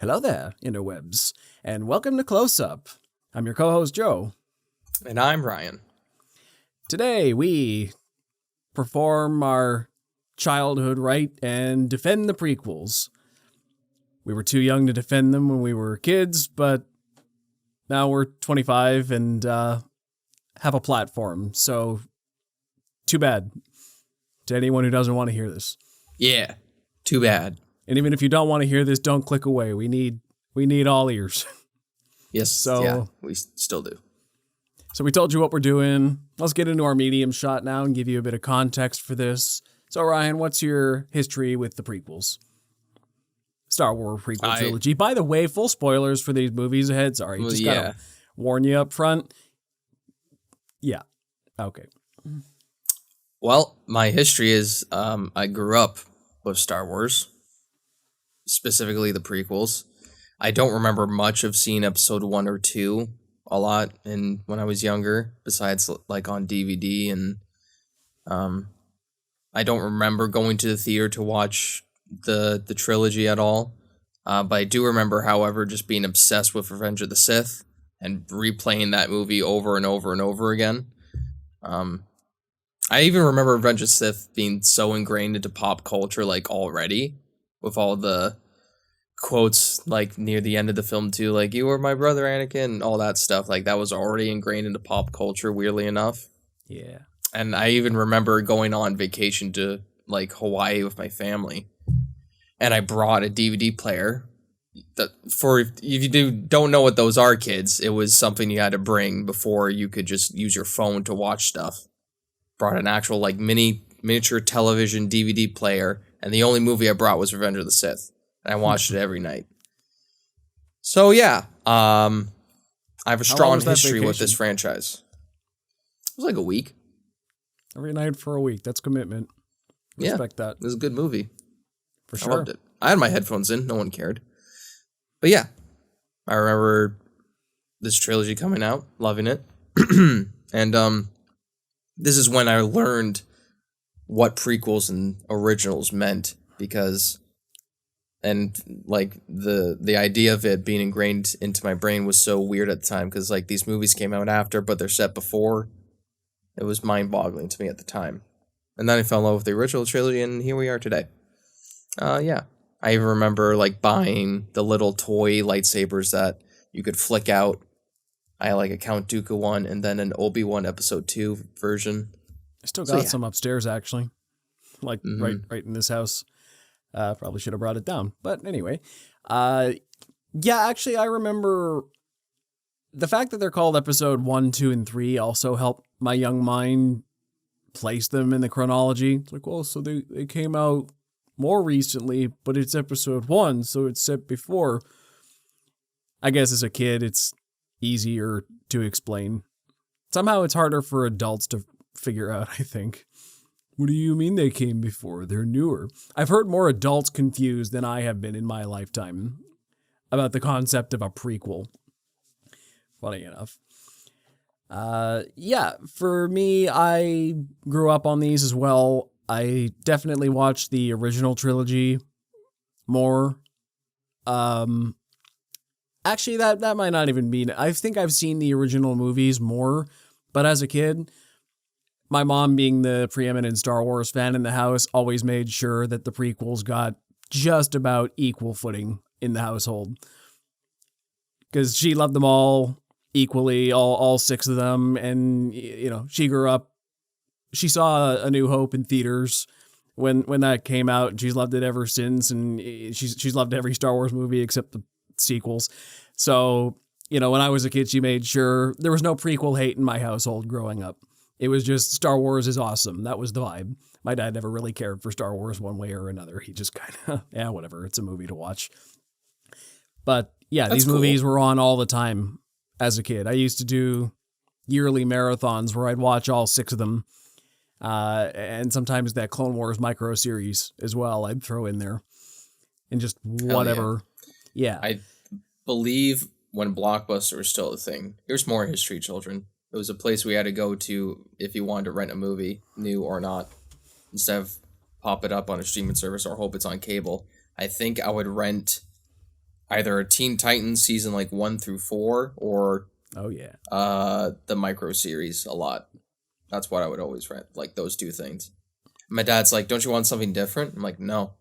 Hello there, interwebs, and welcome to Close Up. I'm your co-host, Joe. And I'm Ryan. Today, we perform our childhood right and defend the prequels. We were too young to defend them when we were kids, but now we're 25 and have a platform, so too bad to anyone who doesn't want to hear this. Yeah, too bad. And even if you don't want to hear this, don't click away. We need all ears. Yes, yeah, we still do. So we told you what we're doing. Let's get into our medium shot now and give you a bit of context for this. So Ryan, what's your history with the prequels? Star Wars prequel trilogy. By the way, full spoilers for these movies ahead. Sorry, just gotta warn you up front. Yeah. Okay. Well, my history is I grew up with Star Wars, specifically the prequels. I don't remember much of seeing episode 1 or 2 a lot when I was younger, besides like on DVD, and I don't remember going to the theater to watch the trilogy at all. But I do remember, however, just being obsessed with Revenge of the Sith and replaying that movie over and over and over again. I even remember Revenge of the Sith being so ingrained into pop culture, like, already, with all the quotes, like, near the end of the film, too, like, "You were my brother, Anakin," and all that stuff. Like, that was already ingrained into pop culture, weirdly enough. Yeah. And I even remember going on vacation to, like, Hawaii with my family, and I brought a DVD player. If you don't know what those are, kids, it was something you had to bring before you could just use your phone to watch stuff. Brought an actual, like, miniature television DVD player, and the only movie I brought was Revenge of the Sith, and I watched it every night. So yeah, I have a strong history with this franchise. It was like a week. Every night for a week. That's commitment. Respect that. It was a good movie. For sure. I loved it. I had my headphones in. No one cared. But yeah, I remember this trilogy coming out, loving it. And this is when I learned what prequels and originals meant, because, and like the idea of it being ingrained into my brain was so weird at the time, because like these movies came out after, but they're set before. It was mind-boggling to me at the time. And then I fell in love with the original trilogy, and here we are today. Yeah. I even remember like buying the little toy lightsabers that you could flick out. I had like a Count Dooku one and then an Obi-Wan episode 2 version. I still got some upstairs, actually. Like right in this house. Probably should have brought it down. But anyway. Yeah, actually, I remember the fact that they're called episode 1, 2, and 3 also helped my young mind place them in the chronology. It's like, well, so they came out more recently, but it's episode 1, so it's set before. I guess as a kid, it's easier to explain. Somehow it's harder for adults to figure out, I think. What do you mean they came before? They're newer. I've heard more adults confused than I have been in my lifetime about the concept of a prequel. Funny enough. Yeah, for me, I grew up on these as well. I definitely watched the original trilogy more. Actually, that might not even be. I think I've seen the original movies more, but as a kid, my mom, being the preeminent Star Wars fan in the house, always made sure that the prequels got just about equal footing in the household, because she loved them all equally, all 6 of them, and you know, she grew up. She saw A New Hope in theaters when that came out, and she's loved it ever since, and she's loved every Star Wars movie except the sequels. So, you know, when I was a kid, she made sure there was no prequel hate in my household growing up. It was just Star Wars is awesome. That was the vibe. My dad never really cared for Star Wars one way or another. He just kind of, yeah, whatever. It's a movie to watch. But yeah, these movies were on all the time as a kid. I used to do yearly marathons where I'd watch all 6 of them. And sometimes that Clone Wars micro series as well, I'd throw in there, and just whatever. Yeah. I believe when Blockbuster was still a thing, here's more history, children. It was a place we had to go to if you wanted to rent a movie, new or not, instead of pop it up on a streaming service or hope it's on cable. I think I would rent either Teen Titans season like 1 through 4 or Oh yeah. the micro series a lot. That's what I would always rent, like those two things. My dad's like, "Don't you want something different?" I'm like, "No,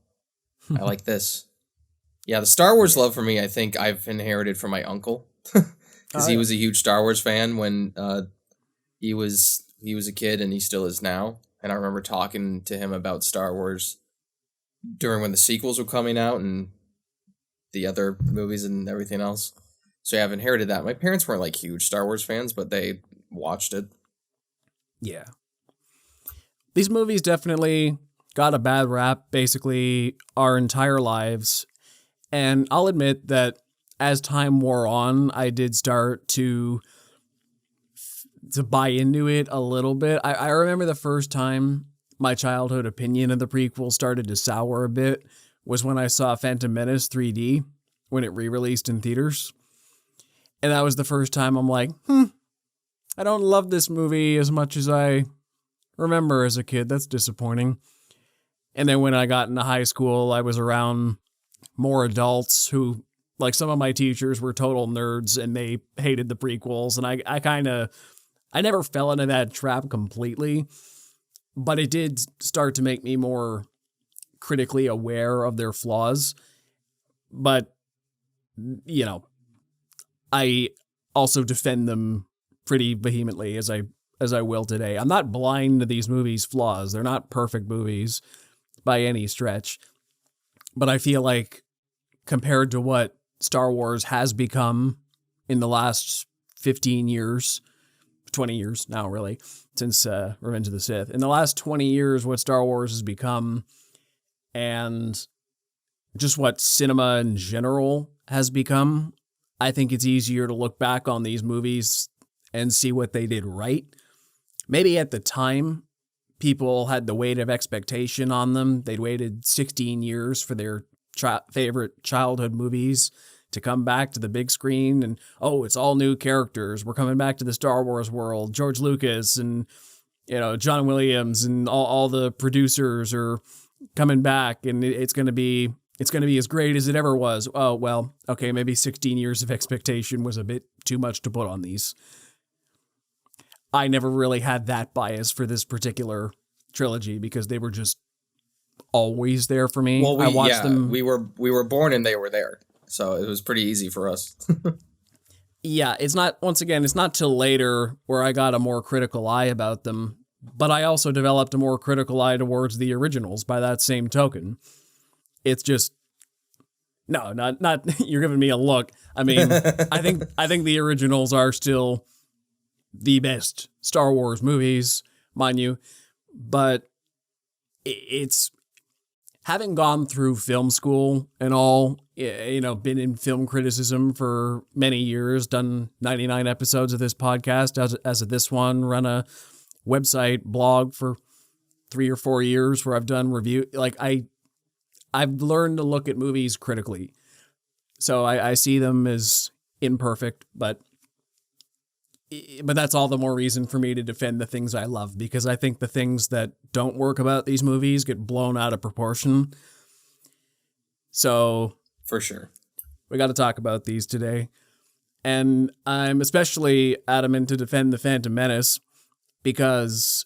I like this." Yeah, the Star Wars Yeah. love for me, I think I've inherited from my uncle because Oh he yeah. was a huge Star Wars fan when he was a kid, and he still is now. And I remember talking to him about Star Wars during when the sequels were coming out and the other movies and everything else. So yeah, I've inherited that. My parents weren't like huge Star Wars fans, but they watched it. Yeah. These movies definitely got a bad rap basically our entire lives. And I'll admit that as time wore on, I did start to buy into it a little bit. I remember the first time my childhood opinion of the prequel started to sour a bit was when I saw Phantom Menace 3D when it re-released in theaters. And that was the first time I'm like, I don't love this movie as much as I remember as a kid. That's disappointing. And then when I got into high school, I was around more adults who, like some of my teachers were total nerds and they hated the prequels. And I never fell into that trap completely, but it did start to make me more critically aware of their flaws. But, you know, I also defend them pretty vehemently as I will today. I'm not blind to these movies' flaws. They're not perfect movies by any stretch. But I feel like compared to what Star Wars has become in the last 15 years, 20 years now, really, since Revenge of the Sith. In the last 20 years, what Star Wars has become and just what cinema in general has become, I think it's easier to look back on these movies and see what they did right. Maybe at the time, people had the weight of expectation on them. They'd waited 16 years for their favorite childhood movies to come back to the big screen, and it's all new characters. We're coming back to the Star Wars world. George Lucas and John Williams and all the producers are coming back, and it's going to be as great as it ever was. Oh well, okay, maybe 16 years of expectation was a bit too much to put on these. I never really had that bias for this particular trilogy because they were just always there for me. Well, I watched them. we were born and they were there, so it was pretty easy for us. Yeah, it's not till later where I got a more critical eye about them, but I also developed a more critical eye towards the originals by that same token. It's just, no, not you're giving me a look. I mean, I think the originals are still the best Star Wars movies, mind you, but it's having gone through film school and all, been in film criticism for many years, done 99 episodes of this podcast as of this one, run a website blog for 3 or 4 years where I've done review. Like I've learned to look at movies critically. So I see them as imperfect, but that's all the more reason for me to defend the things I love, because I think the things that don't work about these movies get blown out of proportion. So For sure. we got to talk about these today. And I'm especially adamant to defend The Phantom Menace because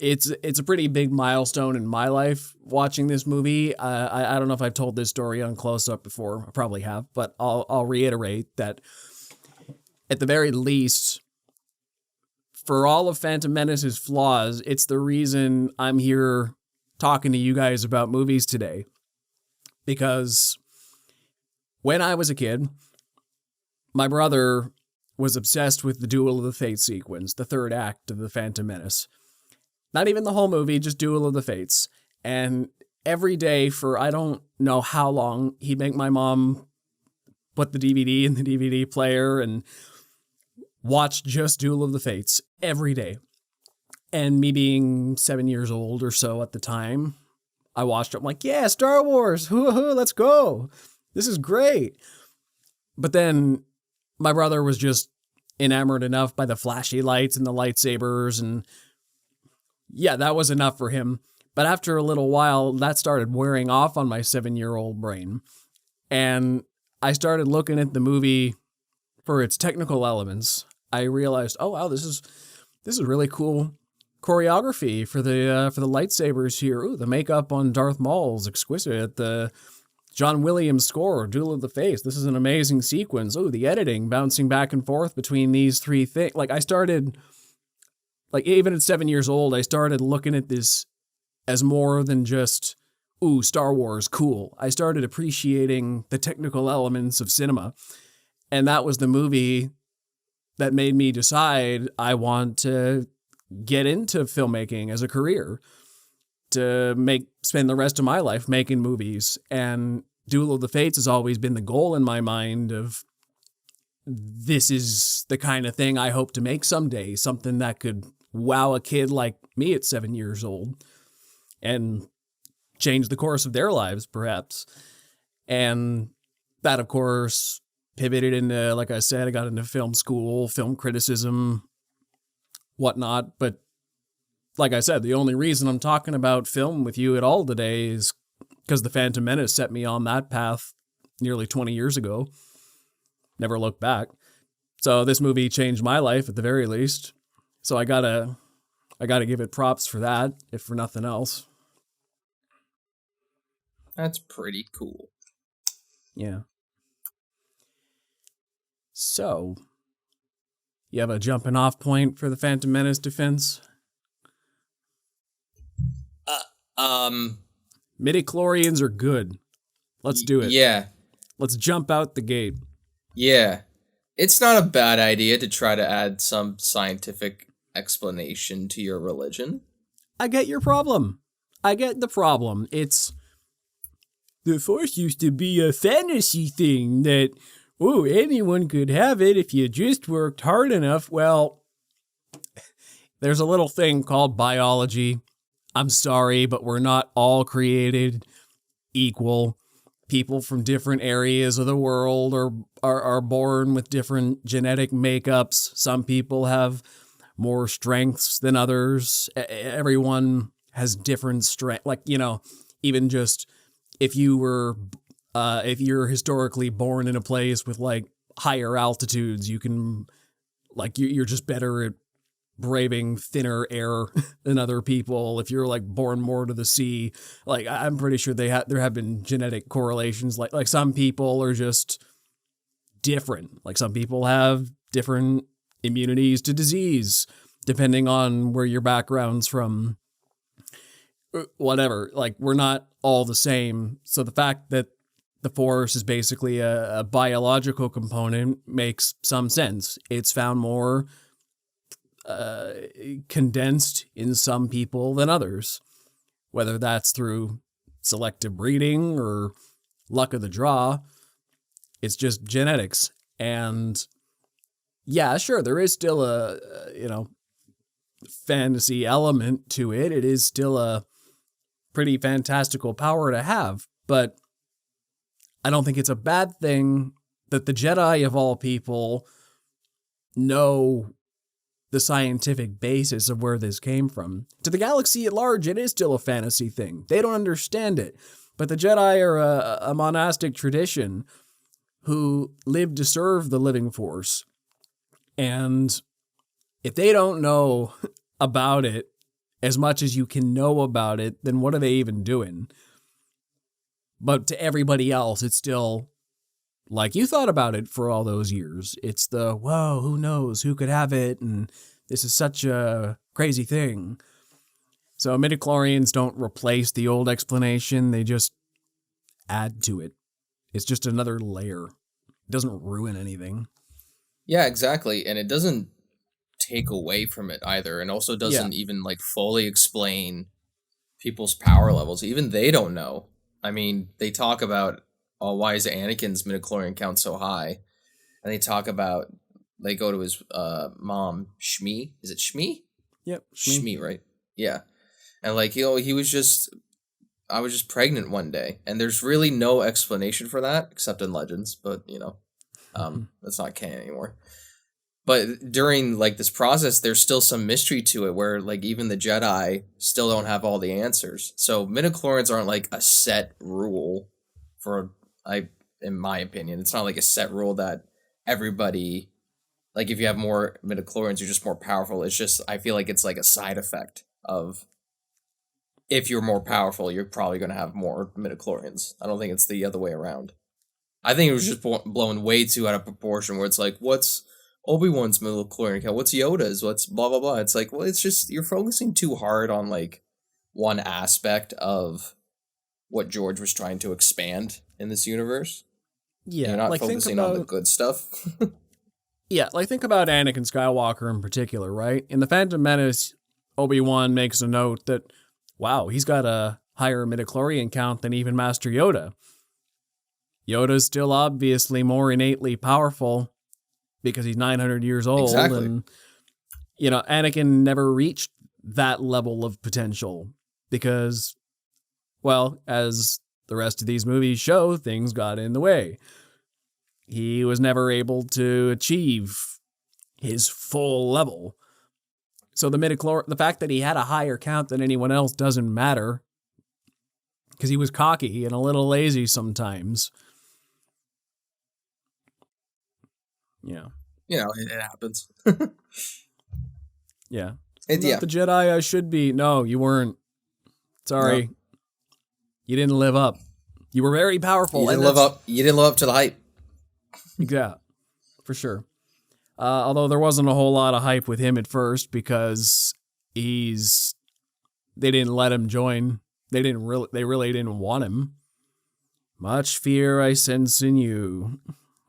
it's a pretty big milestone in my life watching this movie. I don't know if I've told this story on Close Up before. I probably have, but I'll reiterate that at the very least, for all of Phantom Menace's flaws, it's the reason I'm here talking to you guys about movies today. Because when I was a kid, my brother was obsessed with the Duel of the Fates sequence, the third act of The Phantom Menace. Not even the whole movie, just Duel of the Fates. And every day for I don't know how long, he'd make my mom put the DVD in the DVD player and watch just Duel of the Fates every day. And me being 7 years old or so at the time, I watched it. I'm like, yeah, Star Wars, let's go. This is great. But then my brother was just enamored enough by the flashy lights and the lightsabers, and yeah, that was enough for him. But after a little while, that started wearing off on my 7-year-old brain. And I started looking at the movie for its technical elements. I realized, oh wow, this is really cool choreography for the lightsabers here. Ooh, the makeup on Darth Maul is exquisite. The John Williams score, Duel of the Fates. This is an amazing sequence. Ooh, the editing, bouncing back and forth between these three things. Like I started, like even at 7 years old, I started looking at this as more than just, ooh, Star Wars, cool. I started appreciating the technical elements of cinema. And that was the movie that made me decide I want to get into filmmaking as a career, to spend the rest of my life making movies. And Duel of the Fates has always been the goal in my mind of, this is the kind of thing I hope to make someday, something that could wow a kid like me at 7 years old and change the course of their lives, perhaps. And that, of course, pivoted into, like I said, I got into film school, film criticism, whatnot. But like I said, the only reason I'm talking about film with you at all today is because The Phantom Menace set me on that path nearly 20 years ago. Never looked back. So this movie changed my life at the very least. So I gotta give it props for that, if for nothing else. That's pretty cool. Yeah. So, you have a jumping off point for the Phantom Menace defense? Midichlorians are good. Let's do it. Yeah. Let's jump out the gate. Yeah. It's not a bad idea to try to add some scientific explanation to your religion. I get your problem. I get the problem. It's, the Force used to be a fantasy thing that, oh, anyone could have it if you just worked hard enough. Well, there's a little thing called biology. I'm sorry, but we're not all created equal. People from different areas of the world are born with different genetic makeups. Some people have more strengths than others. Everyone has different strength. Like, even just if you're historically born in a place with like higher altitudes, you can, like, you're just better at braving thinner air than other people. If you're like born more to the sea, like I'm pretty sure there have been genetic correlations. Like some people are just different. Like some people have different immunities to disease depending on where your background's from. Whatever. Like we're not all the same. So the fact that the Force is basically a biological component makes some sense. It's found more condensed in some people than others, whether that's through selective breeding or luck of the draw. It's just genetics. And yeah, sure, there is still a fantasy element to it. It is still a pretty fantastical power to have, but I don't think it's a bad thing that the Jedi of all people know the scientific basis of where this came from. To the galaxy at large, it is still a fantasy thing. They don't understand it. But the Jedi are a monastic tradition who live to serve the living Force. And if they don't know about it as much as you can know about it, then what are they even doing? But to everybody else, it's still like, you thought about it for all those years. It's the, whoa, who knows? Who could have it? And this is such a crazy thing. So midichlorians don't replace the old explanation. They just add to it. It's just another layer. It doesn't ruin anything. Yeah, exactly. And it doesn't take away from it either. And also doesn't even like fully explain people's power levels. Even they don't know. I mean, they talk about, oh, why is Anakin's midichlorian count so high? And they talk about, they go to his mom, Shmi. Is it Shmi? Yep. Shmi, right? Yeah. And like, I was just pregnant one day. And there's really no explanation for that, except in Legends. But, that's not canon anymore. But during like this process, there's still some mystery to it where like even the Jedi still don't have all the answers. So midichlorians aren't like a set rule for, in my opinion. It's not like a set rule that everybody, like if you have more midichlorians, you're just more powerful. It's just, I feel like it's like a side effect of, if you're more powerful, you're probably going to have more midichlorians. I don't think it's the other way around. I think it was just blown way too out of proportion, where it's like, what's Obi-Wan's midichlorian count? What's Yoda's? What's blah, blah, blah? It's like, well, it's just, you're focusing too hard on, like, one aspect of what George was trying to expand in this universe. Yeah. You're not like, focusing on the good stuff. Yeah, like, think about Anakin Skywalker in particular, right? In The Phantom Menace, Obi-Wan makes a note that, wow, he's got a higher midichlorian count than even Master Yoda. Yoda's still obviously more innately powerful because he's 900 years old. Exactly. And, Anakin never reached that level of potential because, well, as the rest of these movies show, things got in the way. He was never able to achieve his full level. So the fact that he had a higher count than anyone else doesn't matter because he was cocky and a little lazy sometimes. Yeah. It happens. Yeah. Yeah. Not the Jedi I should be. No, you weren't. Sorry. No. You didn't live up. You were very powerful. You didn't live up to the hype. Yeah, for sure. Although there wasn't a whole lot of hype with him at first because they didn't let him join. They really didn't want him. Much fear I sense in you.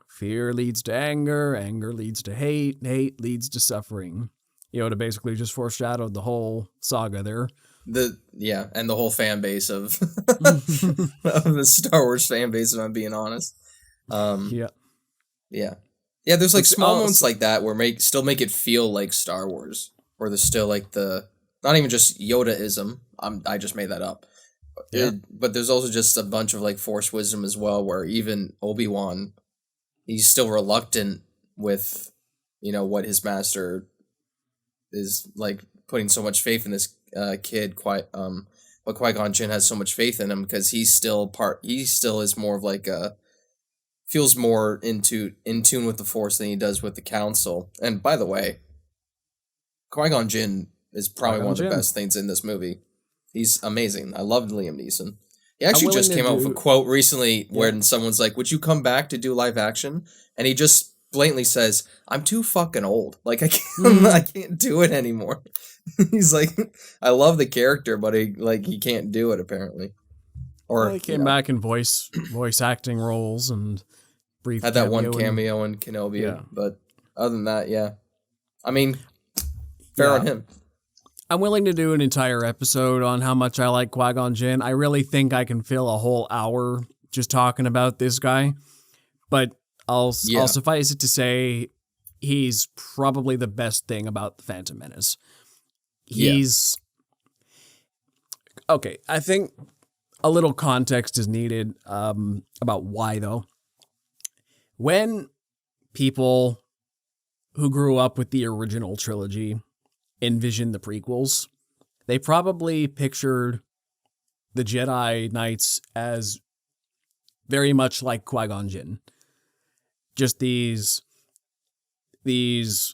Fear leads to anger, anger leads to hate, hate leads to suffering. Yoda basically just foreshadowed the whole saga there. And the whole fan base of the Star Wars fan base, if I'm being honest. Yeah. There's like small moments like that where still make it feel like Star Wars, where there's still like not even just Yoda-ism. I just made that up. Yeah. But there's also just a bunch of like Force wisdom as well, where even Obi-Wan, he's still reluctant with, what his master is like, putting so much faith in this kid. But Qui-Gon Jinn has so much faith in him because he still is more of like feels more in tune with the Force than he does with the Council. And by the way, Qui-Gon Jinn is probably one of the best things in this movie. He's amazing. I loved Liam Neeson. He actually just came out with a quote recently when someone's like, "Would you come back to do live action?" And he just blatantly says, "I'm too fucking old. Like I can't do it anymore." He's like, "I love the character, but he can't do it apparently." Or he came back in voice acting roles and brief had that one cameo in Kenobi, but other than that, I mean, fair on him. I'm willing to do an entire episode on how much I like Qui-Gon Jinn. I really think I can fill a whole hour just talking about this guy, but I'll suffice it to say he's probably the best thing about The Phantom Menace. Okay, I think a little context is needed about why, though. When people who grew up with the original trilogy envisioned the prequels, they probably pictured the Jedi Knights as very much like Qui-Gon Jinn. Just these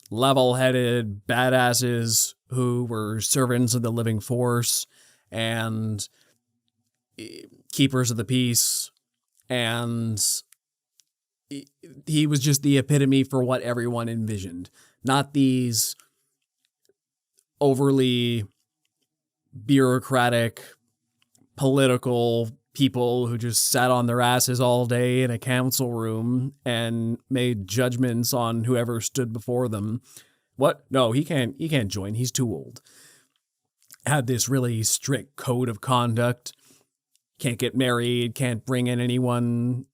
level-headed badasses who were servants of the living Force and keepers of the peace, and he was just the epitome for what everyone envisioned. Not these overly bureaucratic, political people who just sat on their asses all day in a council room and made judgments on whoever stood before them. What? No, he can't join. He's too old. Had this really strict code of conduct. Can't get married, can't bring in anyone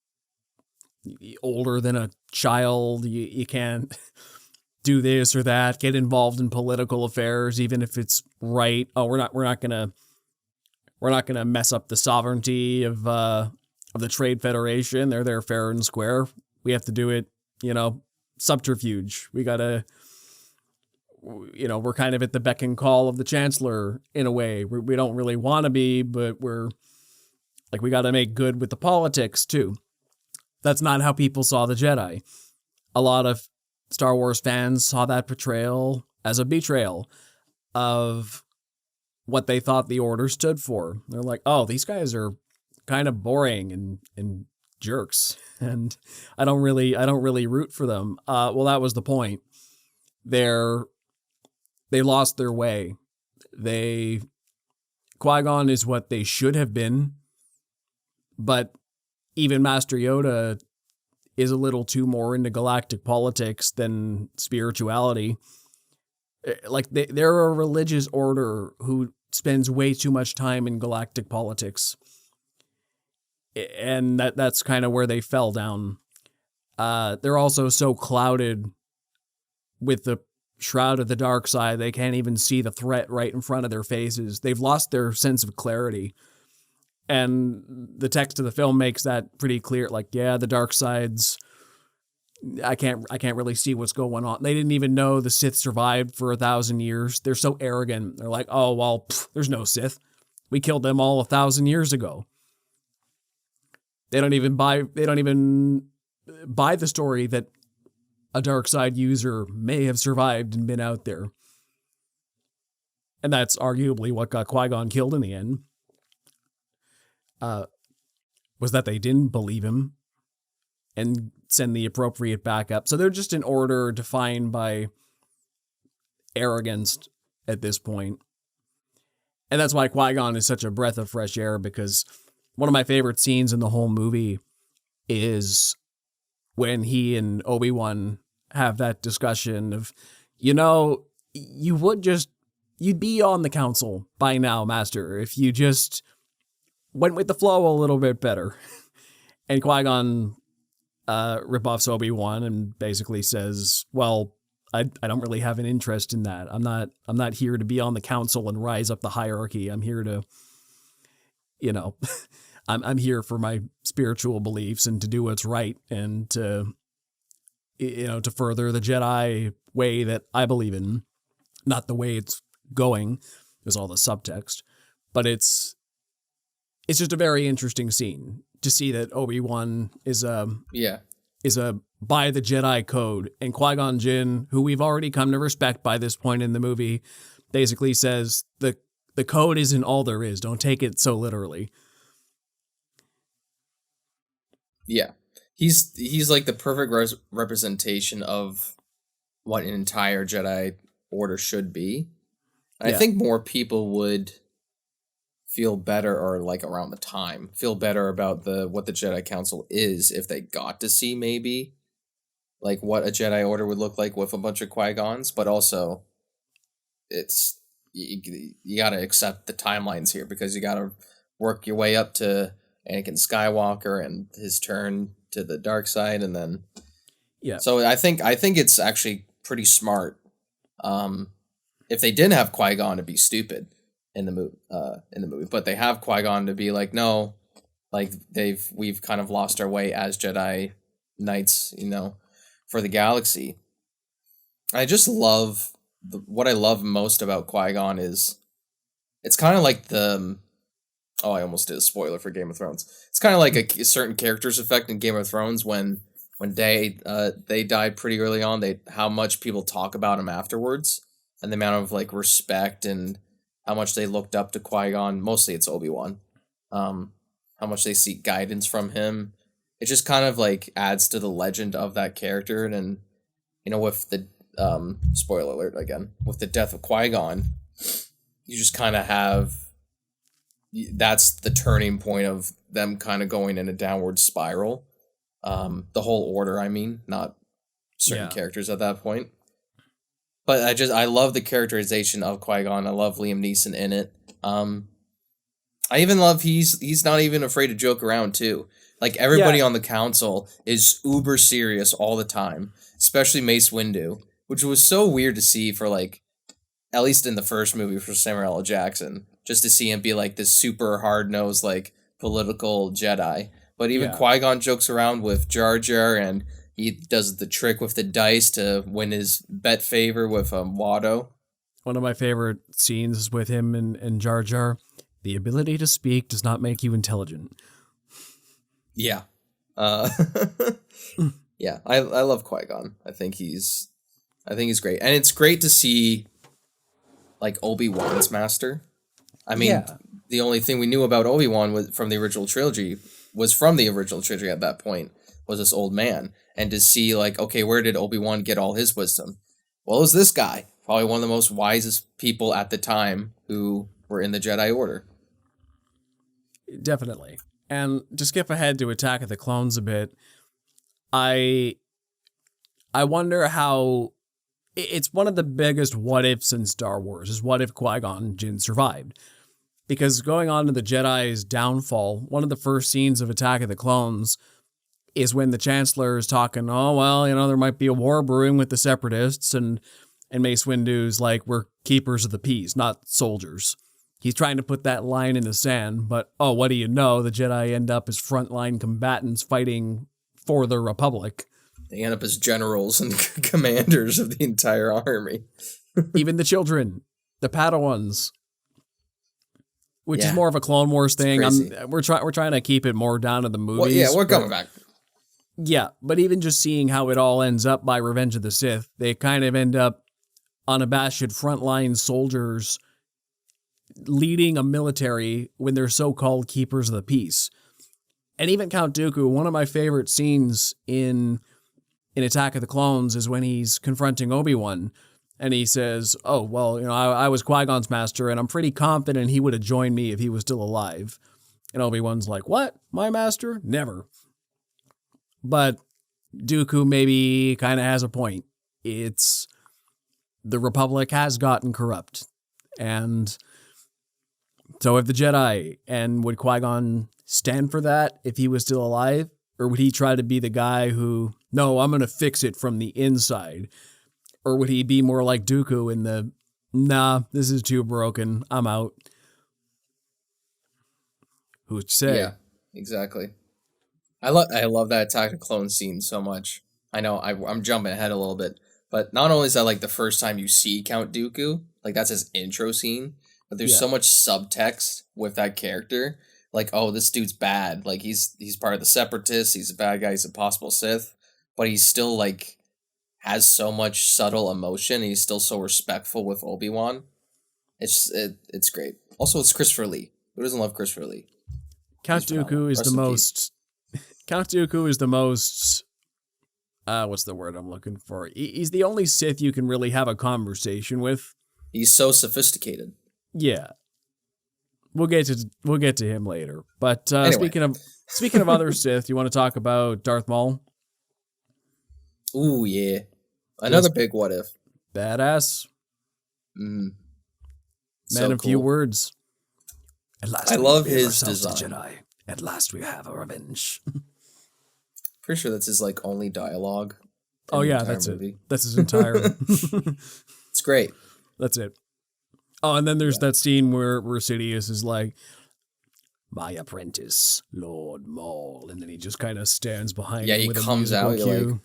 older than a child. You can't do this or that, get involved in political affairs, even if it's right. Oh, we're not gonna mess up the sovereignty of the Trade Federation. They're there fair and square. We have to do it, subterfuge. We gotta, we're kind of at the beck and call of the Chancellor in a way. We don't really want to be, but we're like, we got to make good with the politics too. that's not how people saw the Jedi. A lot of Star Wars fans saw that portrayal as a betrayal of what they thought the Order stood for. They're like, oh, these guys are kind of boring and jerks, and I don't really root for them. Well, that was the point. They lost their way. Qui-Gon is what they should have been, but even Master Yoda is a little too more into galactic politics than spirituality. Like they're a religious order who spends way too much time in galactic politics. And that's kind of where they fell down. They're also so clouded with the shroud of the dark side, they can't even see the threat right in front of their faces. They've lost their sense of clarity. And the text of the film makes that pretty clear. Like, yeah, the dark side's, I can't really see what's going on. They didn't even know the Sith survived for 1,000 years. They're so arrogant. They're like, oh, well, there's no Sith. We killed them all 1,000 years ago. They don't even buy the story that a dark side user may have survived and been out there. And that's arguably what got Qui-Gon killed in the end. Was that they didn't believe him and send the appropriate backup. So they're just an order defined by arrogance at this point. And that's why Qui-Gon is such a breath of fresh air, because one of my favorite scenes in the whole movie is when he and Obi-Wan have that discussion of, you'd be on the council by now, Master, if you just went with the flow a little bit better. And Qui-Gon ripoffs Obi-Wan and basically says, well, I don't really have an interest in that. I'm not here to be on the council and rise up the hierarchy. I'm here to, I'm here for my spiritual beliefs and to do what's right and to further the Jedi way that I believe in, not the way it's going. There's all the subtext, but it's just a very interesting scene to see that Obi-Wan is a by the Jedi code, and Qui-Gon Jinn, who we've already come to respect by this point in the movie, basically says the code isn't all there is. Don't take it so literally. Yeah. He's like the perfect representation of what an entire Jedi Order should be. Yeah. I think more people would feel better, or like around the time, feel better about what the Jedi Council is if they got to see maybe like what a Jedi Order would look like with a bunch of Qui-Gons, but also it's you got to accept the timelines here, because you got to work your way up to Anakin Skywalker and his turn to the dark side, and then So I think it's actually pretty smart. If they didn't have Qui-Gon to be stupid in the movie, but they have Qui-Gon to be like, no, like we've kind of lost our way as Jedi Knights, for the galaxy. I just love what I love most about Qui-Gon is it's kind of like I almost did a spoiler for Game of Thrones. It's kind of like a certain character's effect in Game of Thrones when they died pretty early on. How much people talk about him afterwards, and the amount of like respect and how much they looked up to Qui-Gon. Mostly it's Obi-Wan. How much they seek guidance from him. It just kind of like adds to the legend of that character. And with the spoiler alert again, with the death of Qui-Gon, you just kind of have. That's the turning point of them kind of going in a downward spiral. The whole Order, I mean, not certain characters at that point. But I love the characterization of Qui-Gon. I love Liam Neeson in it. I even love he's not even afraid to joke around too. Like everybody on the council is uber serious all the time, especially Mace Windu, which was so weird to see for like, at least in the first movie for Samuel L. Jackson, just to see him be like this super hard-nosed, like political Jedi. But even Qui-Gon jokes around with Jar Jar, and he does the trick with the dice to win his bet favor with Watto. One of my favorite scenes with him and Jar Jar, the ability to speak does not make you intelligent. Yeah. Uh, yeah, I love Qui-Gon. I think he's great, and it's great to see like Obi-Wan's master. I mean, Yeah. the only thing we knew about Obi-Wan was from the original trilogy at that point was this old man, and to see like, okay, where did Obi-Wan get all his wisdom? Well, it was this guy, probably one of the most wisest people at the time who were in the Jedi Order. Definitely. And to skip ahead to Attack of the Clones a bit, I wonder how it's one of the biggest what ifs in Star Wars is what if Qui-Gon Jinn survived? Because going on to the Jedi's downfall, one of the first scenes of Attack of the Clones is when the Chancellor is talking, oh, well, there might be a war brewing with the Separatists, and Mace Windu's like, we're keepers of the peace, not soldiers. He's trying to put that line in the sand, but, oh, what do you know? The Jedi end up as frontline combatants fighting for the Republic. They end up as generals and commanders of the entire army. Even the children, the Padawans, which is more of a Clone Wars thing. We're trying to keep it more down to the movies. Well, yeah, we're coming back. Yeah, but even just seeing how it all ends up by Revenge of the Sith, they kind of end up unabashed frontline soldiers leading a military when they're so-called keepers of the peace. And even Count Dooku, one of my favorite scenes in Attack of the Clones is when he's confronting Obi-Wan, and he says, oh, well, I was Qui-Gon's master, and I'm pretty confident he would have joined me if he was still alive. And Obi-Wan's like, what? My master? Never. But Dooku maybe kind of has a point. It's the Republic has gotten corrupt. And so if the Jedi, and would Qui-Gon stand for that if he was still alive? Or would he try to be the guy who, no, I'm going to fix it from the inside? Or would he be more like Dooku in the, nah, this is too broken, I'm out? Who'd say? Yeah, exactly. I love that Attack of the Clones scene so much. I know I'm jumping ahead a little bit, but not only is that like the first time you see Count Dooku, like that's his intro scene, but there's so much subtext with that character. Like, oh, this dude's bad. Like he's part of the Separatists. He's a bad guy. He's a possible Sith, but he's still like has so much subtle emotion. He's still so respectful with Obi-Wan. It's great. Also, it's Christopher Lee. Who doesn't love Christopher Lee? Count Dooku is the most. Count Dooku is the most. What's the word I'm looking for? He's the only Sith you can really have a conversation with. He's so sophisticated. Yeah. We'll get to him later. But anyway. speaking of other Sith, you want to talk about Darth Maul? Ooh, yeah. Another big what if. Badass. Man of few words. At last, I love his design. Jedi. At last, we have a revenge. Pretty sure that's his like only dialogue. Oh yeah, that's movie. It. That's his entire. It's great. That's it. Oh, and then there's that scene where Sidious is like, "My apprentice, Lord Maul," and then he just kind of stands behind. Yeah, him he with comes a out. cue. Like,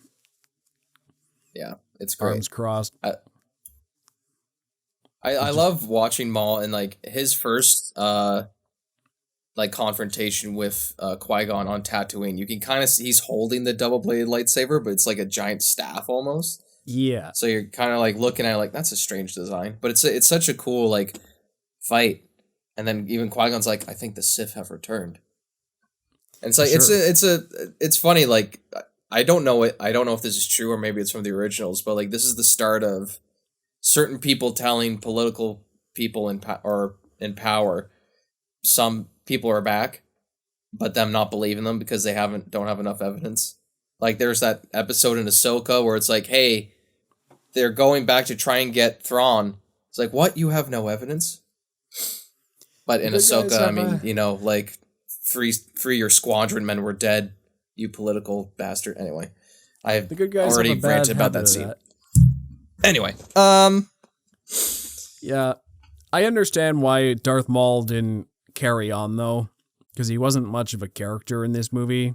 yeah, it's great. Arms crossed. I love watching Maul and like his first like confrontation with Qui-Gon on Tatooine. You can kind of see he's holding the double-bladed lightsaber, but it's like a giant staff almost. Yeah. So you're kind of like looking at it like that's a strange design, but it's such a cool like fight. And then even Qui-Gon's like, I think the Sith have returned. And it's like it's funny. Like I don't know if this is true or maybe it's from the originals, but like this is the start of certain people telling political people in power some people are back, but them not believing them because they don't have enough evidence. Like there's that episode in Ahsoka where it's like, hey, they're going back to try and get Thrawn. It's like, what? You have no evidence? But in Ahsoka, I mean, like three your squadron men were dead. You political bastard. Anyway, I've already ranted about that scene. Anyway, yeah, I understand why Darth Maul didn't carry on though, because he wasn't much of a character in this movie.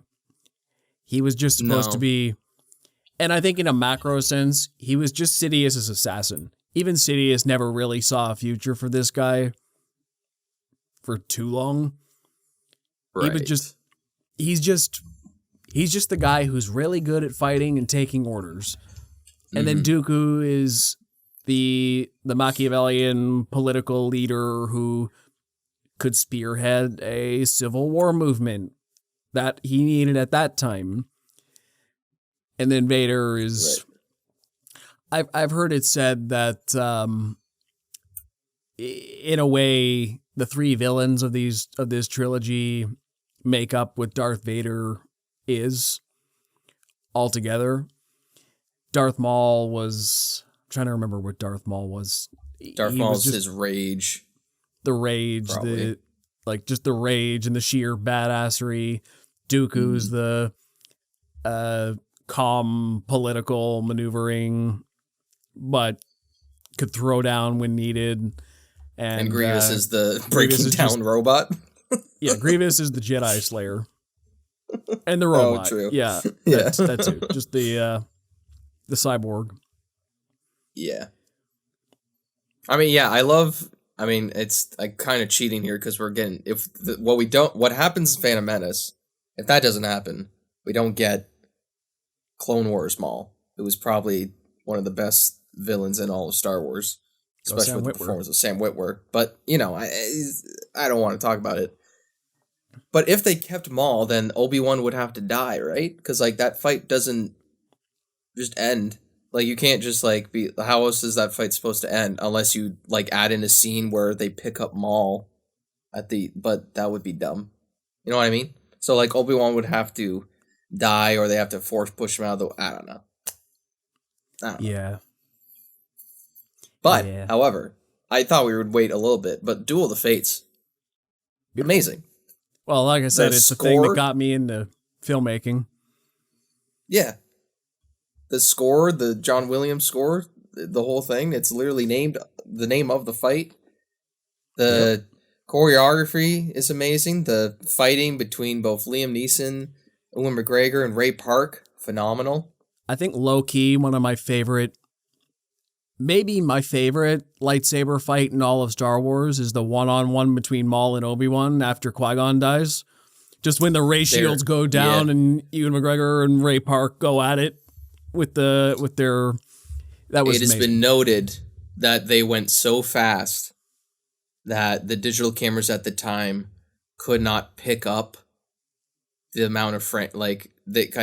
He was just supposed to be, and I think in a macro sense, he was just Sidious's assassin. Even Sidious never really saw a future for this guy for too long. Right. He's just he's just the guy who's really good at fighting and taking orders. And then Dooku is the Machiavellian political leader who could spearhead a civil war movement that he needed at that time. And then Vader is... Right. I've heard it said that in a way the three villains of this trilogy make up what Darth Vader is altogether. Darth Maul was... I'm trying to remember what Darth Maul was. Darth Maul's his rage. The rage, probably. Just the rage and the sheer badassery. Dooku's the calm political maneuvering, but could throw down when needed. And Grievous is the breaking down robot. Yeah, Grievous is the Jedi Slayer. And the robot. Oh, true. Yeah, that too. Just the cyborg. Yeah. I mean, it's like kind of cheating here because we're getting, what happens in Phantom Menace, if that doesn't happen, we don't get Clone Wars Maul, who was probably one of the best villains in all of Star Wars, especially with the performance of Sam Witwer. But, I don't want to talk about it. But if they kept Maul, then Obi-Wan would have to die, right? Because, that fight doesn't just end. You can't just, be... How else is that fight supposed to end? Unless you, add in a scene where they pick up Maul But that would be dumb. You know what I mean? So, Obi-Wan would have to die, or they have to force push him out of the... I don't know. Yeah. But, however, I thought we would wait a little bit, but Duel of the Fates... Amazing. Well, like I said, it's the thing that got me into filmmaking. Yeah. The score, the John Williams score, the whole thing, it's literally named the name of the fight. The choreography is amazing. The fighting between both Liam Neeson, Ewan McGregor, and Ray Park, phenomenal. I think low-key, one of my favorite, maybe my favorite lightsaber fight in all of Star Wars is the one-on-one between Maul and Obi-Wan after Qui-Gon dies. Just when the ray shields go down and Ewan McGregor and Ray Park go at it. With their, that was amazing. It has been noted that they went so fast that the digital cameras at the time could not pick up the amount of frame. I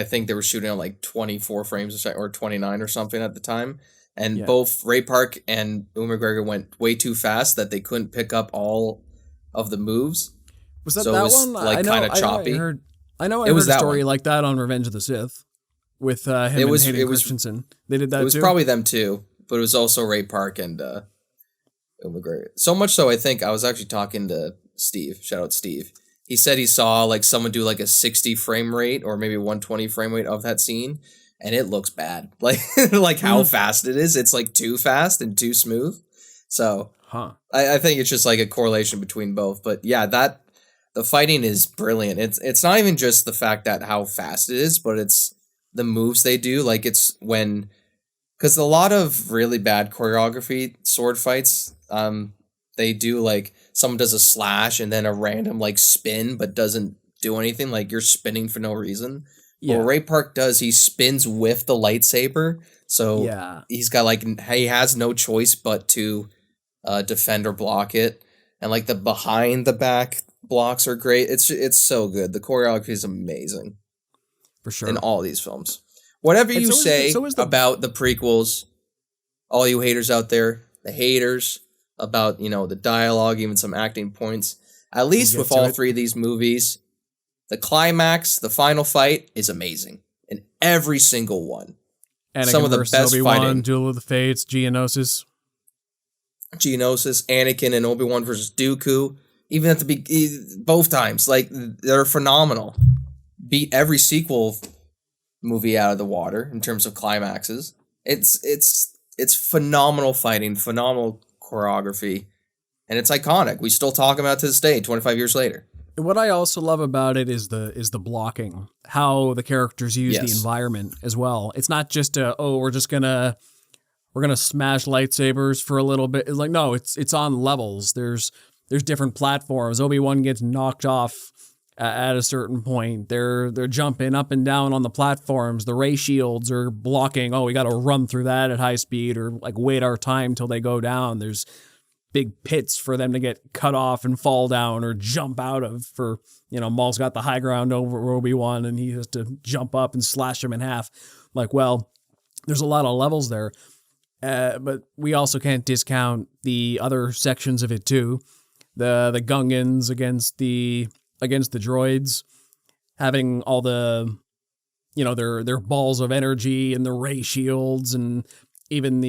think they were shooting on 24 frames a second or 29 or something at the time, and both Ray Park and Ewan McGregor went way too fast that they couldn't pick up all of the moves. Was that one? Kind of choppy. I know I heard a story like that on Revenge of the Sith. With him and Hayden Christensen. They did that too? It was probably them too, but it was also Ray Park and Ewan McGregor. So much so, I think, I was actually talking to Steve. Shout out Steve. He said he saw someone do a 60 frame rate or maybe 120 frame rate of that scene, and it looks bad. How fast it is. It's too fast and too smooth. So I think it's just a correlation between both. But yeah, the fighting is brilliant. It's not even just the fact that how fast it is, but it's the moves they do. It's when, because a lot of really bad choreography sword fights, they do someone does a slash and then a random spin but doesn't do anything, you're spinning for no reason. What Ray Park does, he spins with the lightsaber, so he's got he has no choice but to defend or block it, and the behind the back blocks are great. It's so good. The choreography is amazing. For sure. In all these films. Whatever you say about the prequels, all you haters out there, the haters, about, the dialogue, even some acting points, at least with all three of these movies, the climax, the final fight is amazing. In every single one. Anakin some of the best Obi-Wan, fighting. Duel of the Fates, Geonosis, Anakin and Obi-Wan versus Dooku. Even at the both times. They're phenomenal. Beat every sequel movie out of the water in terms of climaxes. It's phenomenal fighting, phenomenal choreography, and it's iconic. We still talk about it to this day, 25 years later. What I also love about it is the blocking, how the characters use the environment as well. It's not just we're gonna smash lightsabers for a little bit. It's no, it's on levels. There's different platforms. Obi-Wan gets knocked off at a certain point. They're jumping up and down on the platforms. The ray shields are blocking. Oh, we got to run through that at high speed, or like wait our time till they go down. There's big pits for them to get cut off and fall down or jump out of. For, Maul's got the high ground over Obi-Wan, and he has to jump up and slash him in half. Like, well, there's a lot of levels there. But we also can't discount the other sections of it too. The Gungans against the droids, having all the, their balls of energy and the ray shields, and even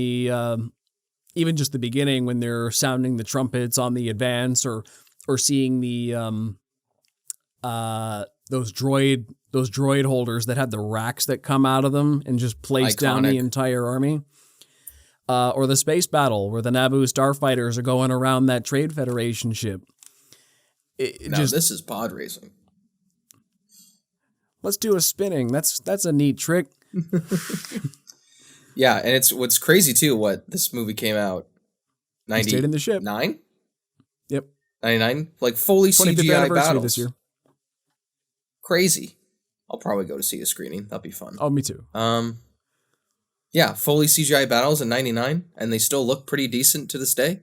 even just the beginning when they're sounding the trumpets on the advance, or seeing the those droid holders that had the racks that come out of them and just place down the entire army. Or the space battle where the Naboo starfighters are going around that Trade Federation ship. This is pod racing. Let's do a spinning. That's a neat trick. Yeah, and it's what's crazy too. What this movie came out 90 stayed in the ship. 9? Yep. 99, like fully 25th CGI anniversary battles this year. Crazy. I'll probably go to see a screening. That'd be fun. Oh, me too. Yeah, fully CGI battles in 99, and they still look pretty decent to this day.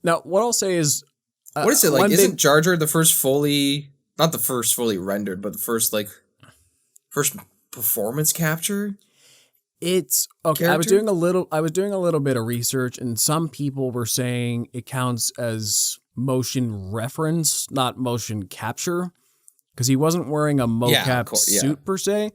Now, what I'll say is, what is it like? Isn't Jar Jar the first fully, not the first fully rendered, but the first performance capture? It's okay. Character? I was doing a little bit of research, and some people were saying it counts as motion reference, not motion capture, because he wasn't wearing a mocap suit per se.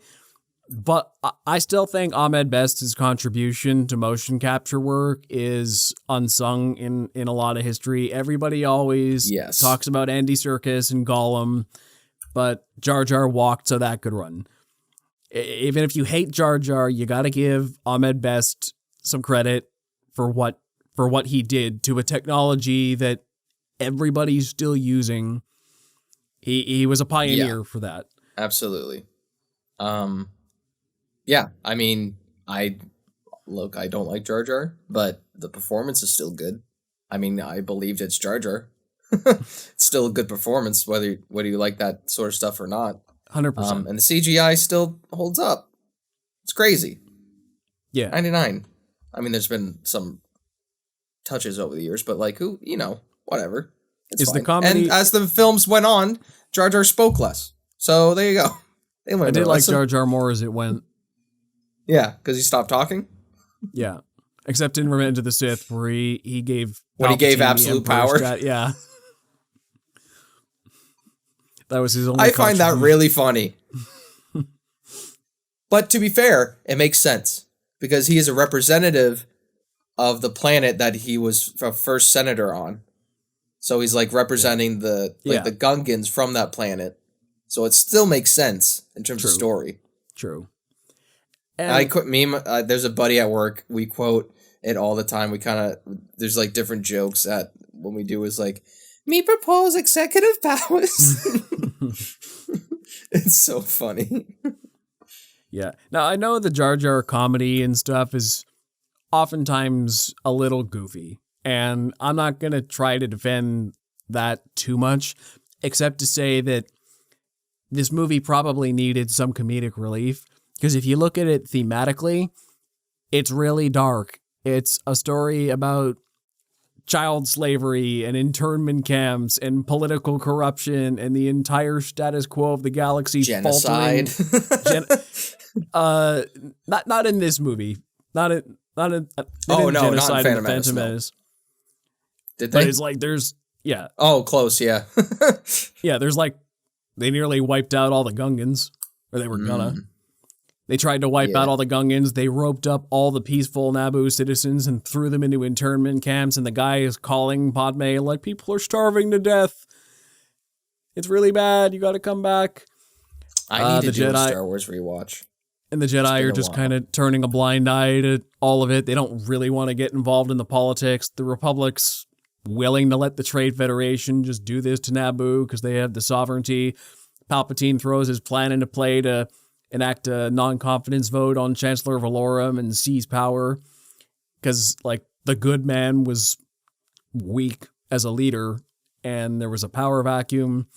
But I still think Ahmed Best's contribution to motion capture work is unsung in a lot of history. Everybody always talks about Andy Serkis and Gollum, but Jar Jar walked so that could run. Even if you hate Jar Jar, you got to give Ahmed Best some credit for what he did to a technology that everybody's still using. He was a pioneer for that. Absolutely. Yeah, I mean, I don't like Jar Jar, but the performance is still good. I mean, I believed it's Jar Jar. It's still a good performance, whether you like that sort of stuff or not. 100%. And the CGI still holds up. It's crazy. Yeah. 99. I mean, there's been some touches over the years, but whatever. It's fine. The comedy... And as the films went on, Jar Jar spoke less. So there you go. I did like Jar Jar more as it went. Yeah, because he stopped talking? Yeah. Except in Revenge of the Sith, where he gave... When he gave absolute power? Yeah. That was his only I find that really funny. But to be fair, it makes sense. Because he is a representative of the planet that he was a first senator on. So he's like representing the Gungans from that planet. So it still makes sense in terms of story. True. And there's a buddy at work. We quote it all the time. We there's like different jokes that when we do is like, me propose executive powers. It's so funny. Yeah. Now, I know the Jar Jar comedy and stuff is oftentimes a little goofy, and I'm not going to try to defend that too much, except to say that this movie probably needed some comedic relief, because if you look at it thematically, it's really dark. It's a story about child slavery and internment camps and political corruption and the entire status quo of the galaxy. Genocide. Not in this movie. Not in Genocide in the Phantom Menace. Did they? But it's like there's Oh, close, yeah. Yeah, there's like they nearly wiped out all the Gungans, or they were gonna. They tried to wipe out all the Gungans. They roped up all the peaceful Naboo citizens and threw them into internment camps. And the guy is calling Padme like, people are starving to death. It's really bad. You got to come back. I need to do a Star Wars rewatch. And the Jedi are just kind of turning a blind eye to all of it. They don't really want to get involved in the politics. The Republic's willing to let the Trade Federation just do this to Naboo because they have the sovereignty. Palpatine throws his plan into play to enact a non-confidence vote on Chancellor Valorum and seize power because, like, the good man was weak as a leader and there was a power vacuum.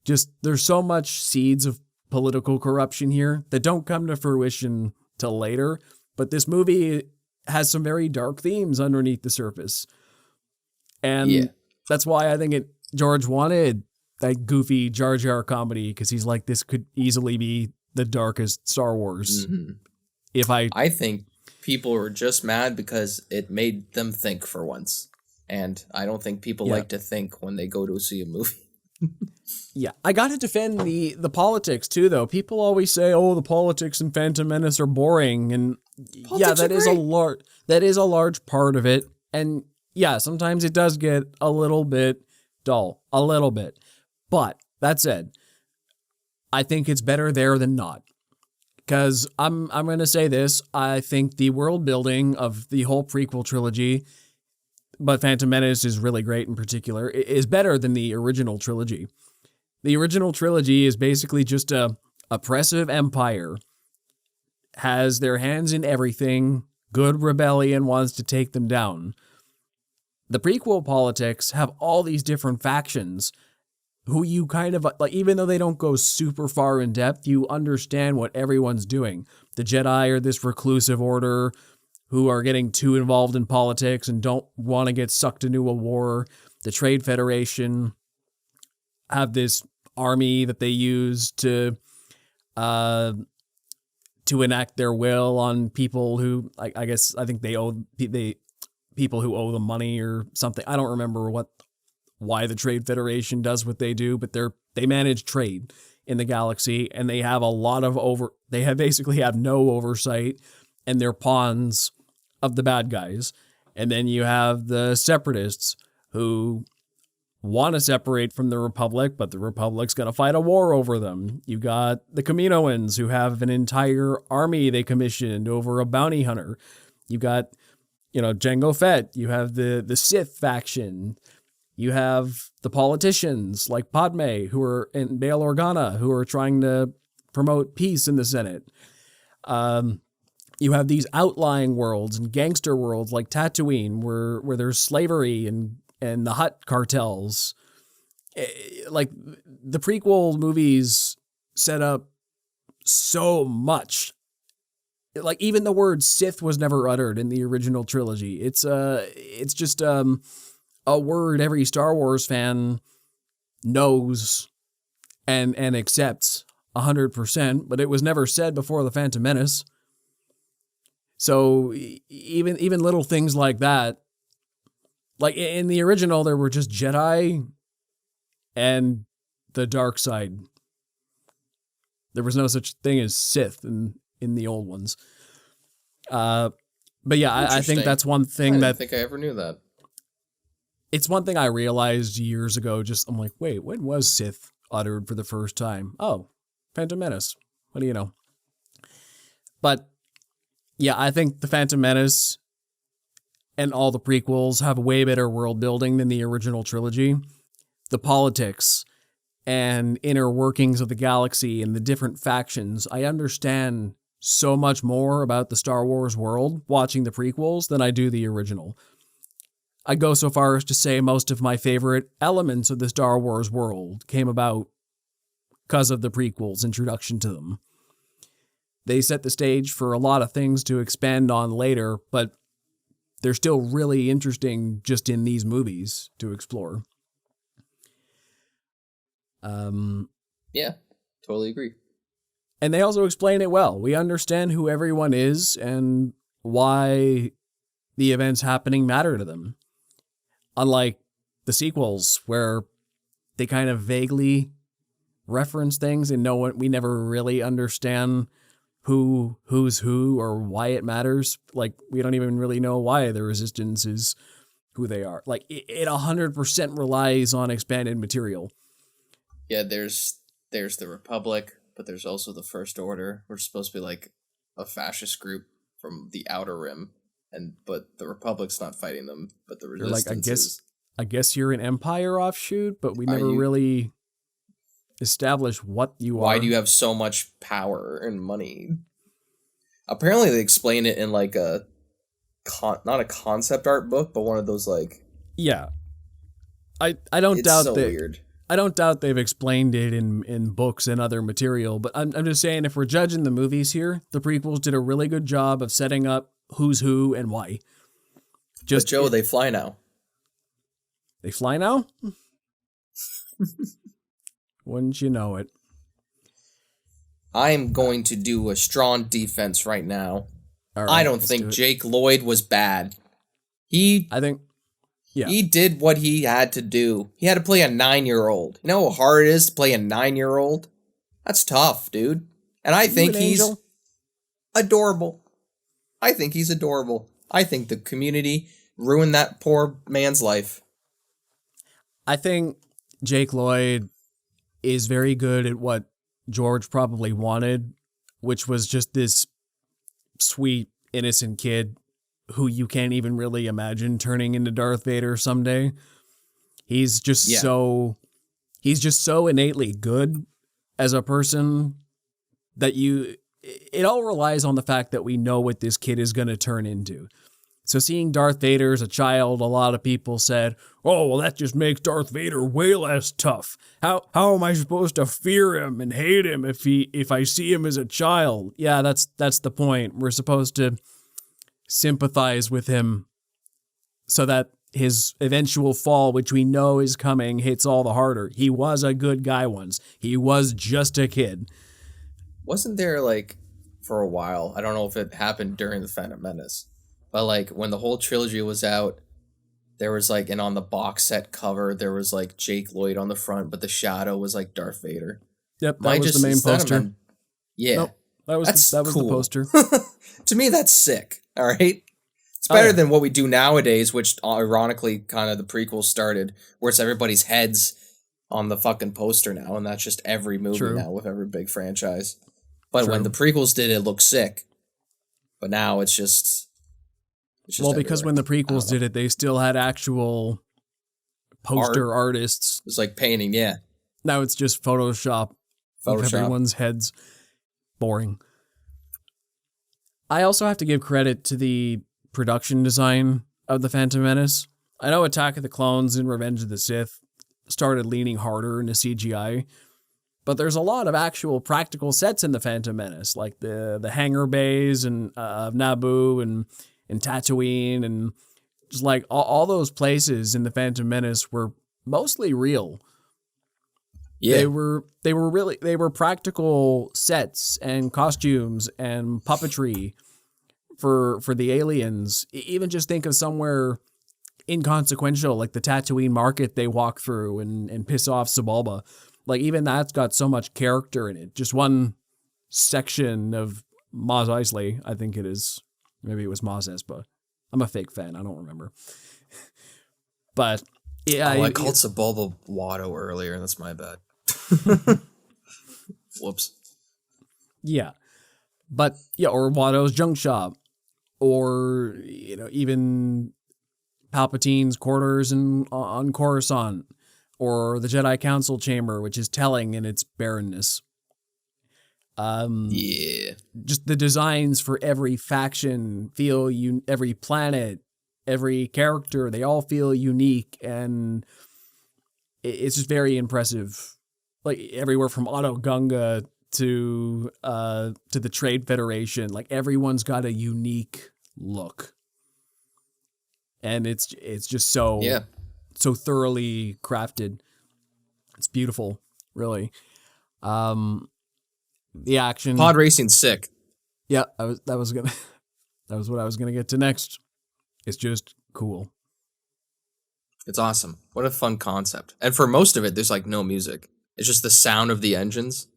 just there's so much seeds of political corruption here that don't come to fruition till later. But this movie has some very dark themes underneath the surface. And that's why I think George wanted that goofy Jar Jar comedy, because he's like, this could easily be the darkest Star Wars. Mm-hmm. I think people were just mad because it made them think for once. And I don't think people like to think when they go to see a movie. Yeah, I got to defend the politics too, though. People always say, "Oh, the politics in Phantom Menace are boring," and politics that is a large part of it. And yeah, sometimes it does get a little bit dull, a little bit. But that said, I think it's better there than not. Because I'm going to say this: I think the world building of the whole prequel trilogy, but Phantom Menace is really great in particular, is better than the original trilogy. The original trilogy is basically just a oppressive empire, has their hands in everything, good rebellion wants to take them down. The prequel politics have all these different factions who you kind of, like, even though they don't go super far in depth, you understand what everyone's doing. The Jedi are this reclusive order who are getting too involved in politics and don't want to get sucked into a war. The Trade Federation have this army that they use to enact their will on people who, I think people who owe them money or something. I don't remember why the Trade Federation does what they do, but they manage trade in the galaxy, and they have basically have no oversight, and they're pawns of the bad guys. And then you have the Separatists who want to separate from the Republic, but the Republic's going to fight a war over them. You got the Kaminoans who have an entire army they commissioned over a bounty hunter. You got, Jango Fett. You have the Sith faction. You have the politicians like Padme and Bail Organa who are trying to promote peace in the Senate. You have these outlying worlds and gangster worlds like Tatooine where there's slavery and the Hutt cartels. Like, the prequel movies set up so much. Like, even the word Sith was never uttered in the original trilogy. It's just a word every Star Wars fan knows and accepts 100%, but it was never said before the Phantom Menace. So even little things like that, like in the original, there were just Jedi and the dark side. There was no such thing as Sith in the old ones. But yeah, I think that's one thing I don't think I ever knew that. It's one thing I realized years ago. I'm like, wait, when was Sith uttered for the first time? Oh, Phantom Menace. What do you know? But yeah, I think the Phantom Menace and all the prequels have way better world building than the original trilogy. The politics and inner workings of the galaxy and the different factions, I understand so much more about the Star Wars world watching the prequels than I do the original. I go so far as to say most of my favorite elements of the Star Wars world came about because of the prequels' introduction to them. They set the stage for a lot of things to expand on later, but they're still really interesting just in these movies to explore. Yeah, totally agree. And they also explain it well. We understand who everyone is and why the events happening matter to them. Unlike the sequels, where they kind of vaguely reference things and we never really understand who's who or why it matters. Like, we don't even really know why the Resistance is who they are. Like, it 100% relies on expanded material. Yeah, there's the Republic, but there's also the First Order, which is supposed to be like a fascist group from the Outer Rim, but the Republic's not fighting them, but the Resistance is. I guess you're an Empire offshoot, but we never really establish what you are. Why do you have so much power and money? Apparently, they explain it in like not a concept art book, but one of those like. Yeah, I don't it's doubt so that. Weird. I don't doubt they've explained it in books and other material, but I'm just saying if we're judging the movies here, the prequels did a really good job of setting up who's who and why. But Joe, they fly now. They fly now? Wouldn't you know it? I'm going to do a strong defense right now. All right, I don't think Jake Lloyd was bad. I think He did what he had to do. He had to play a 9-year-old. You know how hard it is to play a 9-year-old? That's tough, dude. And I think he's adorable. I think he's adorable. I think the community ruined that poor man's life. I think Jake Lloyd is very good at what George probably wanted, which was just this sweet, innocent kid who you can't even really imagine turning into Darth Vader someday. He's just so innately good as a person that it all relies on the fact that we know what this kid is going to turn into. So seeing Darth Vader as a child, a lot of people said, "Oh, well, that just makes Darth Vader way less tough. How am I supposed to fear him and hate him if I see him as a child?" Yeah, that's the point. We're supposed to sympathize with him so that his eventual fall, which we know is coming, hits all the harder. He was a good guy once. He was just a kid. Wasn't there, like, for a while, I don't know if it happened during the Phantom Menace, but, like, when the whole trilogy was out, there was, like, and on the box set cover, there was, like, Jake Lloyd on the front, but the shadow was, like, Darth Vader. Yep, that was the main poster. Yeah. Nope, that was cool. the poster. To me, that's sick. All right. It's better than what we do nowadays, which ironically kind of the prequels started, where it's everybody's heads on the fucking poster now, and that's just every movie now with every big franchise. But when the prequels did it, looked sick. But now it's just well, because when the prequels did it, they still had actual poster artists. It's like painting, yeah. Now it's just Photoshop. Of everyone's heads. Boring. I also have to give credit to the production design of The Phantom Menace. I know Attack of the Clones and Revenge of the Sith started leaning harder into CGI, but there's a lot of actual practical sets in The Phantom Menace, like the hangar bays and Naboo and Tatooine, and just like all those places in The Phantom Menace were mostly real. Yeah. They were practical sets and costumes and puppetry for the aliens. Even just think of somewhere inconsequential, like the Tatooine market they walk through and piss off Sebulba. Like, even that's got so much character in it. Just one section of Mos Eisley, I think it is. Maybe it was Mos Espa. I'm a fake fan. I don't remember. But yeah, I called Sebulba Watto earlier. That's my bad. Whoops. Yeah. But yeah, or Watto's junk shop, or even Palpatine's quarters on Coruscant, or the Jedi Council chamber, which is telling in its barrenness. Just the designs for every faction feel every planet, every character, they all feel unique, and it's just very impressive. Like, everywhere from Otto Gunga to the Trade Federation, like, everyone's got a unique look, and it's just so thoroughly crafted. It's beautiful, really. The action, pod racing's sick. Yeah, that was what I was gonna get to next. It's just cool. It's awesome. What a fun concept. And for most of it, there's like no music. It's just the sound of the engines.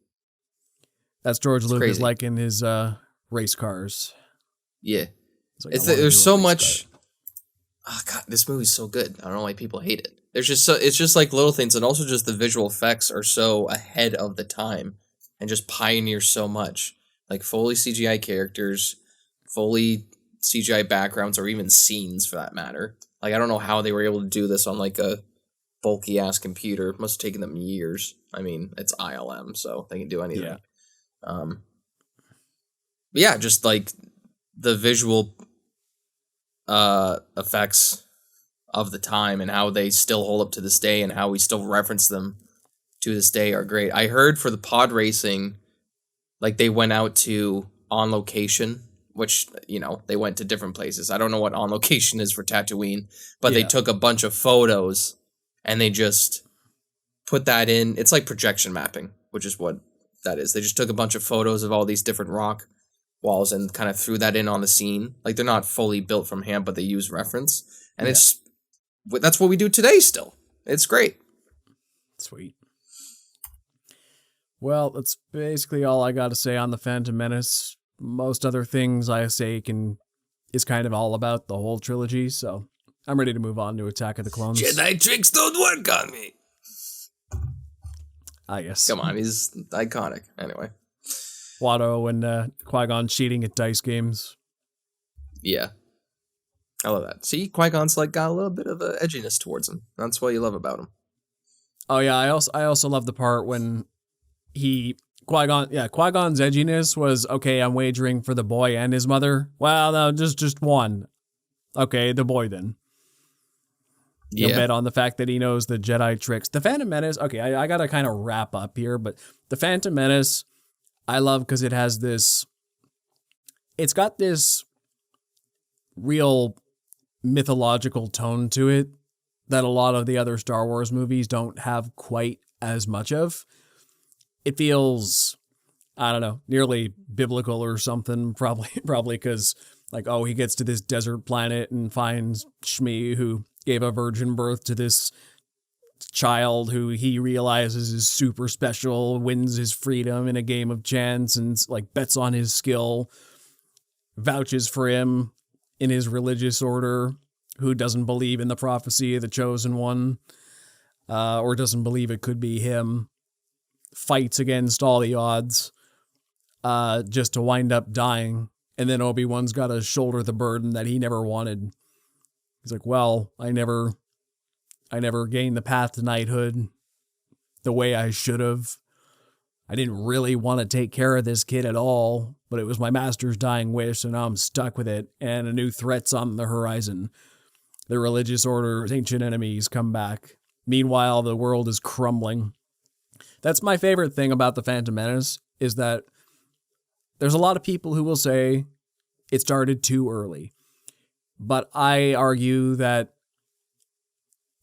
That's George Lucas like in his race cars. Yeah. Like, there's so much. Oh god, this movie's so good. I don't know why people hate it. It's just like little things, and also just the visual effects are so ahead of the time and just pioneer so much. Like fully CGI characters, fully CGI backgrounds, or even scenes for that matter. Like, I don't know how they were able to do this on like a bulky ass computer. It must have taken them years. I mean, it's ILM, so they can do anything. Yeah. But yeah, just like the visual effects of the time and how they still hold up to this day and how we still reference them to this day are great. I heard for the pod racing, like they went out to On Location, which, they went to different places. I don't know what On Location is for Tatooine, but they took a bunch of photos and they just put that in. It's like projection mapping, which is what that is. They just took a bunch of photos of all these different rock walls and kind of threw that in on the scene. Like they're not fully built from hand, but they use reference. And that's what we do today still. It's great. Sweet. Well, that's basically all I got to say on The Phantom Menace. Most other things I say is kind of all about the whole trilogy, so I'm ready to move on to Attack of the Clones. Jedi tricks don't work on me. I guess. Come on, he's iconic. Anyway. Watto and Qui-Gon cheating at dice games. Yeah. I love that. See, Qui-Gon's got a little bit of a edginess towards him. That's what you love about him. Oh yeah, I also love the part when Qui-Gon's edginess was, okay, I'm wagering for the boy and his mother. Well, no, just one. Okay, the boy then. Yeah. You'll bet on the fact that he knows the Jedi tricks. The Phantom Menace, okay, I gotta kind of wrap up here, but the Phantom Menace, I love because it's got this real mythological tone to it that a lot of the other Star Wars movies don't have quite as much of. It feels, I don't know, nearly biblical or something, probably because, he gets to this desert planet and finds Shmi, who gave a virgin birth to this child who he realizes is super special, wins his freedom in a game of chance and bets on his skill, vouches for him in his religious order, who doesn't believe in the prophecy of the chosen one, or doesn't believe it could be him, fights against all the odds, just to wind up dying. And then Obi-Wan's got to shoulder the burden that he never wanted. He's like, well, I never gained the path to knighthood the way I should have. I didn't really want to take care of this kid at all, but it was my master's dying wish, so now I'm stuck with it, and a new threat's on the horizon. The religious order's ancient enemies come back. Meanwhile, the world is crumbling. That's my favorite thing about The Phantom Menace, is that there's a lot of people who will say it started too early. But I argue that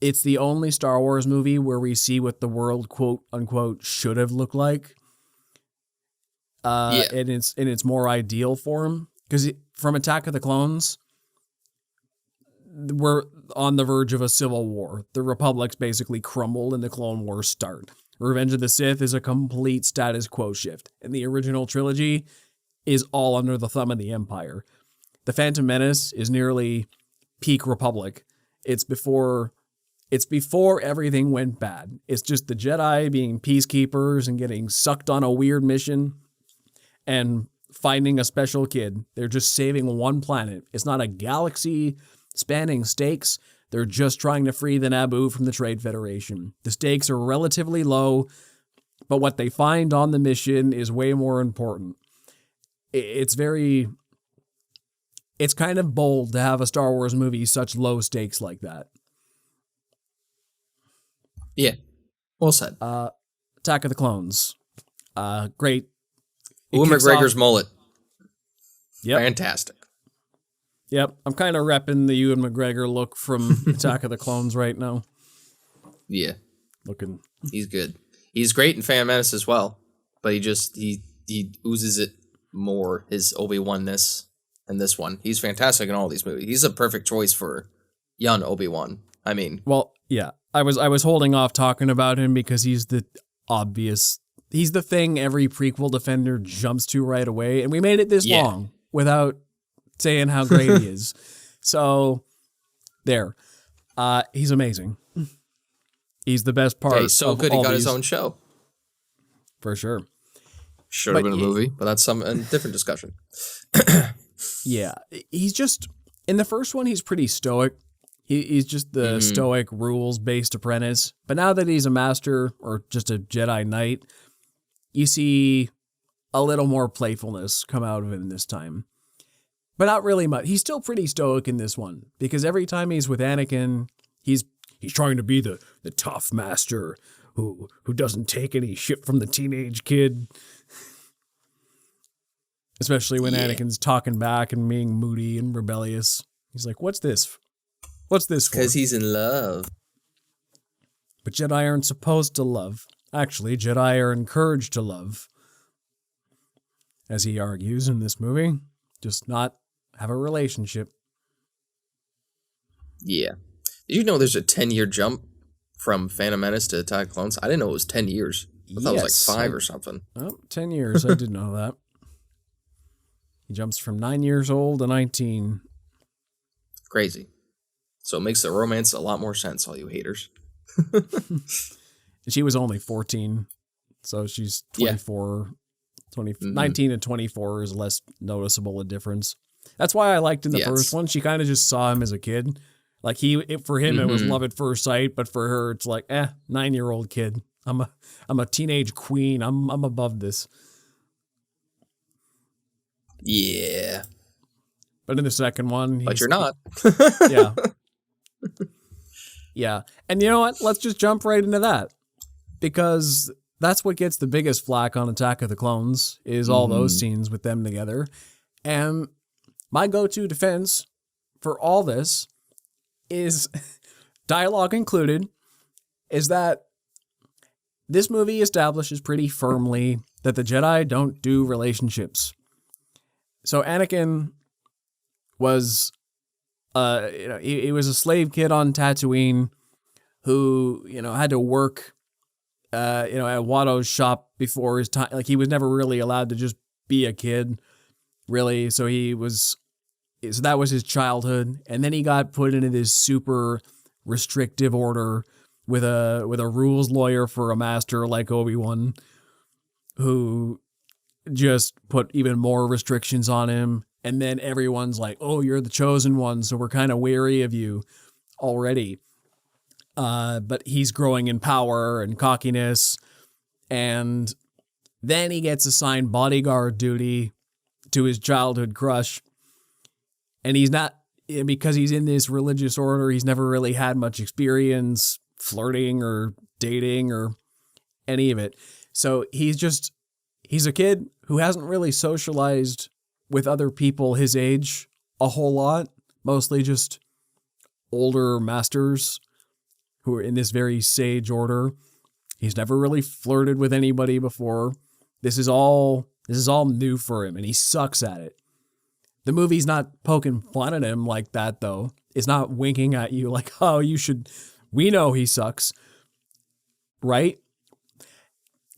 it's the only Star Wars movie where we see what the world, quote unquote, should have looked like. In its more ideal form. Because from Attack of the Clones, we're on the verge of a civil war. The Republic's basically crumbled and the Clone Wars start. Revenge of the Sith is a complete status quo shift. And the original trilogy is all under the thumb of the Empire. The Phantom Menace is nearly peak Republic. It's before everything went bad. It's just the Jedi being peacekeepers and getting sucked on a weird mission and finding a special kid. They're just saving one planet. It's not a galaxy spanning stakes. They're just trying to free the Naboo from the Trade Federation. The stakes are relatively low, but what they find on the mission is way more important. It's kind of bold to have a Star Wars movie such low stakes like that. Yeah. Well said. Attack of the Clones. Great. Ewan McGregor's mullet. Yep. Fantastic. Yep. I'm kind of repping the Ewan McGregor look from Attack of the Clones right now. Yeah. Looking. He's good. He's great in Phantom Menace as well, but he oozes it more, his Obi-Wan-ness in this one. He's fantastic in all these movies. He's a perfect choice for young Obi-Wan. I mean. Well, yeah. I was holding off talking about him because he's the thing every prequel defender jumps to right away, and we made it this long without saying how great he is. So, there. He's amazing. He's the best part. Yeah, he's so good he got his own show. For sure. Should have been a movie, but that's a different discussion. Yeah. He's just, in the first one, he's pretty stoic. He's just the stoic, rules-based apprentice. But now that he's a master, or just a Jedi Knight, you see a little more playfulness come out of him this time. But not really much. He's still pretty stoic in this one, because every time he's with Anakin, he's trying to be the tough master who doesn't take any shit from the teenage kid. Especially when Anakin's talking back and being moody and rebellious. He's like, what's this? What's this for? Because he's in love. But Jedi aren't supposed to love. Actually, Jedi are encouraged to love. As he argues in this movie. Just not have a relationship. Yeah. Did you know there's a 10-year jump from Phantom Menace to Attack of the Clones? I didn't know it was 10 years. I thought it was like 5 or something. Oh, 10 years. I did know that. He jumps from 9 years old to 19. Crazy. So it makes the romance a lot more sense, all you haters. She was only 14, so she's 24. 19 and 24 is less noticeable a difference. That's why I liked in the first one, she kind of just saw him as a kid. Like for him, it was love at first sight, but for her, it's like, 9-year-old kid. I'm a teenage queen. I'm above this. Yeah. But in the second one, but you're not. Yeah. Yeah. And you know what? Let's just jump right into that. Because that's what gets the biggest flack on Attack of the Clones, is all those scenes with them together. And my go-to defense for all this is, dialogue included, is that this movie establishes pretty firmly that the Jedi don't do relationships. So Anakin was, he was a slave kid on Tatooine who, had to work, at Watto's shop before his time. Like, he was never really allowed to just be a kid, really. So that was his childhood. And then he got put into this super restrictive order with a rules lawyer for a master like Obi-Wan, who just put even more restrictions on him. And then everyone's like, oh, you're the chosen one, so we're kind of wary of you already. But he's growing in power and cockiness. And then he gets assigned bodyguard duty to his childhood crush. And he's not, because he's in this religious order, he's never really had much experience flirting or dating or any of it. So he's a kid who hasn't really socialized with other people his age a whole lot, mostly just older masters who are in this very sage order. He's never really flirted with anybody before. This is all new for him, and he sucks at it. The movie's not poking fun at him like that, though. It's not winking at you like, oh, we know he sucks. Right?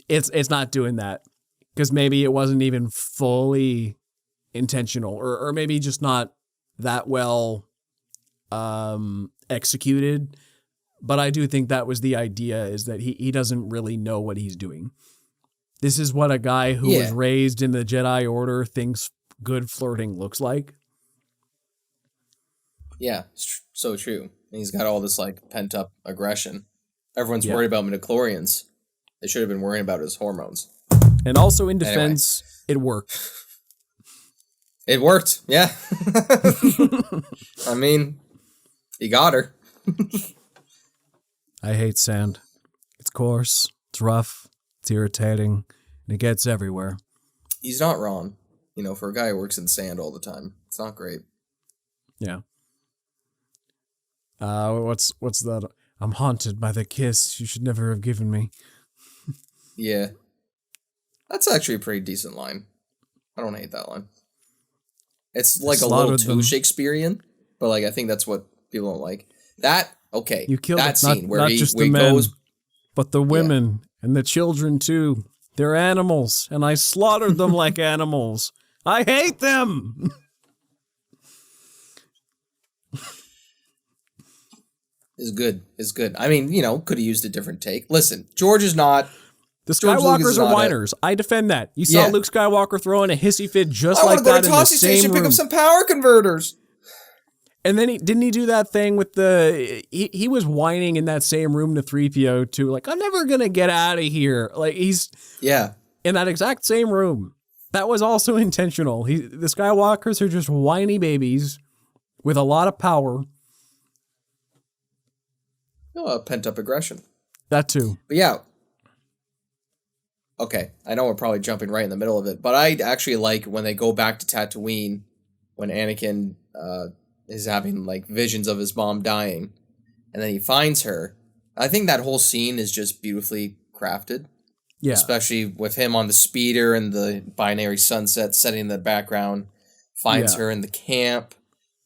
It's not doing that. Because maybe it wasn't even fully intentional, or maybe just not that well executed. But I do think that was the idea, is that he doesn't really know what he's doing. This is what a guy who was raised in the Jedi Order thinks good flirting looks like. Yeah, it's so true. And he's got all this pent up aggression. Everyone's worried about midichlorians. They should have been worrying about his hormones. And also in defense, it worked. It worked, yeah. I mean, he got her. I hate sand. It's coarse, it's rough, it's irritating, and it gets everywhere. He's not wrong. For a guy who works in sand all the time, it's not great. Yeah. What's that? I'm haunted by the kiss you should never have given me. Yeah. That's actually a pretty decent line. I don't hate that line. It's like a little too Shakespearean, but I think that's what people don't like. That, okay. You killed that scene where not just the men, goes, but the women and the children too. They're animals, and I slaughtered them like animals. I hate them. Is good. I mean, could have used a different take. Listen, George is not. The Skywalkers are whiners. I defend that. You saw Luke Skywalker throwing a hissy fit just like that in the same room. Pick up some power converters. And then didn't he do that thing with he was whining in that same room to 3PO too, like, I'm never going to get out of here. Like, he's in that exact same room. That was also intentional. The Skywalkers are just whiny babies with a lot of power. Pent up aggression. That too. But yeah, okay, I know we're probably jumping right in the middle of it, but I actually like when they go back to Tatooine, when Anakin is having like visions of his mom dying, and then he finds her. I think that whole scene is just beautifully crafted. Yeah. Especially with him on the speeder and the binary sunset setting in the background, finds her in the camp,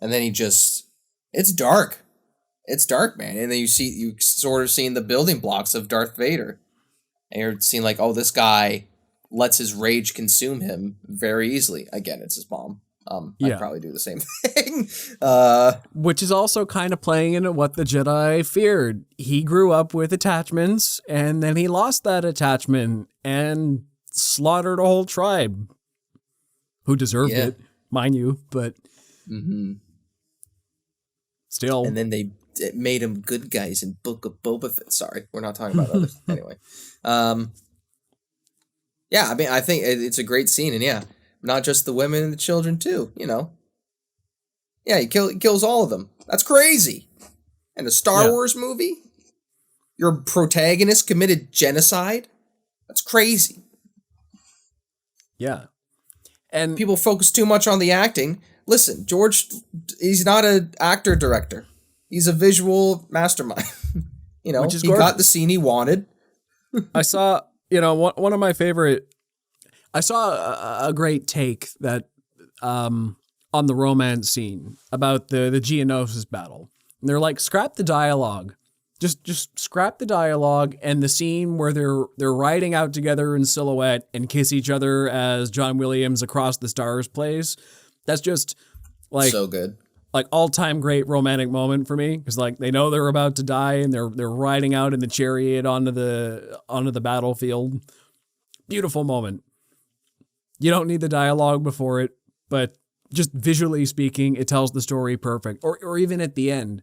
and then it's dark. It's dark, man. And then you sort of seeing the building blocks of Darth Vader. And you're seeing like, oh, this guy lets his rage consume him very easily. Again, it's his mom. I'd probably do the same thing. Which is also kind of playing into what the Jedi feared. He grew up with attachments, and then he lost that attachment and slaughtered a whole tribe who deserved it, mind you, but still. And then they made him good guys in Book of Boba Fett. Sorry, we're not talking about others. Anyway. Yeah, I mean, I think it's a great scene, and not just the women and the children too, you know. Yeah, he kills all of them. That's crazy. And a Star Wars movie? Your protagonist committed genocide? That's crazy. Yeah. And people focus too much on the acting. Listen, George, he's not an actor-director. He's a visual mastermind. You know, he got the scene he wanted. I saw, one of my favorite... I saw a great take that on the romance scene about the Geonosis battle. And they're like, scrap the dialogue. Just scrap the dialogue and the scene where they're riding out together in silhouette and kiss each other as John Williams Across the Stars plays. That's just like so good. Like all-time great romantic moment for me, because like they know they're about to die and they're riding out in the chariot onto the battlefield. Beautiful moment. You don't need the dialogue before it, but just visually speaking, it tells the story perfect. Or even at the end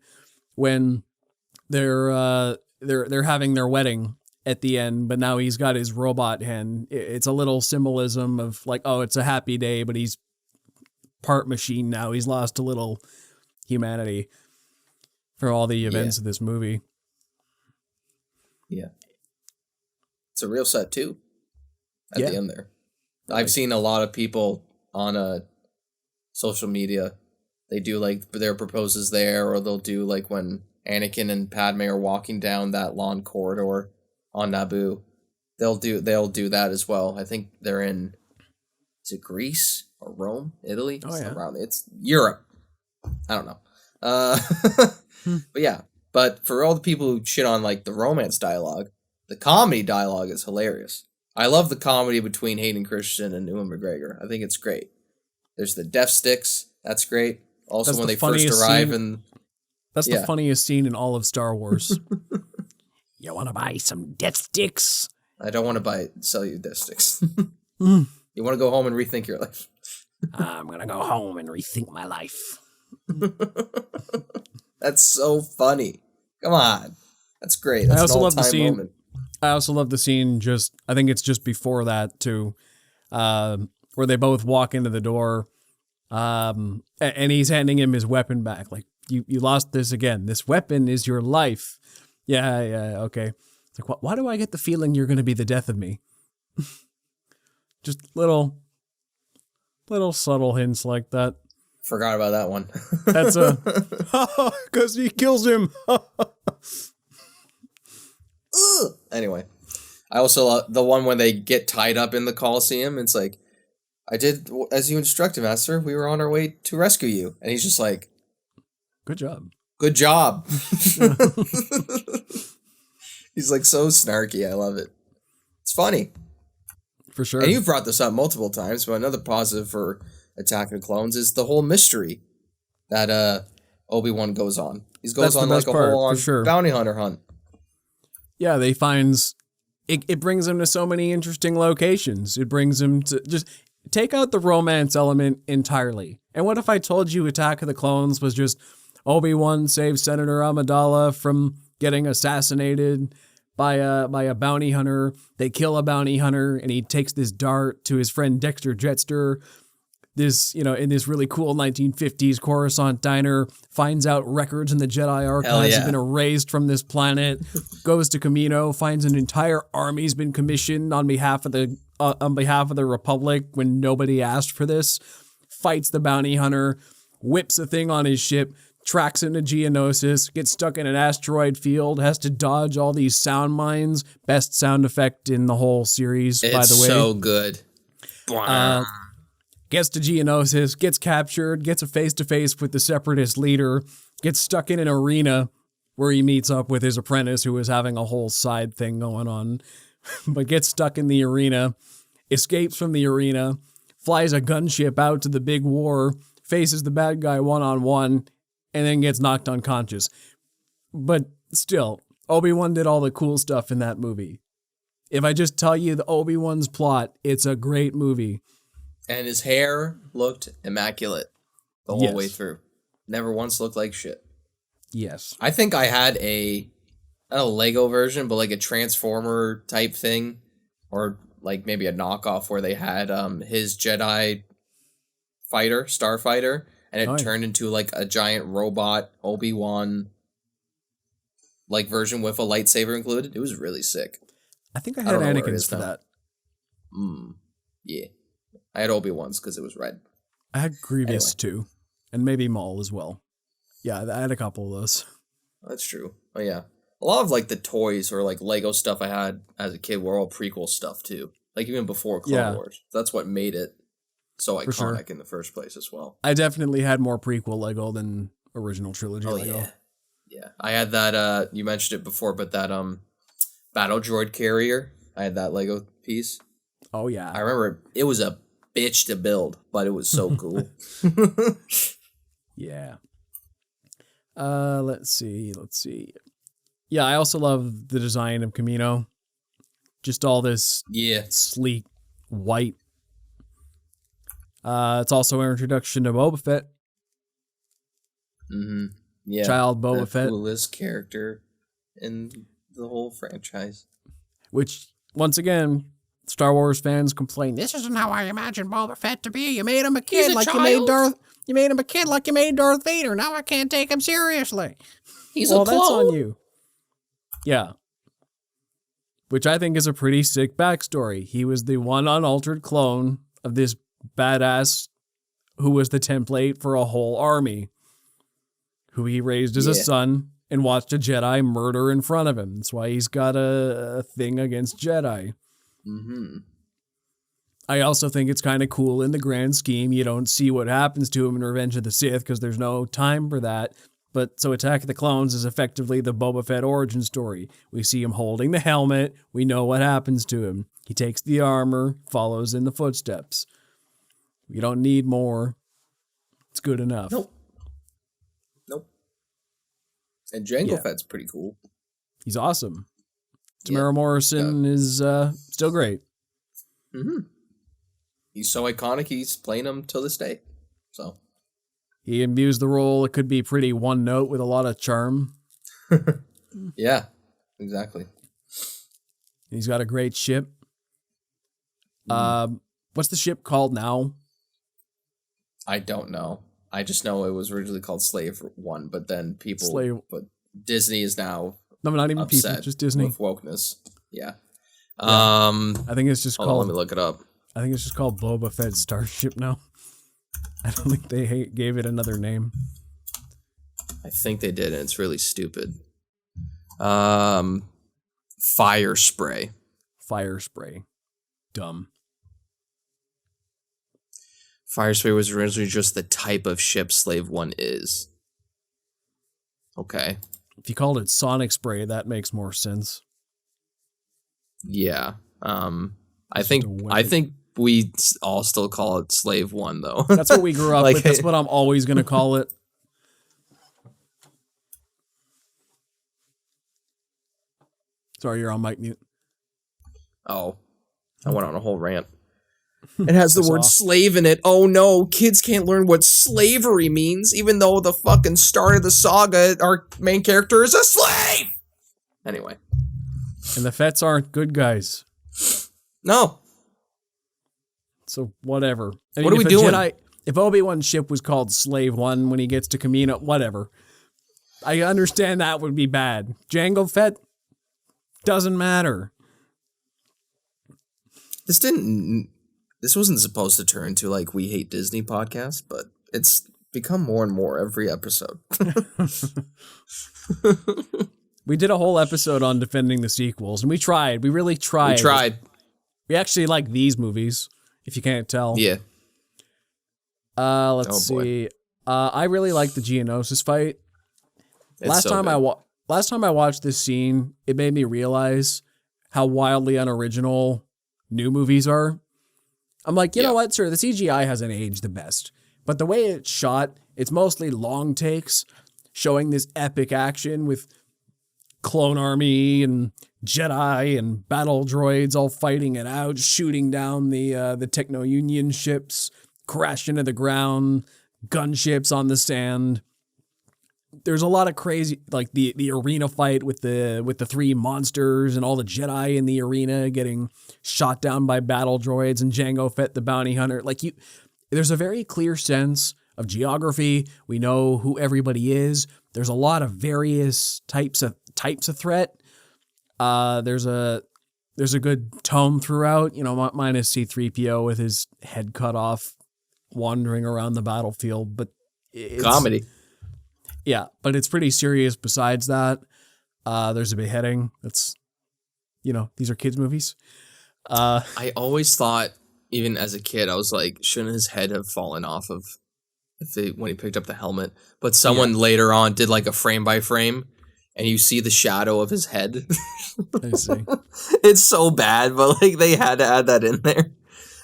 when they're having their wedding at the end, but now he's got his robot hand. It's a little symbolism of like, oh, it's a happy day, but he's part machine now. He's lost a little humanity for all the events of this movie. Yeah. It's a real set too at the end there. I've seen a lot of people on social media. They do like their proposes there, or they'll do like when Anakin and Padme are walking down that long corridor on Naboo. They'll do that as well. I think they're in, is it Greece or Rome, Italy? Oh yeah, around it's Europe. I don't know. But yeah. But for all the people who shit on like the romance dialogue, the comedy dialogue is hilarious. I love the comedy between Hayden Christensen and Ewan McGregor. I think it's great. There's the death sticks. That's great. Also, when they first arrive in... That's the funniest scene in all of Star Wars. You want to buy some death sticks? I don't want to sell you death sticks. You want to go home and rethink your life? I'm going to go home and rethink my life. That's so funny. Come on. That's great. That's I also an love the all-time scene. moment. I also love the scene I think it's just before that too, where they both walk into the door, and he's handing him his weapon back. Like, you lost this again. This weapon is your life. Yeah, okay. It's like, why do I get the feeling you're going to be the death of me? Just little subtle hints like that. Forgot about that one. That's because he kills him. Anyway, I also the one when they get tied up in the Coliseum. It's like, I did as you instructed, Master. We were on our way to rescue you. And he's just like, good job. Good job. He's like so snarky. I love it. It's funny. For sure. And you've brought this up multiple times, but another positive for Attack of the Clones is the whole mystery that Obi-Wan goes on. He goes on like a whole bounty hunter hunt. Yeah, they finds it brings him to so many interesting locations. It brings him to just take out the romance element entirely. And what if I told you Attack of the Clones was just Obi-Wan saves Senator Amidala from getting assassinated by a bounty hunter. They kill a bounty hunter, and he takes this dart to his friend Dexter Jetster. this, in this really cool 1950s Coruscant diner, finds out records in the Jedi archives have been erased from this planet, goes to Kamino, finds an entire army's been commissioned on behalf of the Republic when nobody asked for this, fights the bounty hunter, whips a thing on his ship, tracks into Geonosis, gets stuck in an asteroid field, has to dodge all these sound mines. Best sound effect in the whole series, by the way. It's so good. Gets to Geonosis, gets captured, gets a face-to-face with the Separatist leader, gets stuck in an arena where he meets up with his apprentice who is having a whole side thing going on, but gets stuck in the arena, escapes from the arena, flies a gunship out to the big war, faces the bad guy one-on-one, and then gets knocked unconscious. But still, Obi-Wan did all the cool stuff in that movie. If I just tell you the Obi-Wan's plot, it's a great movie. And his hair looked immaculate the whole way through. Never once looked like shit. Yes. I think I had not a Lego version, but like a Transformer type thing. Or like maybe a knockoff where they had his Jedi fighter, Starfighter, and it turned into like a giant robot Obi-Wan like version with a lightsaber included. It was really sick. I think I had Anakin's for that. Yeah. I had Obi-Wan's because it was red. I had Grievous too. And maybe Maul as well. Yeah, I had a couple of those. That's true. Oh yeah. A lot of like the toys or like Lego stuff I had as a kid were all prequel stuff too. Like even before Clone Wars. That's what made it so iconic in the first place as well. I definitely had more prequel Lego than original trilogy Lego. Yeah. I had that you mentioned it before, but that Battle Droid carrier. I had that Lego piece. Oh yeah. I remember it was a bitch to build, but it was so cool. Yeah. Let's see. Yeah, I also love the design of Kamino. Just all this sleek white. It's also an introduction to Boba Fett. Mm-hmm. Yeah. Child Boba Fett. Coolest character in the whole franchise. Which, once again, Star Wars fans complain, this isn't how I imagine Boba Fett to be. You made him a kid like you made Darth. You made him a kid like you made Darth Vader. Now I can't take him seriously. He's a clone. That's on you. Yeah. Which I think is a pretty sick backstory. He was the one unaltered clone of this badass who was the template for a whole army, who he raised as a son and watched a Jedi murder in front of him. That's why he's got a thing against Jedi. Mm-hmm. I also think it's kind of cool in the grand scheme. You don't see what happens to him in Revenge of the Sith because there's no time for that. But so Attack of the Clones is effectively the Boba Fett origin story. We see him holding the helmet. We know what happens to him. He takes the armor, follows in the footsteps. We don't need more. It's good enough. Nope. And Jango Fett's pretty cool. He's awesome. Tamara Morrison is still great. Mm-hmm. He's so iconic, he's playing him till this day. So he imbues the role. It could be pretty one note with a lot of charm. Yeah, exactly. He's got a great ship. What's the ship called now? I don't know. I just know it was originally called Slave One, but then but Disney is now not even people, just Disney with wokeness. Yeah. I think it's just called. Let me look it up. I think it's just called Boba Fett Starship now. I don't think they gave it another name. I think they did, and it's really stupid. Fire Spray. Fire Spray. Dumb. Fire Spray was originally just the type of ship Slave One is. Okay. If you called it Sonic Spray, that makes more sense. Yeah. I think we all still call it Slave One, though. That's what we grew up with. That's what I'm always going to call it. Sorry, you're on mic mute. Oh. I went on a whole rant. It has the word slave in it. Oh no, kids can't learn what slavery means, even though the fucking start of the saga, our main character is a slave! Anyway. And the Fets aren't good guys. No. So whatever. What are we doing? If Obi-Wan's ship was called Slave One when he gets to Kamino, whatever. I understand that would be bad. Jango Fett doesn't matter. This wasn't supposed to turn into like We Hate Disney podcast, but it's become more and more every episode. We did a whole episode on defending the sequels, and we tried. We really tried. We actually like these movies, if you can't tell. Yeah. Let's see. I really like the Geonosis fight. Last time I watched this scene, it made me realize how wildly unoriginal new movies are. I'm like, you know what, sir? The CGI hasn't aged the best, but the way it's shot, it's mostly long takes showing this epic action with clone army and Jedi and battle droids all fighting it out, shooting down the Techno Union ships, crash into the ground, gunships on the sand. There's a lot of crazy, like the arena fight with the three monsters and all the Jedi in the arena getting shot down by battle droids and Jango Fett the bounty hunter. There's a very clear sense of geography. We know who everybody is. There's a lot of various types of threat. There's a good tone throughout. Minus C-3PO with his head cut off, wandering around the battlefield, but it's comedy. Yeah, but it's pretty serious besides that. There's a beheading. That's, these are kids' movies. I always thought, even as a kid, I was like, shouldn't his head have fallen off of when he picked up the helmet? But someone later on did like a frame by frame, and you see the shadow of his head. I see. It's so bad, but like they had to add that in there.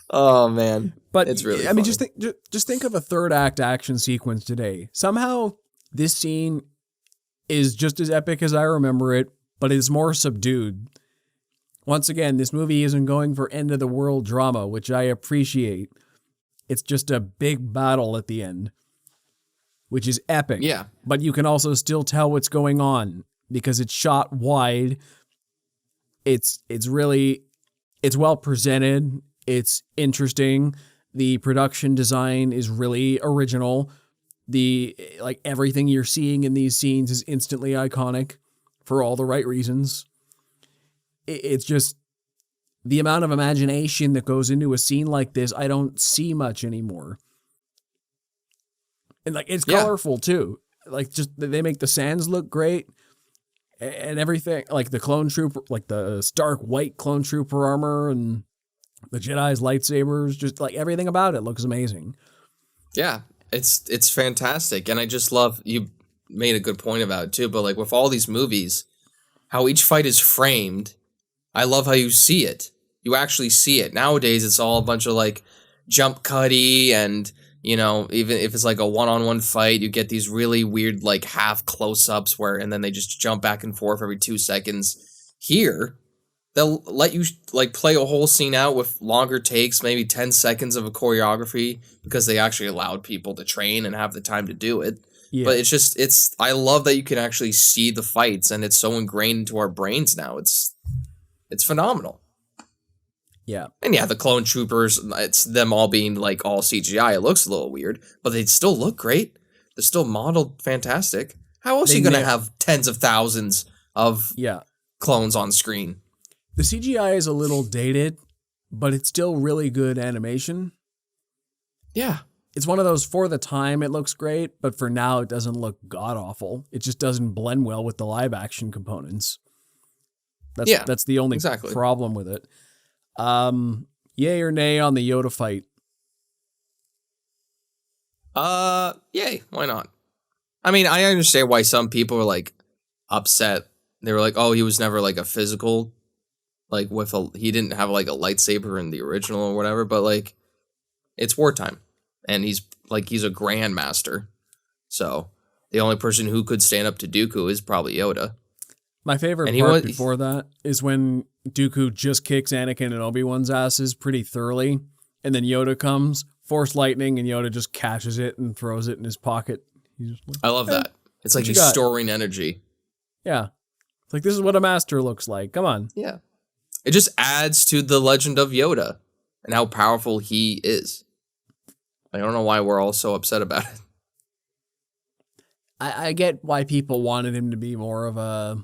Oh man, but it's really. I mean, just think of a third act action sequence today. Somehow, this scene is just as epic as I remember it, but it's more subdued. Once again, this movie isn't going for end of the world drama, which I appreciate. It's just a big battle at the end, which is epic. Yeah. But you can also still tell what's going on because it's shot wide. It's well presented. It's interesting. The production design is really original. Everything you're seeing in these scenes is instantly iconic for all the right reasons. It's just the amount of imagination that goes into a scene like this, I don't see much anymore. And it's colorful too. They make the sands look great and everything. Like the clone trooper, like the stark white clone trooper armor and the Jedi's lightsabers, just like everything about it looks amazing. Yeah. It's fantastic, and I just love, you made a good point about it too, but like with all these movies, how each fight is framed, I love how you see it. You actually see it. Nowadays, it's all a bunch of like jump cutty, and even if it's like a one-on-one fight, you get these really weird like half close-ups and then they just jump back and forth every 2 seconds. Here, they'll let you like play a whole scene out with longer takes, maybe 10 seconds of a choreography, because they actually allowed people to train and have the time to do it. Yeah. But I love that you can actually see the fights, and it's so ingrained into our brains now. It's phenomenal. Yeah. And yeah, the clone troopers, it's them all being like all CGI. It looks a little weird, but they still look great. They're still modeled fantastic. How else are you going to have tens of thousands of clones on screen? The CGI is a little dated, but it's still really good animation. Yeah. It's one of those, for the time it looks great, but for now it doesn't look god-awful. It just doesn't blend well with the live-action components. That's the only problem with it. Yay or nay on the Yoda fight? Yay. Why not? I mean, I understand why some people are like upset. They were like, oh, he was never like a physical, like he didn't have like a lightsaber in the original or whatever, but like it's wartime and he's a grandmaster. So the only person who could stand up to Dooku is probably Yoda. My favorite part before that is when Dooku just kicks Anakin and Obi-Wan's asses pretty thoroughly, and then Yoda comes, Force lightning, and Yoda just catches it and throws it in his pocket. I love that. It's like he's storing energy. Yeah. It's like, this is what a master looks like. Come on. Yeah. It just adds to the legend of Yoda. and how powerful he is. I don't know why we're all so upset about it. I get why people wanted him to be more of a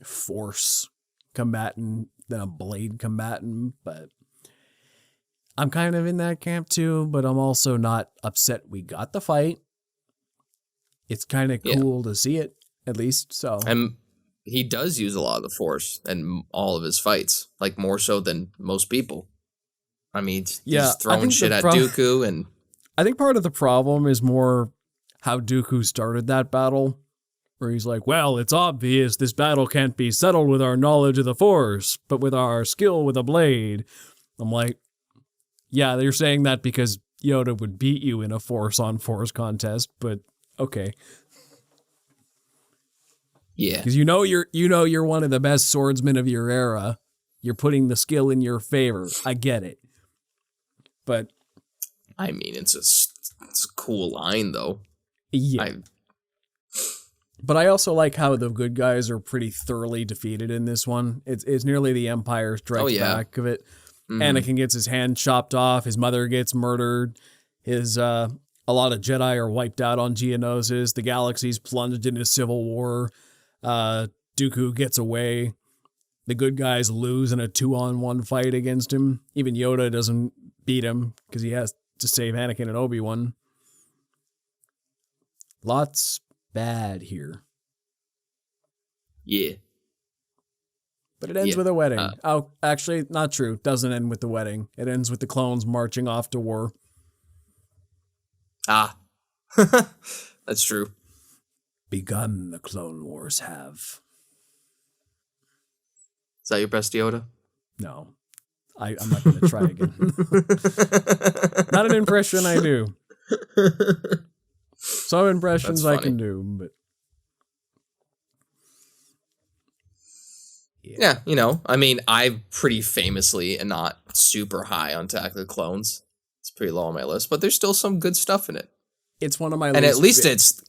force combatant than a blade combatant, but I'm kind of in that camp too, but I'm also not upset we got the fight. It's kind of cool to see it, at least, so. And he does use a lot of the Force in all of his fights, like more so than most people. I mean, he's throwing shit at Dooku, and I think part of the problem is more how Dooku started that battle, where he's like, well, it's obvious this battle can't be settled with our knowledge of the Force, but with our skill with a blade. I'm like, yeah, they're saying that because Yoda would beat you in a Force-on-Force contest, but okay. Yeah. Because you know you're one of the best swordsmen of your era. You're putting the skill in your favor. I get it. But I mean, it's a cool line, though. Yeah. But I also like how the good guys are pretty thoroughly defeated in this one. It's nearly the Empire Strikes Back of it. Mm-hmm. Anakin gets his hand chopped off. His mother gets murdered. A lot of Jedi are wiped out on Geonosis. The galaxy's plunged into civil war. Dooku gets away. The good guys lose in a 2-on-1 fight against him. Even Yoda doesn't beat him because he has to save Anakin and Obi-Wan. Lots bad here. Yeah. But it ends with a wedding. Actually, not true. It doesn't end with the wedding. It ends with the clones marching off to war. Ah. That's true. Begun the Clone Wars have. Is that your best Yoda? No. I'm not going to try again. Not an impression I do. Some impressions I can do, but... Yeah, you know, I mean, I pretty famously am not super high on Attack of the Clones. It's pretty low on my list, but there's still some good stuff in it. It's one of my and at least it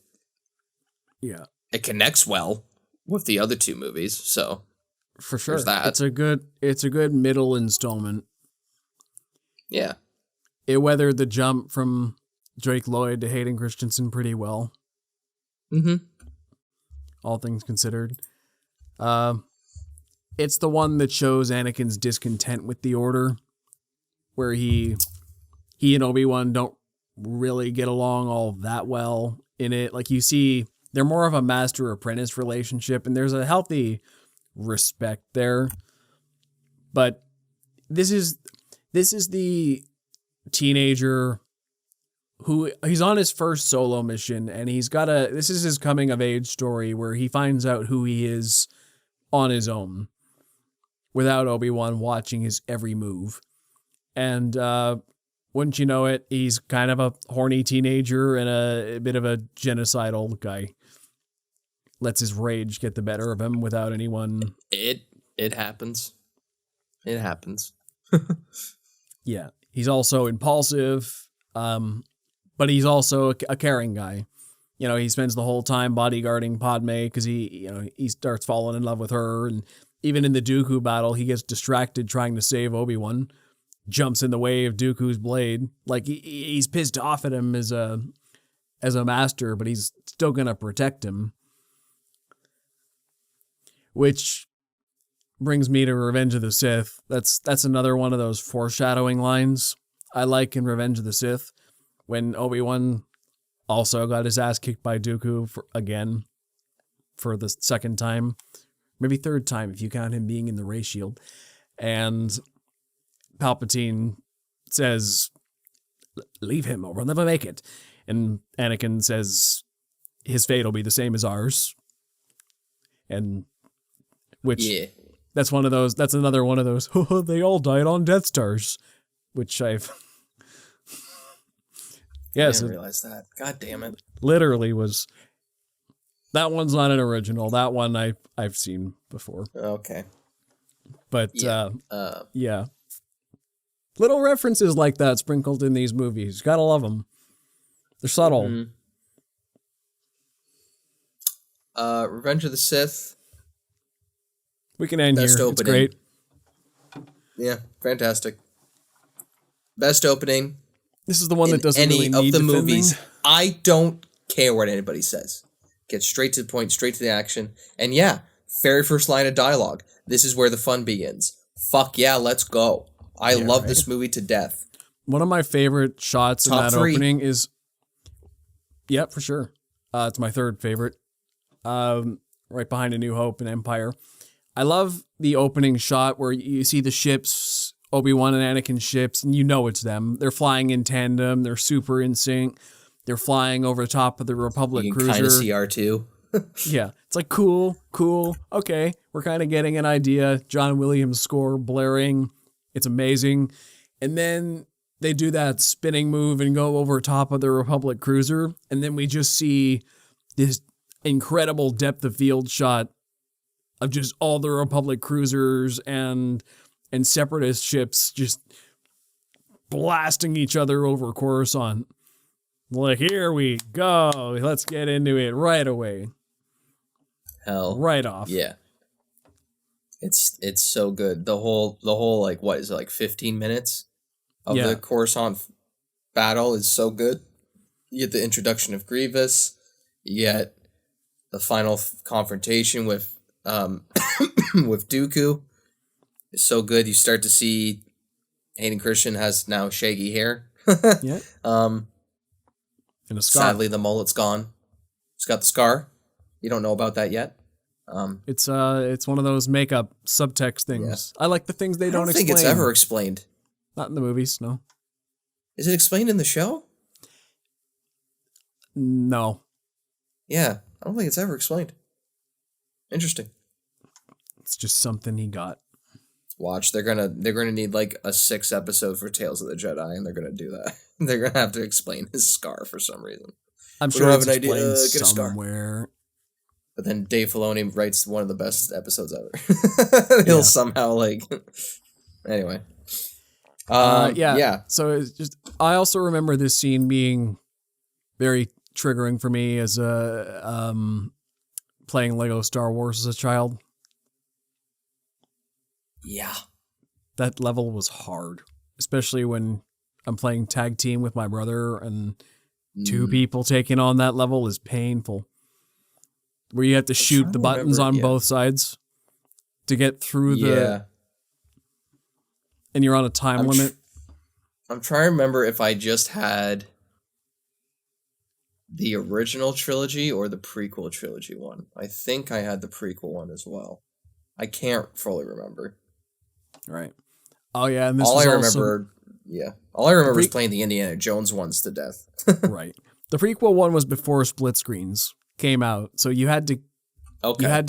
connects well with the other two movies, so for sure that. It's a good middle installment. Yeah. It weathered the jump from Drake Lloyd to Hayden Christensen pretty well. Mm-hmm. All things considered. It's the one that shows Anakin's discontent with the Order, where he and Obi-Wan don't really get along all that well in it. Like, you see, they're more of a master-apprentice relationship, and there's a healthy respect there. But this is the teenager who he's on his first solo mission, and this is his coming of age story where he finds out who he is on his own without Obi-Wan watching his every move. And wouldn't you know it, he's kind of a horny teenager and a bit of a genocidal guy. Lets his rage get the better of him without anyone. It happens. It happens. Yeah. He's also impulsive, but he's also a caring guy. You know, he spends the whole time bodyguarding Padme because he starts falling in love with her. And even in the Dooku battle, he gets distracted trying to save Obi-Wan, jumps in the way of Dooku's blade. Like, he's pissed off at him as a master, but he's still going to protect him. Which brings me to Revenge of the Sith. That's another one of those foreshadowing lines I like in Revenge of the Sith, when Obi-Wan also got his ass kicked by Dooku for the second time, maybe third time if you count him being in the Ray Shield, and Palpatine says, "Leave him or we'll never make it," and Anakin says his fate will be the same as ours, and that's another one of those they all died on Death Stars, which I've yes, I didn't realize that. God damn it. Literally was. That one's not an original. That one I've seen before. Okay. But yeah. Little references like that sprinkled in these movies. Gotta love them. They're subtle. Mm-hmm. Revenge of the Sith. We can end Best here. Opening. It's great. Yeah, fantastic. Best opening This is the one that in doesn't any really of need the defending. movies. I don't care what anybody says. Get straight to the point, straight to the action. And yeah, very first line of dialogue. This is where the fun begins. Fuck yeah, let's go. I love this movie to death. One of my favorite shots in that opening is... Yeah, for sure. It's my third favorite. Right behind A New Hope and Empire. I love the opening shot where you see the ships, Obi-Wan and Anakin's ships, and you know it's them. They're flying in tandem. They're super in sync. They're flying over the top of the Republic You can cruiser. kind of see R2. Yeah, it's like cool. Okay, we're kind of getting an idea. John Williams score blaring. It's amazing. And then they do that spinning move and go over top of the Republic cruiser. And then we just see this incredible depth of field shot of just all the Republic cruisers and separatist ships just blasting each other over Coruscant. Like, here we go. Let's get into it right away. Hell. Right off. Yeah. It's so good. The whole like, what is it, like 15 minutes of the Coruscant battle is so good. You get the introduction of Grievous. You get the final confrontation with with Dooku. It's so good. You start to see Hayden Christensen has now shaggy hair. Yeah. And a scar. Sadly, the mullet's gone. He's got the scar. You don't know about that yet. It's one of those makeup subtext things. Yeah. I like the things they don't explain. I don't think it's ever explained. Not in the movies, no. Is it explained in the show? No. Yeah, I don't think it's ever explained. Interesting. It's just something he got. Watch, they're gonna need like a 6 episode for Tales of the Jedi, and they're gonna do that. They're gonna have to explain his scar for some reason. I'm sure it's explained somewhere. But then Dave Filoni writes one of the best episodes ever. He'll somehow like. Anyway. Yeah. So it's just. I also remember this scene being very triggering for me as a playing Lego Star Wars as a child. Yeah. That level was hard, especially when I'm playing tag team with my brother and 2 people taking on that level is painful. Where you have to shoot the buttons on both sides to get through the... And you're on a time limit. I'm trying to remember if I just had the original trilogy or the prequel trilogy one. I think I had the prequel one as well. I can't fully remember. Right. Oh, yeah. And all I remember is playing the Indiana Jones ones to death. Right. The prequel one was before split screens came out, so you had to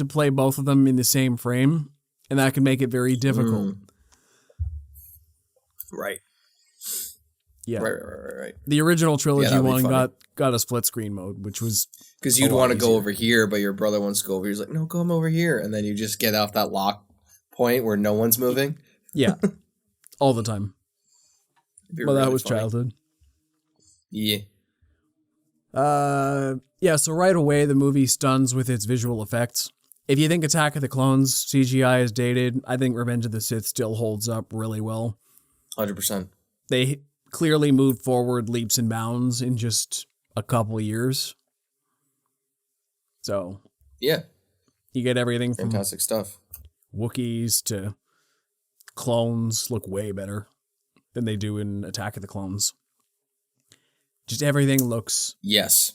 play both of them in the same frame, and that could make it very difficult. Right. Yeah. Right. The original trilogy one got a split screen mode, which was because you'd want to go over here, but your brother wants to go over here. He's like, no, come over here, and then you just get off that lock point where no one's moving. Yeah. All the time. Well, that was childhood. Yeah. Yeah, so right away the movie stuns with its visual effects. If you think Attack of the Clones CGI is dated, I think Revenge of the Sith still holds up really well. 100%. They clearly moved forward leaps and bounds in just a couple years. So, yeah. You get everything from fantastic stuff. Wookiees to clones look way better than they do in Attack of the Clones. Just everything looks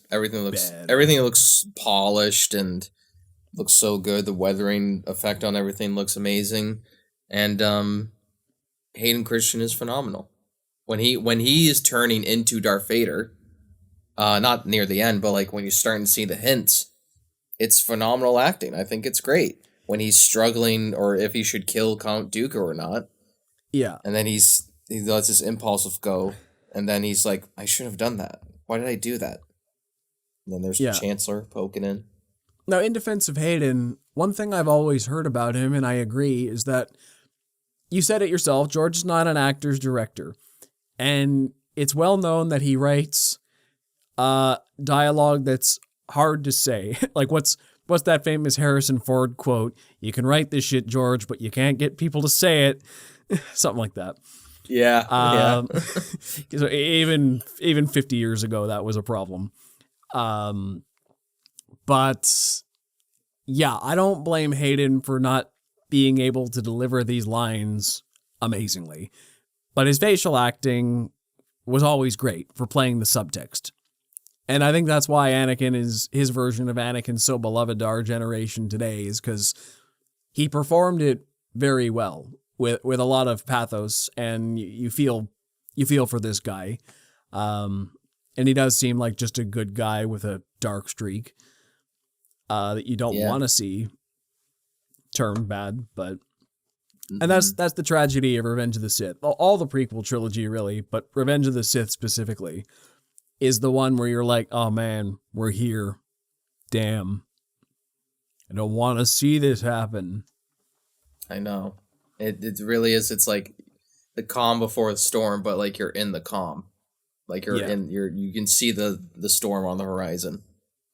everything looks polished and looks so good. The weathering effect on everything looks amazing, and Hayden Christensen is phenomenal. When he is turning into Darth Vader, not near the end, but like when you're starting to see the hints, it's phenomenal acting. I think it's great when he's struggling or if he should kill Count Dooku or not. Yeah, and then he lets his impulsive go. And then he's like, I shouldn't have done that. Why did I do that? And then there's the Chancellor poking in. Now, in defense of Hayden, one thing I've always heard about him, and I agree, is that you said it yourself, George is not an actor's director. And it's well known that he writes dialogue that's hard to say. Like, what's that famous Harrison Ford quote? You can write this shit, George, but you can't get people to say it. Something like that. Yeah. Um, so even 50 years ago, that was a problem. But yeah, I don't blame Hayden for not being able to deliver these lines amazingly. But his facial acting was always great for playing the subtext. And I think that's why his version of Anakin's so beloved to our generation today, is because he performed it very well with a lot of pathos, and you feel for this guy. And he does seem like just a good guy with a dark streak that you don't want to see turn bad, but and that's the tragedy of Revenge of the Sith. All the prequel trilogy, really, but Revenge of the Sith specifically, is the one where you're like, oh man, we're here. Damn. I don't want to see this happen. I know. It really is. It's like the calm before the storm, but like you're in the calm. Like you can see the storm on the horizon.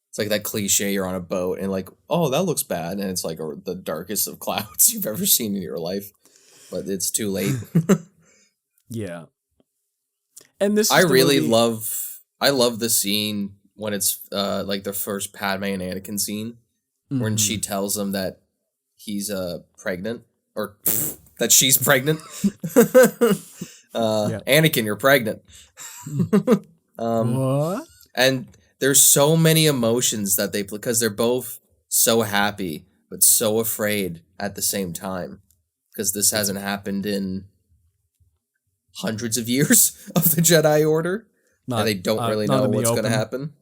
It's like that cliche, you're on a boat and like, oh, that looks bad. And it's like the darkest of clouds you've ever seen in your life. But it's too late. Yeah. And this is I love the scene when it's like the first Padme and Anakin scene, when she tells him that he's pregnant, or that she's pregnant. Anakin, you're pregnant. What? And there's so many emotions that they play, because they're both so happy but so afraid at the same time, because this hasn't happened in hundreds of years of the Jedi Order, and they don't really know what's going to happen.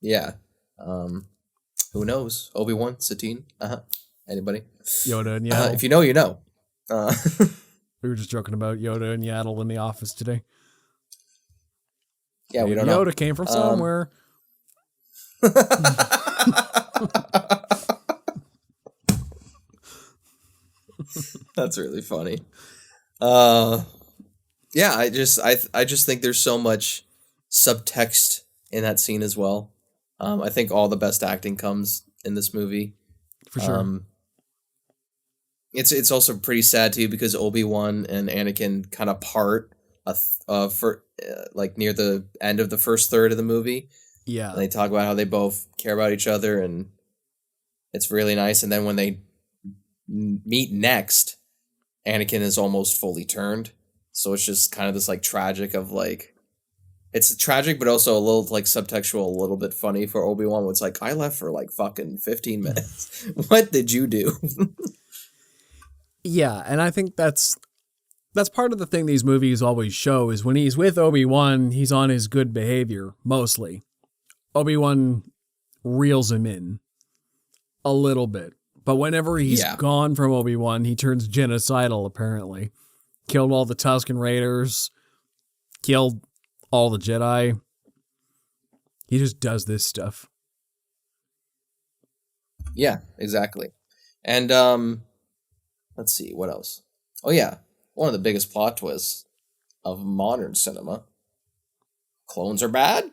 Yeah. Who knows? Obi-Wan, Satine? Anybody? Yoda and Yaddle. If you know, you know. We were just joking about Yoda and Yaddle in the office today. Yeah, we don't know. Yoda came from somewhere. That's really funny. Yeah, I just think there's so much subtext in that scene as well. I think all the best acting comes in this movie. For sure. It's also pretty sad too, because Obi-Wan and Anakin kind of part for like near the end of the first third of the movie. Yeah. And they talk about how they both care about each other, and it's really nice. And then when they meet next, Anakin is almost fully turned. So it's just kind of this like tragic of like, it's tragic, but also a little like subtextual, a little bit funny for Obi-Wan. It's like, I left for like fucking 15 minutes. What did you do? Yeah, and I think that's part of the thing these movies always show, is when he's with Obi-Wan, he's on his good behavior, mostly. Obi-Wan reels him in a little bit. But whenever he's gone from Obi-Wan, he turns genocidal, apparently. Killed all the Tusken Raiders. Killed all the Jedi. He just does this stuff. Yeah, exactly. And, let's see, what else? Oh yeah, one of the biggest plot twists of modern cinema. Clones are bad?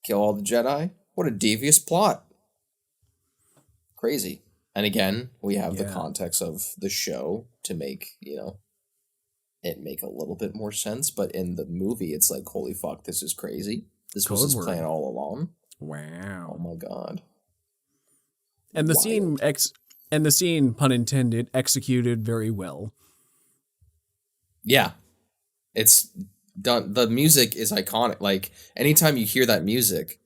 Kill all the Jedi? What a devious plot. Crazy. And again, we have the context of the show to make, it make a little bit more sense. But in the movie, it's like, holy fuck, this is crazy. This was his plan all along. Wow. Oh my god. And the scene, pun intended, executed very well. Yeah. It's done. The music is iconic. Like, anytime you hear that music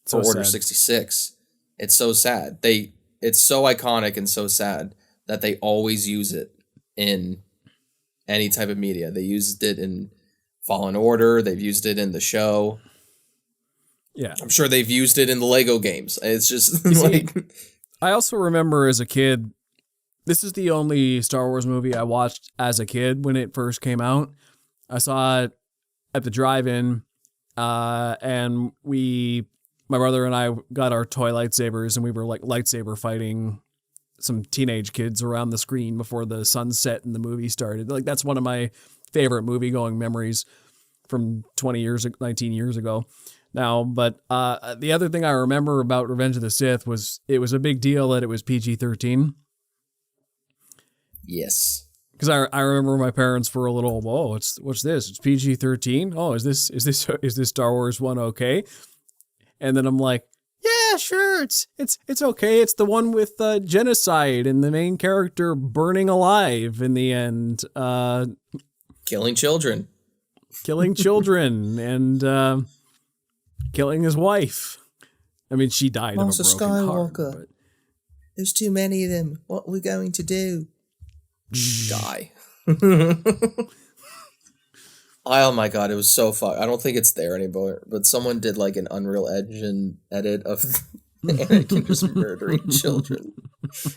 for Order 66, it's so sad. It's so iconic and so sad that they always use it in any type of media. They used it in Fallen Order. They've used it in the show. Yeah. I'm sure they've used it in the Lego games. It's just I also remember as a kid, this is the only Star Wars movie I watched as a kid when it first came out. I saw it at the drive-in, and my brother and I got our toy lightsabers, and we were like lightsaber fighting some teenage kids around the screen before the sun set and the movie started. Like, that's one of my favorite movie-going memories from 19 years ago now. But the other thing I remember about Revenge of the Sith was it was a big deal that it was PG-13. Yes. Because I remember my parents were a little, whoa, what's this? It's PG-13. Oh, is this Star Wars one okay? And then I'm like, yeah, sure, it's okay. It's the one with genocide and the main character burning alive in the end, Killing children, and killing his wife. I mean, she died of a broken heart. But... There's too many of them. What are we going to do? Die. Oh my god, it was so fun. I don't think it's there anymore, but someone did like an Unreal Engine edit of Anakin just murdering children.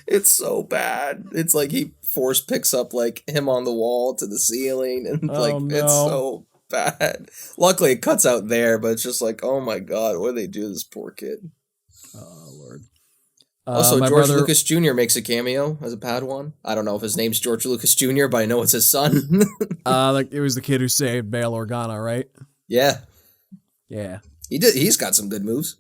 It's so bad. It's like he force picks up like him on the wall to the ceiling, and it's so bad. Luckily it cuts out there, but it's just like, oh my god, what do they do to this poor kid? Oh Lord. Also, George Lucas Jr. makes a cameo as a Padawan. I don't know if his name's George Lucas Jr., but I know it's his son. Like it was the kid who saved Bail Organa, right? Yeah. Yeah. He's got some good moves.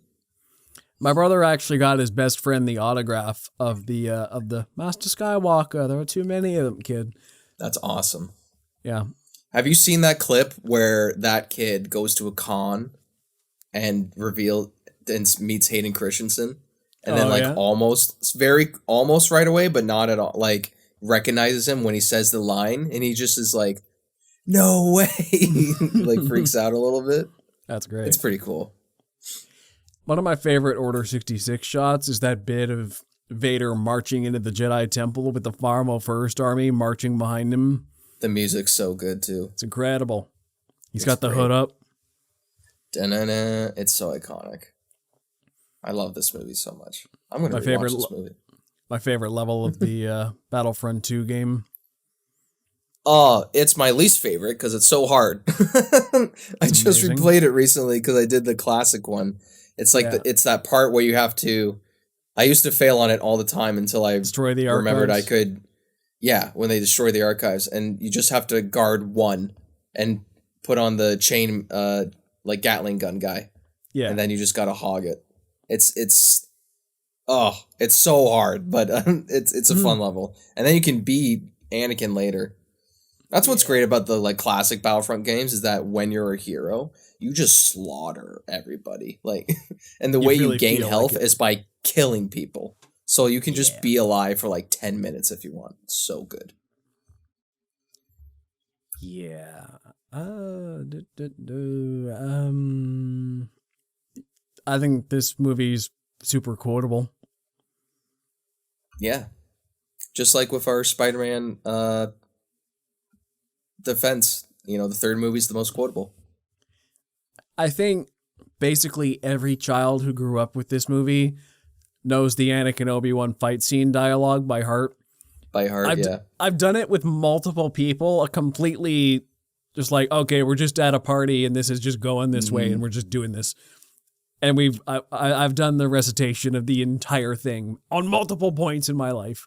My brother actually got his best friend the autograph of the Master Skywalker. There were too many of them, kid. That's awesome. Yeah. Have you seen that clip where that kid goes to a con and meets Hayden Christensen? And then almost right away, but not at all. Like recognizes him when he says the line, and he just is like, "No way!" Like freaks out a little bit. That's great. It's pretty cool. One of my favorite Order 66 shots is that bit of Vader marching into the Jedi Temple with the Farmo First Army marching behind him. The music's so good too. It's incredible. He's got the hood up. Da-na-na. It's so iconic. I love this movie so much. I'm going to rewatch this movie. My favorite level of the Battlefront 2 game. It's my least favorite because it's so hard. I just replayed it recently because I did the classic one. It's like it's that part where you have to... I used to fail on it all the time until I destroy the archives. Remembered I could... Yeah, when they destroy the archives. And you just have to guard one and put on the chain, like Gatling gun guy. Yeah. And then you just got to hog it. It's so hard, but it's a fun level. And then you can beat Anakin later. That's what's great about the like classic Battlefront games is that when you're a hero, you just slaughter everybody. Like, and the way you gain health is by killing people. So you can just be alive for like 10 minutes if you want. It's so good. Yeah. I think this movie's super quotable. Yeah. Just like with our Spider-Man defense, the third movie's the most quotable. I think basically every child who grew up with this movie knows the Anakin Obi-Wan fight scene dialogue by heart. I've done it with multiple people, completely just like, okay, we're just at a party and this is just going this way and we're just doing this. And I've done the recitation of the entire thing on multiple points in my life.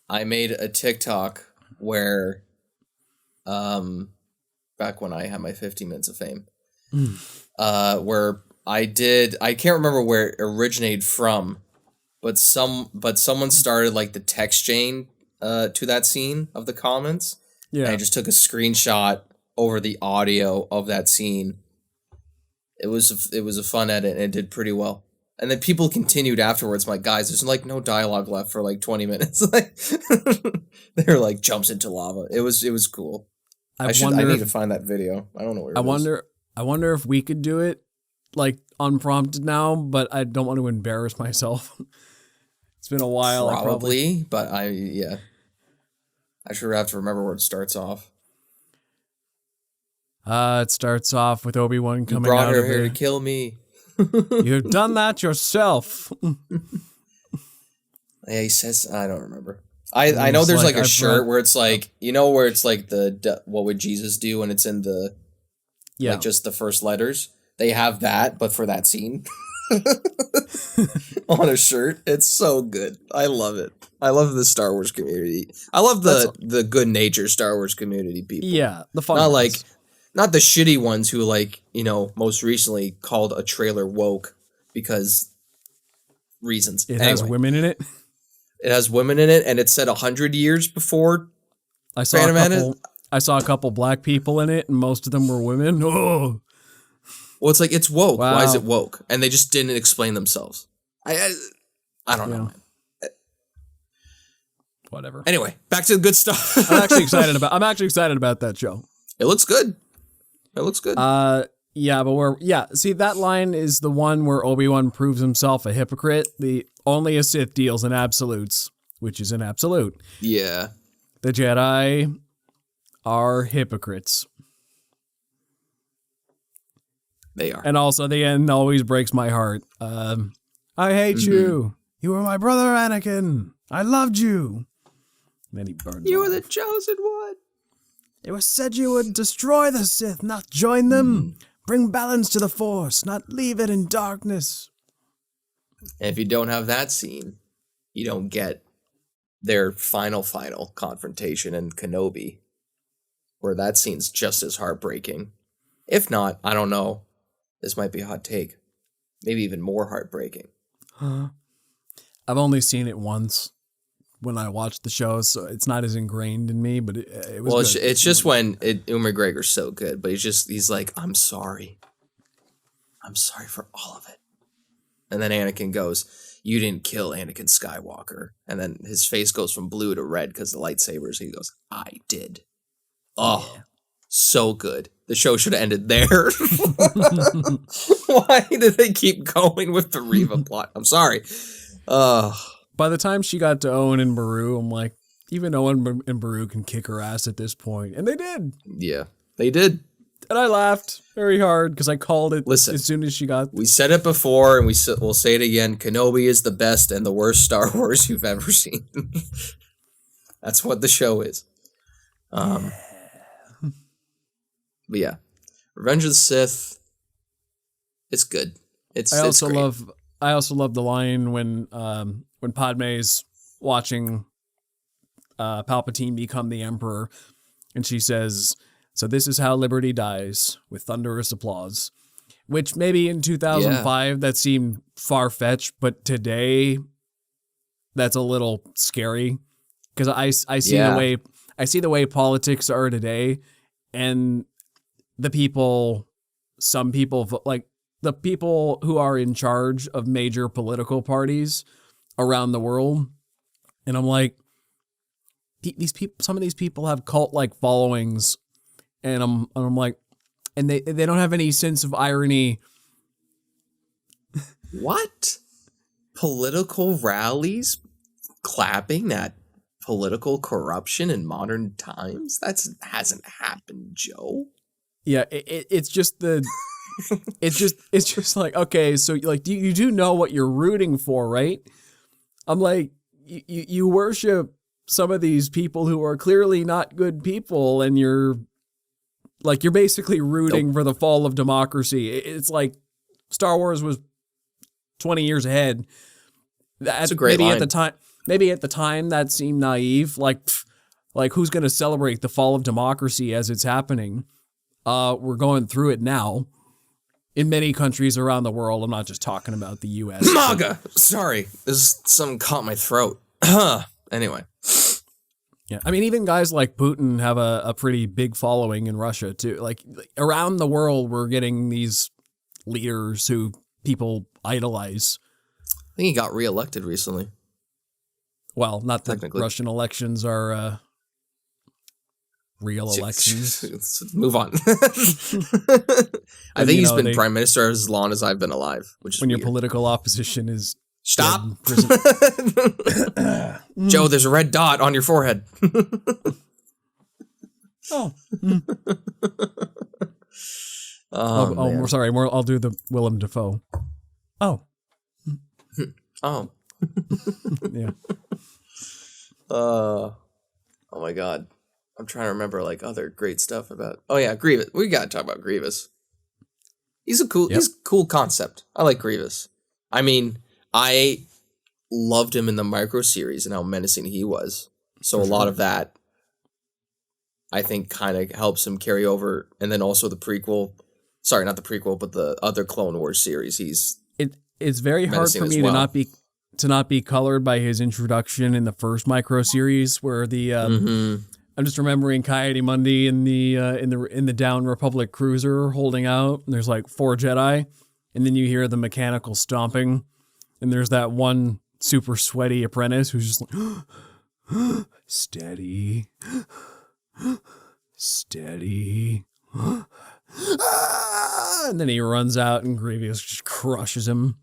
I made a TikTok where, back when I had my 50 minutes of fame, where I can't remember where it originated from, but someone started like the text chain to that scene of the comments. Yeah. And I just took a screenshot over the audio of that scene. It was a fun edit and it did pretty well. And then people continued afterwards. I'm like, guys, there's like no dialogue left for like 20 minutes. Like they're like jumps into lava. It was cool. I need to find that video. I don't know where it is. I wonder if we could do it like unprompted now, but I don't want to embarrass myself. It's been a while. Probably, but I should have to remember where it starts off. It starts off with Obi-Wan coming out. You brought her here to kill me. You've done that yourself. Yeah, he says, I don't remember. I know there's like a shirt where it's like, where it's like the what would Jesus do, and it's in the like just the first letters. They have that, but for that scene on a shirt. It's so good. I love it. I love the Star Wars community. I love the good natured Star Wars community people. Yeah, the fun. Not the shitty ones who most recently called a trailer woke because reasons. It has women in it. It has women in it, and it's set 100 years before I saw a couple black people in it, and most of them were women. Oh, Well, it's like, it's woke. wow. Why is it woke? And they just didn't explain themselves. I don't know, man. Whatever. Anyway, back to the good stuff. I'm actually excited about that show. It looks good. See, that line is the one where Obi-Wan proves himself a hypocrite. The only a Sith deals in absolutes, which is an absolute. Yeah. The Jedi are hypocrites. They are. And also, the end always breaks my heart. I hate you. You were my brother, Anakin. I loved you. And then he burns. You were the chosen one. It was said you would destroy the Sith, not join them. Bring balance to the Force, not leave it in darkness. And if you don't have that scene, you don't get their final confrontation in Kenobi, where that scene's just as heartbreaking. If not, I don't know. This might be a hot take. Maybe even more heartbreaking. I've only seen it once when I watched the show, so it's not as ingrained in me, but it was good. It's just when Ewan McGregor's so good, but he's like, I'm sorry. I'm sorry for all of it. And then Anakin goes, you didn't kill Anakin Skywalker. And then his face goes from blue to red because the lightsabers. He goes, I did. Oh, yeah. So good. The show should have ended there. Why did they keep going with the Reva plot? I'm sorry. By the time she got to Owen and Beru, I'm like, even Owen and Beru can kick her ass at this point. And they did. Yeah, they did. And I laughed very hard because I called it. Listen, as soon as she got... We said it before, and we'll say it again. Kenobi is the best and the worst Star Wars you've ever seen. That's what the show is. But yeah, Revenge of the Sith. It's good. I also love the line when Padme's watching Palpatine become the Emperor, and she says, "So this is how liberty dies, with thunderous applause." Which maybe in 2005 that seemed far-fetched, but today that's a little scary because I see the way politics are today, and some people like the people who are in charge of major political parties around the world. And I'm like, some of these people have cult-like followings, and I'm like, and they don't have any sense of irony. What? Political rallies clapping at political corruption in modern times? That hasn't happened, Joe. Yeah, it's just it's just like, okay, so like you do know what you're rooting for, right? I'm like, you worship some of these people who are clearly not good people, and you're basically rooting for the fall of democracy. It's like Star Wars was 20 years ahead. That's a great line. Maybe at the time that seemed naive. Like who's going to celebrate the fall of democracy as it's happening? We're going through it now in many countries around the world. I'm not just talking about the U.S. MAGA! Sorry. Something caught my throat. Anyway. Yeah, I mean, even guys like Putin have a pretty big following in Russia, too. Like around the world, we're getting these leaders who people idolize. I think he got reelected recently. Well, not that Russian elections are real elections. Let's move on. I think he's been prime minister as long as I've been alive, which is when weird. Your political opposition is stop. Joe, there's a red dot on your forehead. Oh, sorry. I'll do the Willem Dafoe. Oh. Yeah. Oh my God. I'm trying to remember like other great stuff about. Oh yeah, Grievous. We gotta talk about Grievous. He's a cool concept. I like Grievous. I mean, I loved him in the micro series and how menacing he was. So a lot of that, I think, kind of helps him carry over. And then also the prequel. Sorry, not the prequel, but the other Clone Wars series. It's very hard for me to not be colored by his introduction in the first micro series, where the I'm just remembering Ki-Adi-Mundi in the Down Republic cruiser holding out, and there's like 4 Jedi, and then you hear the mechanical stomping, and there's that one super sweaty apprentice who's just like, steady, steady. And then he runs out and Grievous just crushes him.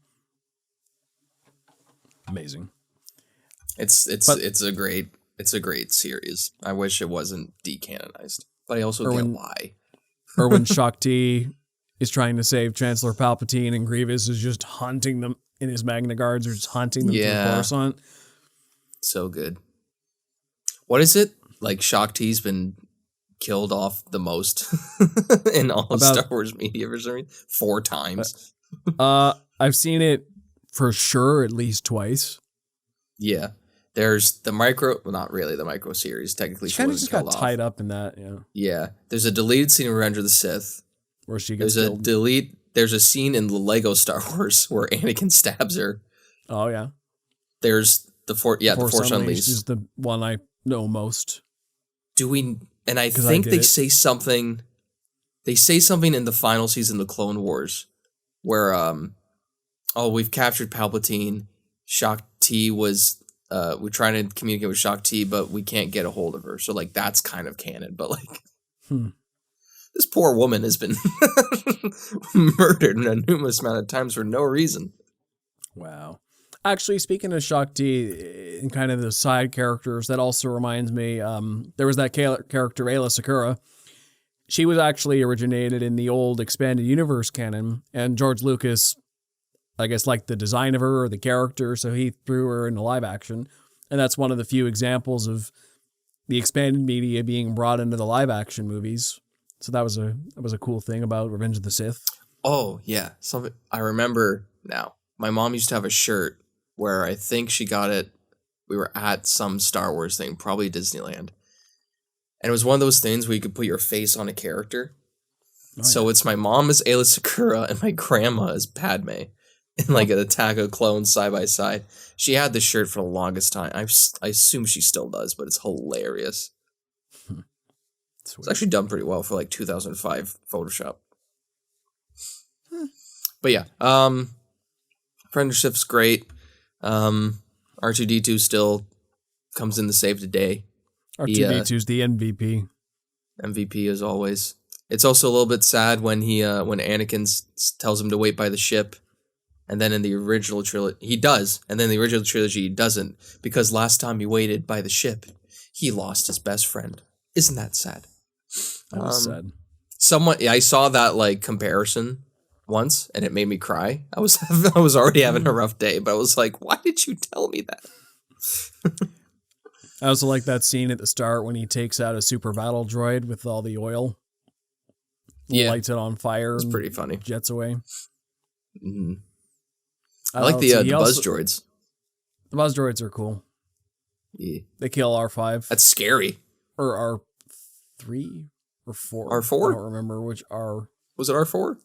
Amazing. It's a great series. I wish it wasn't decanonized, but I also get why. Or when Shakti is trying to save Chancellor Palpatine and Grievous is just hunting them in his Magna Guards, or just hunting them through Coruscant. So good. What is it? Like Shakti's been killed off the most in all of Star Wars media for some reason? 4 times. I've seen it for sure at least twice. Yeah. There's the not really the micro series. Technically, she kind of just got off. tied up in that. Yeah. Yeah. There's a deleted scene in Revenge of the Sith where she gets killed. There's a scene in the Lego Star Wars where Anakin stabs her. Oh yeah. There's the Force Unleashed is the one I know most. And I think they say something. They say something in the final season of the Clone Wars, where we've captured Palpatine. Shakti was we're trying to communicate with Shakti, but we can't get a hold of her. So like that's kind of canon. But like, this poor woman has been murdered a numerous amount of times for no reason. Wow. Actually, speaking of Shakti and kind of the side characters, that also reminds me, there was that character, Aayla Secura. She was actually originated in the old expanded universe canon, and George Lucas, I guess, liked the design of her or the character, so he threw her into live action. And that's one of the few examples of the expanded media being brought into the live action movies. So that was a cool thing about Revenge of the Sith. Oh, yeah. Something I remember now. My mom used to have a shirt where I think she got it. We were at some Star Wars thing, probably Disneyland. And it was one of those things where you could put your face on a character. Oh, so it's my mom as Aayla Secura and my grandma as Padme in like an Attack of Clones side by side. She had this shirt for the longest time. I assume she still does, but it's hilarious. It's actually done pretty well for like 2005 Photoshop. But yeah, Friendship's great. R2-D2 still comes in to save the day. R2-D2's the MVP. MVP as always. It's also a little bit sad when when Anakin tells him to wait by the ship, and then in the original trilogy he does, and then in the original trilogy he doesn't, because last time he waited by the ship, he lost his best friend. Isn't that sad? That was sad. I saw that like comparison once, and it made me cry. I was already having a rough day, but I was like, why did you tell me that? I also like that scene at the start when he takes out a super battle droid with all the oil. Lights it on fire. It's pretty funny. Jets away. Mm-hmm. I like the buzz droids. The buzz droids are cool. Yeah. They kill R5. That's scary. Or R3 or 4. R4? I don't remember which R. Was it R4?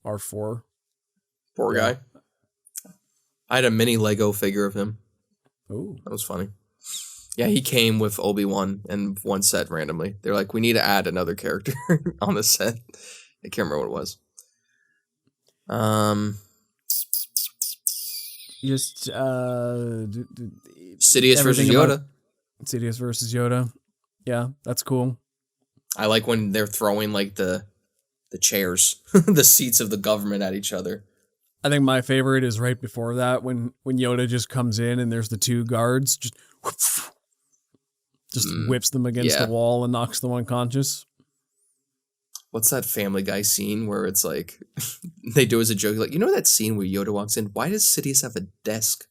R4. Poor guy. I had a mini Lego figure of him. Oh. That was funny. Yeah, he came with Obi-Wan in one set randomly. They're like, we need to add another character on the set. I can't remember what it was. Just Sidious versus Yoda. Sidious versus Yoda. Yeah, that's cool. I like when they're throwing like the chairs, the seats of the government at each other. I think my favorite is right before that when Yoda just comes in and there's the 2 guards just whips them against the wall and knocks them unconscious. What's that Family Guy scene where it's like they do as a joke, like, you know that scene where Yoda walks in? Why does Sidious have a desk?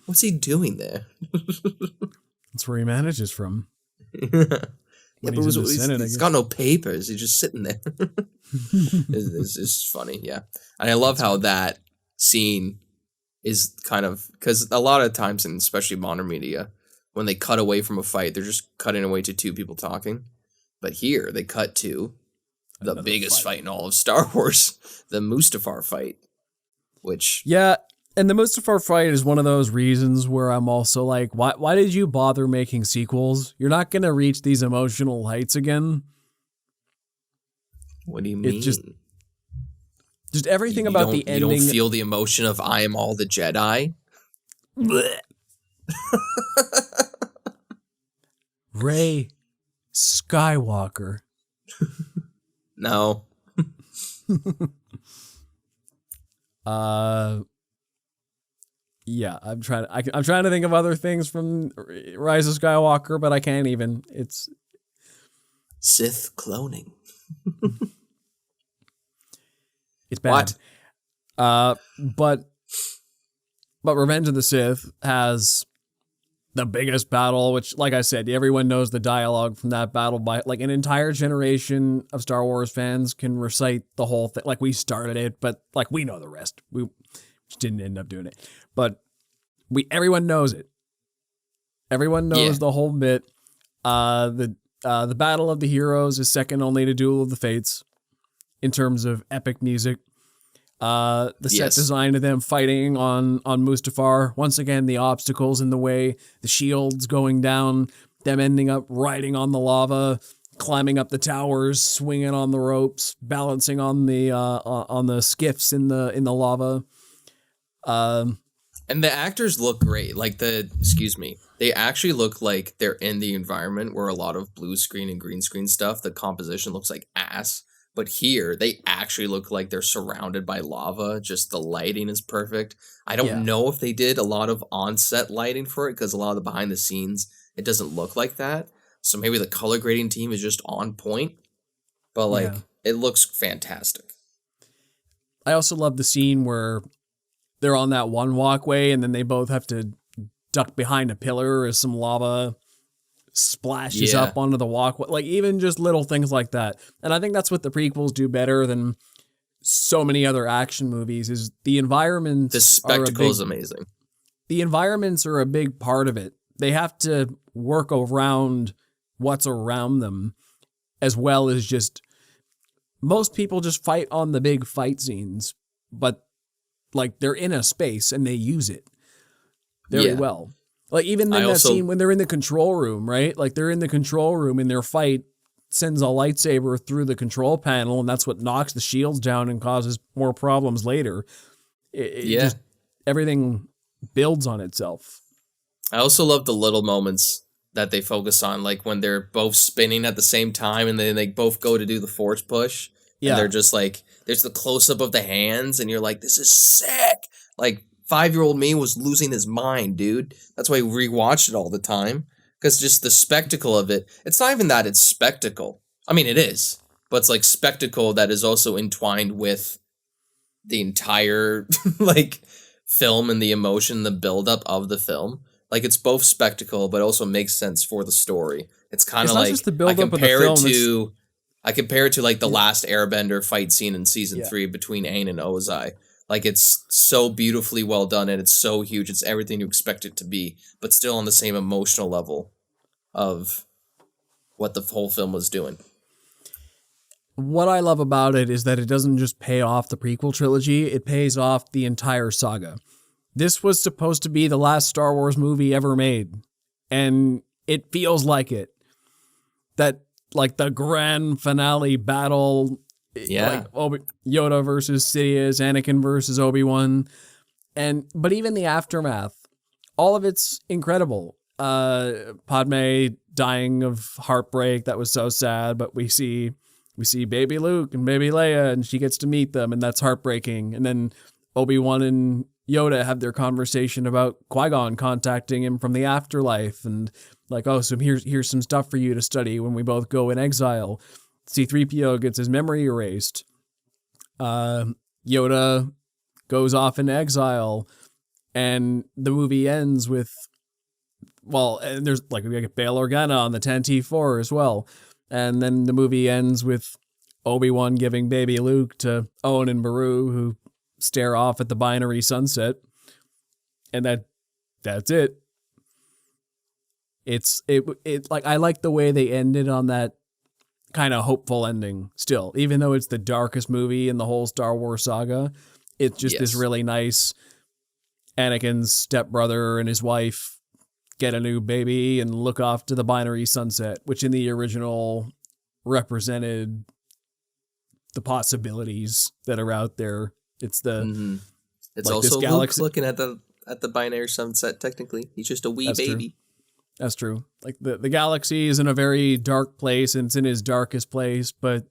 What's he doing there? That's where he manages from. Yeah, but he's got no papers. He's just sitting there. It's just funny, yeah. And I love how that scene is kind of, because a lot of times, and especially modern media, when they cut away from a fight, they're just cutting away to 2 people talking. But here, they cut to the biggest fight in all of Star Wars, the Mustafar fight, which... Yeah, And the Mustafar fight is one of those reasons where I'm also like, why did you bother making sequels? You're not going to reach these emotional heights again. What do you mean? It's just everything about the ending. You don't feel the emotion of I am all the Jedi? Rey Skywalker. No. Yeah, I'm trying to think of other things from Rise of Skywalker, but I can't even. It's Sith cloning. It's bad. What? But Revenge of the Sith has the biggest battle, which, like I said, everyone knows the dialogue from that battle. By like an entire generation of Star Wars fans can recite the whole thing. Like we started it, but like we know the rest. We just didn't end up doing it, but everyone knows it. Everyone knows the whole bit. The Battle of the Heroes is second only to Duel of the Fates in terms of epic music. The set design of them fighting on Mustafar. Once again, the obstacles in the way, the shields going down, them ending up riding on the lava, climbing up the towers, swinging on the ropes, balancing on the skiffs in the lava. And the actors look great. Like they actually look like they're in the environment where a lot of blue screen and green screen stuff, the composition looks like ass. But here, they actually look like they're surrounded by lava. Just the lighting is perfect. I don't know if they did a lot of on-set lighting for it, because a lot of the behind the scenes, it doesn't look like that. So maybe the color grading team is just on point. But it looks fantastic. I also love the scene where they're on that one walkway and then they both have to duck behind a pillar as some lava splashes up onto the walkway. Like even just little things like that. And I think that's what the prequels do better than so many other action movies is the environments. The spectacle is amazing. The environments are a big part of it. They have to work around what's around them as well as just most people just fight on the big fight scenes, but like they're in a space and they use it very well. Like even in that scene when they're in the control room, right? Like they're in the control room and their fight sends a lightsaber through the control panel and that's what knocks the shields down and causes more problems later. Just, everything builds on itself. I also love the little moments that they focus on, like when they're both spinning at the same time and then they both go to do the force push. Yeah. And they're just like, there's the close-up of the hands and you're like, this is sick. Like 5-year-old me was losing his mind, dude. That's why I rewatched it all the time. Because just the spectacle of it. It's not even that it's spectacle. I mean, it is. But it's like spectacle that is also entwined with the entire like film and the emotion, the buildup of the film. Like it's both spectacle, but also makes sense for the story. It's kind of like just the buildup of the film. I compare it to like the last Airbender fight scene in season 3 between Aang and Ozai. Like it's so beautifully well done and it's so huge. It's everything you expect it to be, but still on the same emotional level of what the whole film was doing. What I love about it is that it doesn't just pay off the prequel trilogy, it pays off the entire saga. This was supposed to be the last Star Wars movie ever made, and it feels like it. That, like, the grand finale battle, like Yoda versus Sidious, Anakin versus Obi-Wan, but even the aftermath, all of it's incredible. Padme dying of heartbreak, that was so sad, but we see baby Luke and baby Leia, and she gets to meet them, and that's heartbreaking. And then Obi-Wan and Yoda have their conversation about Qui-Gon contacting him from the afterlife, and like, oh, so here's some stuff for you to study when we both go in exile. C-3PO gets his memory erased. Yoda goes off in exile, and the movie ends with, and there's like we get Bail Organa on the Tantive as well. And then the movie ends with Obi-Wan giving baby Luke to Owen and Beru, who stare off at the binary sunset. And that's it. It's like, I like the way they ended on that kind of hopeful ending still, even though it's the darkest movie in the whole Star Wars saga. It's just this really nice, Anakin's stepbrother and his wife get a new baby and look off to the binary sunset, which in the original represented the possibilities that are out there. It's the It's like also this Luke galaxy. looking at the binary sunset. Technically, he's just a wee That's baby. True. That's true. Like the galaxy is in a very dark place, and it's in his darkest place. But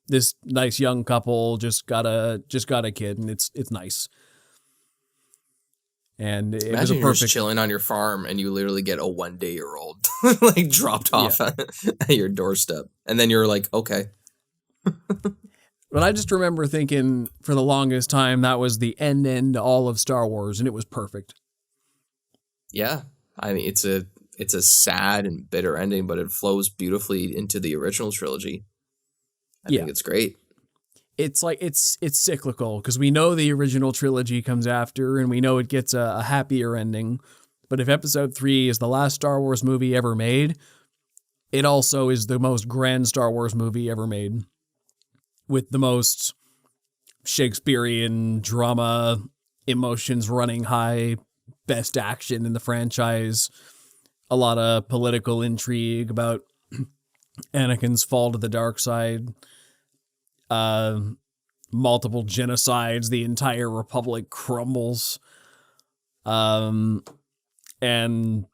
this nice young couple just got a kid, and it's nice. And it was a Imagine you're just perfect. chilling on your farm and you literally get a 1-day-old like dropped off at your doorstep, and then you're like, okay. But I just remember thinking for the longest time that was the end to all of Star Wars, and it was perfect. Yeah, I mean it's a sad and bitter ending, but it flows beautifully into the original trilogy. I think it's great. It's like it's cyclical because we know the original trilogy comes after, and we know it gets a happier ending. But if Episode 3 is the last Star Wars movie ever made, it also is the most grand Star Wars movie ever made, with the most Shakespearean drama, emotions running high, best action in the franchise, a lot of political intrigue about Anakin's fall to the dark side, multiple genocides, the entire Republic crumbles, and then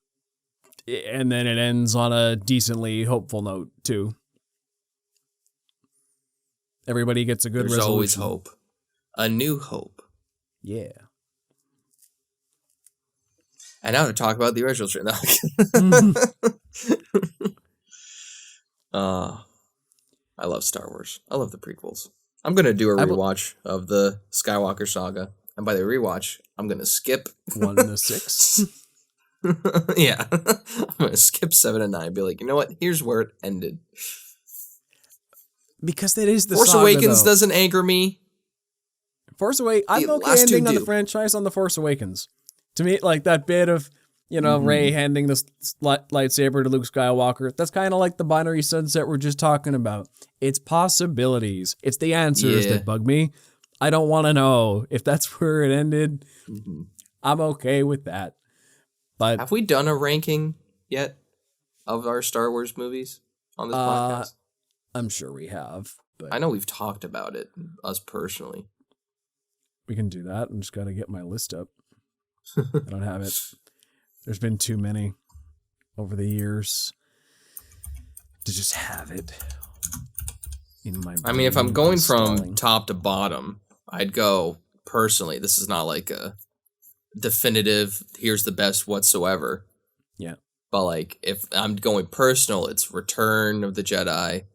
it ends on a decently hopeful note too. Everybody gets a good There's resolution. always hope. A new hope. Yeah. And now to talk about the original trilogy. I love Star Wars. I love the prequels. I'm going to do a rewatch of the Skywalker saga. And by the rewatch, I'm going to skip 1 to 6. Yeah. I'm going to skip 7 and 9. Be like, you know what? Here's where it ended. Because that is the Force saga, Awakens though. doesn't anger me. I'm okay ending on the franchise on The Force Awakens. To me, like that bit of, Rey handing the lightsaber to Luke Skywalker, that's kind of like the binary sunset we're just talking about. It's possibilities. It's the answers that bug me. I don't want to know if that's where it ended. I'm okay with that. But have we done a ranking yet of our Star Wars movies on this podcast? I'm sure we have. But I know we've talked about it, us personally. We can do that. I'm just got to get my list up. I don't have it. There's been too many over the years to just have it in my brain. I mean, if I'm going from top to bottom, I'd go personally. This is not like a definitive, here's the best whatsoever. Yeah. But like, if I'm going personal, it's Return of the Jedi,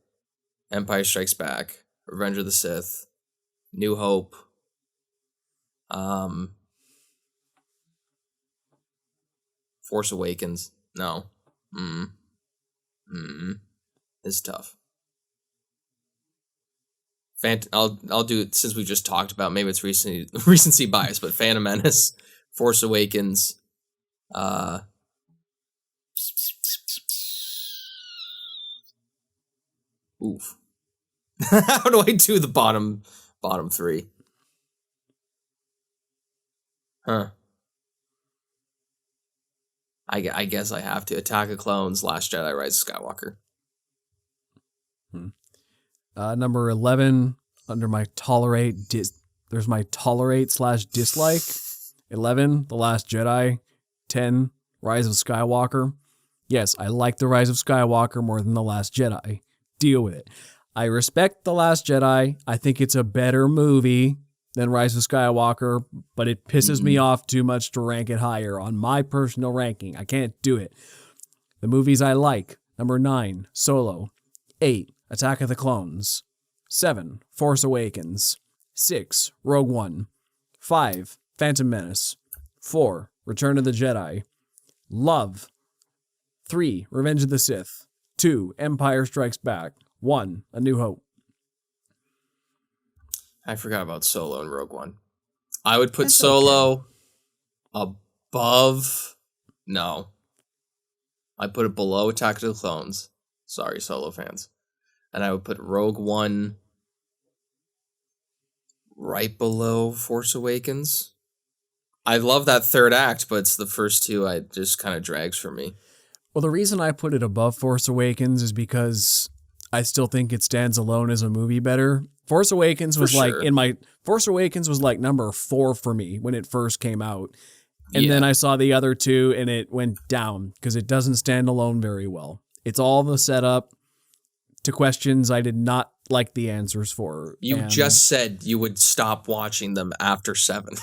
Empire Strikes Back, Revenge of the Sith, New Hope, Force Awakens. No. It's tough. I'll do it since we just talked about, maybe it's recency bias, but Phantom Menace, Force Awakens, oof. How do I do the bottom 3? Huh. I guess I have to. Attack of Clones, Last Jedi, Rise of Skywalker. Number 11, under my tolerate, there's my tolerate/dislike. 11, The Last Jedi. 10, Rise of Skywalker. Yes, I like The Rise of Skywalker more than The Last Jedi. Deal with it. I respect The Last Jedi. I think it's a better movie than Rise of Skywalker, but it pisses me off too much to rank it higher on my personal ranking. I can't do it. The movies I like: number 9, Solo. 8, Attack of the Clones. 7, Force Awakens. 6, Rogue One. 5, Phantom Menace. 4, Return of the Jedi. Love. 3, Revenge of the Sith. 2, Empire Strikes Back. 1, A New Hope. I forgot about Solo and Rogue One. I would put Solo above... No. I put it below Attack of the Clones. Sorry, Solo fans. And I would put Rogue One right below Force Awakens. I love that third act, but it's the first two I just kind of drags for me. Well, the reason I put it above Force Awakens is because I still think it stands alone as a movie better. Force Awakens was Force Awakens was like number 4 for me when it first came out. And then I saw the other two and it went down because it doesn't stand alone very well. It's all the setup to questions I did not like the answers for. You just said you would stop watching them after 7.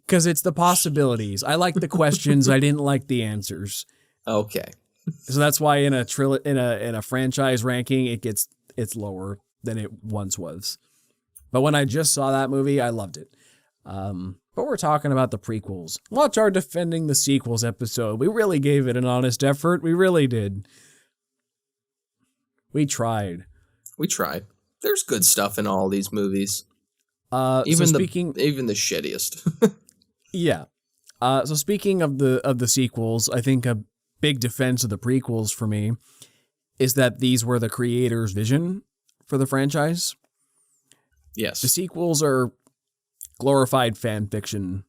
Because it's the possibilities. I like the questions. I didn't like the answers. Okay. So that's why in a franchise ranking, it's lower than it once was. But when I just saw that movie, I loved it. But we're talking about the prequels. Watch our Defending the Sequels episode. We really gave it an honest effort. We really did. We tried. There's good stuff in all these movies. Even the shittiest. Yeah. So speaking of the sequels, I think a big defense of the prequels for me is that these were the creator's vision for the franchise. Yes. The sequels are glorified fan fiction.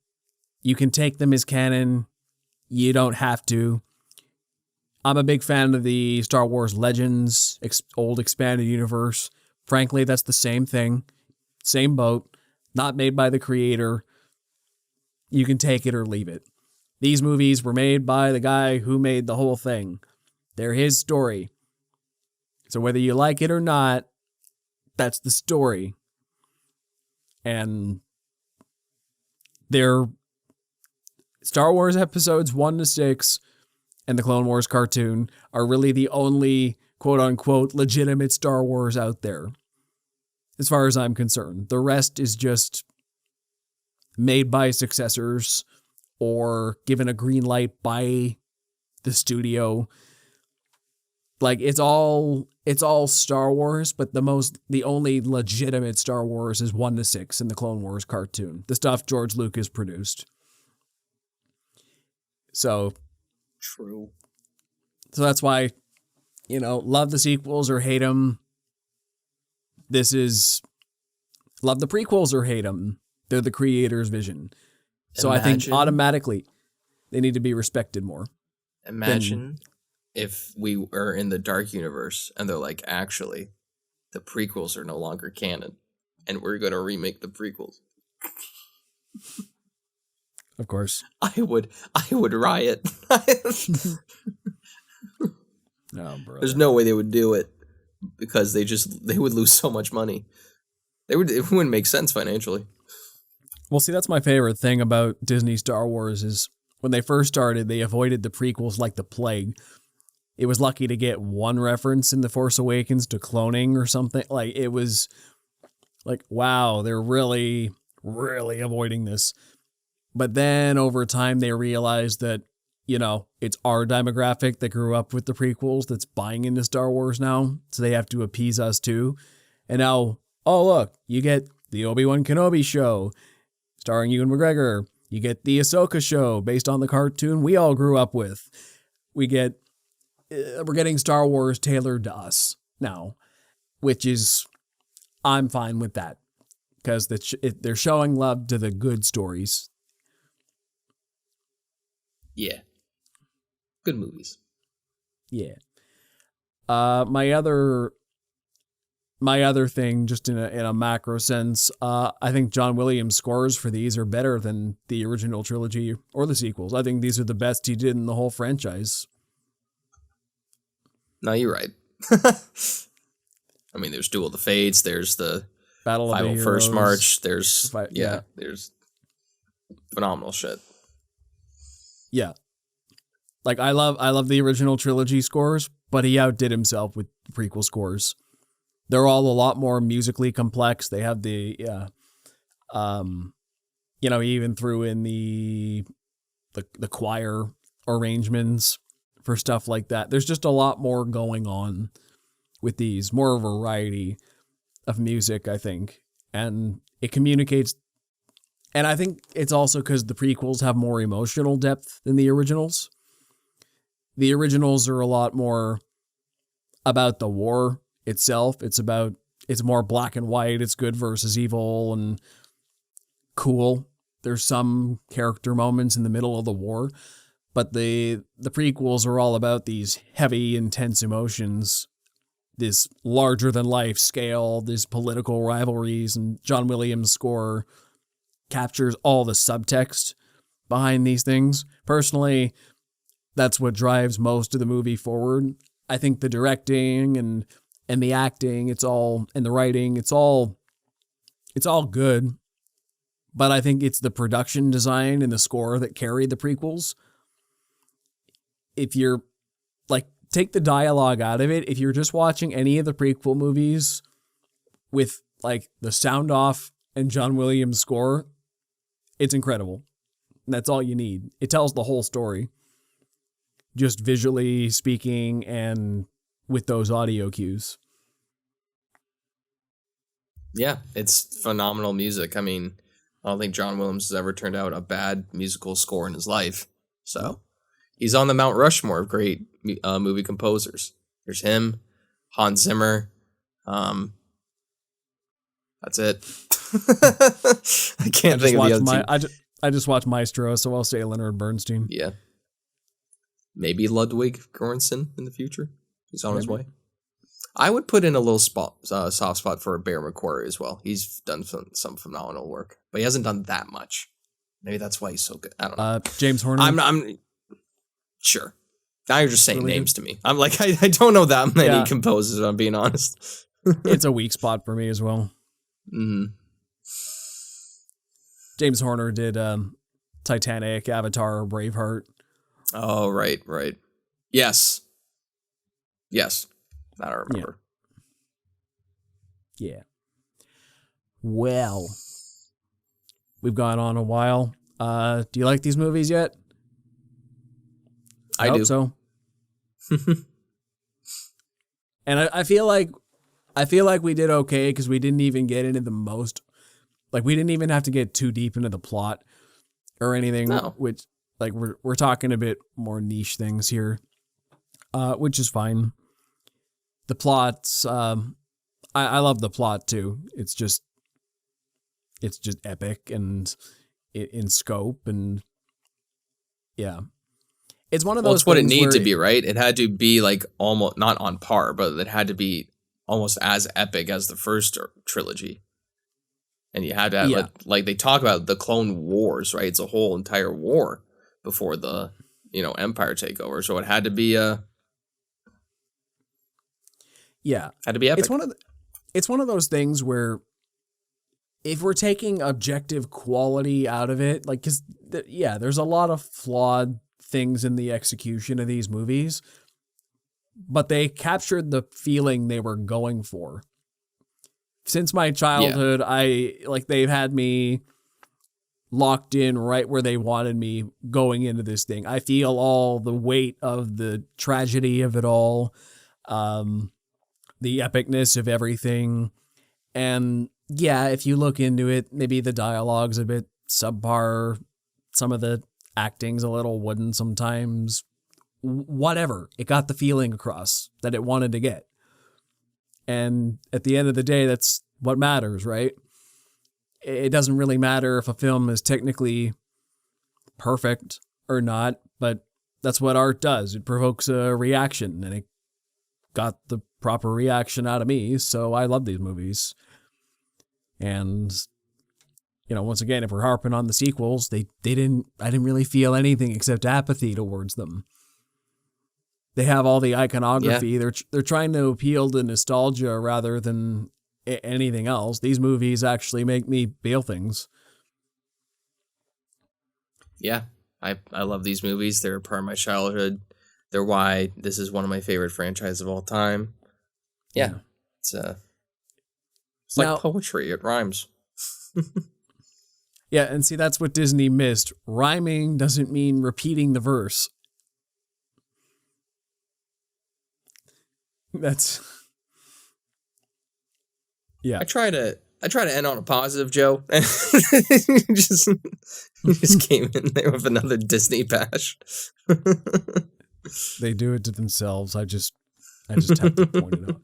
You can take them as canon. You don't have to. I'm a big fan of the Star Wars Legends, old expanded universe. Frankly, that's the same thing. Same boat. Not made by the creator. You can take it or leave it. These movies were made by the guy who made the whole thing. They're his story. So whether you like it or not, that's the story. And they're Star Wars episodes 1 to 6 and the Clone Wars cartoon are really the only quote-unquote legitimate Star Wars out there, as far as I'm concerned. The rest is just made by successors or given a green light by the studio. Like, it's all Star Wars, but the only legitimate Star Wars is 1 to 6 in the Clone Wars cartoon. The stuff George Lucas produced. So true. So that's why, love the sequels or hate them. This is love the prequels or hate them. They're the creator's vision. So I think automatically they need to be respected more. Imagine if we were in the dark universe and they're like, actually, the prequels are no longer canon and we're going to remake the prequels. Of course. I would riot. No, bro. There's no way they would do it because they would lose so much money. It wouldn't make sense financially. Well, see, that's my favorite thing about Disney Star Wars is when they first started, they avoided the prequels like the plague. It was lucky to get one reference in The Force Awakens to cloning or something. Like, it was like, wow, they're really, really avoiding this. But then over time, they realized that, it's our demographic that grew up with the prequels that's buying into Star Wars now. So they have to appease us too. And now, oh, look, you get the Obi-Wan Kenobi show starring Ewan McGregor. You get the Ahsoka show based on the cartoon we all grew up with. We're getting Star Wars tailored to us now, which is, I'm fine with that because they're showing love to the good stories. Yeah. Good movies. Yeah. My other thing, just in a macro sense, I think John Williams' scores for these are better than the original trilogy or the sequels. I think these are the best he did in the whole franchise. No, you're right. I mean, there's Duel of the Fates. There's the Battle of the Heroes. 501st March. There's yeah. There's phenomenal shit. Yeah. Like, I love the original trilogy scores, but he outdid himself with the prequel scores. They're all a lot more musically complex. They have he even threw in the choir arrangements for stuff like that. There's just a lot more going on with these, more variety of music, I think. And it communicates. And I think it's also because the prequels have more emotional depth than the originals. The originals are a lot more about the war itself. It's more black and white. It's good versus evil and cool. There's some character moments in the middle of the war, but the prequels are all about these heavy, intense emotions, this larger than life scale, this political rivalries, and John Williams' score captures all the subtext behind these things. Personally, that's what drives most of the movie forward. I think the directing and the acting, and the writing, it's all good. But I think it's the production design and the score that carry the prequels. If you're like, take the dialogue out of it. If you're just watching any of the prequel movies with like the sound off and John Williams' score, it's incredible. That's all you need. It tells the whole story, just visually speaking and with those audio cues. Yeah, it's phenomenal music. I mean, I don't think John Williams has ever turned out a bad musical score in his life. So he's on the Mount Rushmore of great movie composers. There's him, Hans Zimmer. That's it. I can't think of the other two. I just watched Maestro, so I'll say Leonard Bernstein. Yeah. Maybe Ludwig Göransson in the future. He's on his way. I would put in a little soft spot for Bear McQuarrie as well. He's done some phenomenal work, but he hasn't done that much. Maybe that's why he's so good. I don't know. James Horner. I'm sure. Now you're just saying really names to me. I'm like, I don't know that many composers, if I'm being honest. It's a weak spot for me as well. Mm. James Horner did Titanic, Avatar, Braveheart. Oh, right. Yes. That I remember. Yeah. Well, we've gone on a while. Do you like these movies yet? I do. So. And I feel like we did okay because we didn't even get into the most. Like, we didn't even have to get too deep into the plot or anything. No. Which, like, we're talking a bit more niche things here, which is fine. The plots, I love the plot too. It's just epic and in scope, and yeah, it's one of those. Well, it's what it needed to be, right? It had to be like almost not on par, but it had to be almost as epic as the first trilogy. And you had to have, like they talk about the Clone Wars, right? It's a whole entire war before the Empire takeover, so it had to be had to be epic. It's one of those things where if we're taking objective quality out of it, like, because there's a lot of flawed things in the execution of these movies, but they captured the feeling they were going for. Since my childhood, they've had me locked in right where they wanted me going into this thing. I feel all the weight of the tragedy of it all. The epicness of everything. And if you look into it, maybe the dialogue's a bit subpar. Some of the acting's a little wooden sometimes. Whatever. It got the feeling across that it wanted to get. And at the end of the day, that's what matters, right? It doesn't really matter if a film is technically perfect or not, but that's what art does. It provokes a reaction, and it got the proper reaction out of me, so I love these movies. And once again, if we're harping on the sequels, I didn't really feel anything except apathy towards them. They have all the iconography. Yeah. They're trying to appeal to nostalgia rather than anything else. These movies actually make me feel things. Yeah, I love these movies. They're part of my childhood. They're why this is one of my favorite franchises of all time. Yeah. It's like poetry. It rhymes. Yeah, and see, that's what Disney missed. Rhyming doesn't mean repeating the verse. That's... Yeah. I try to end on a positive, Joe. And you just came in there with another Disney bash. They do it to themselves. I just have to point it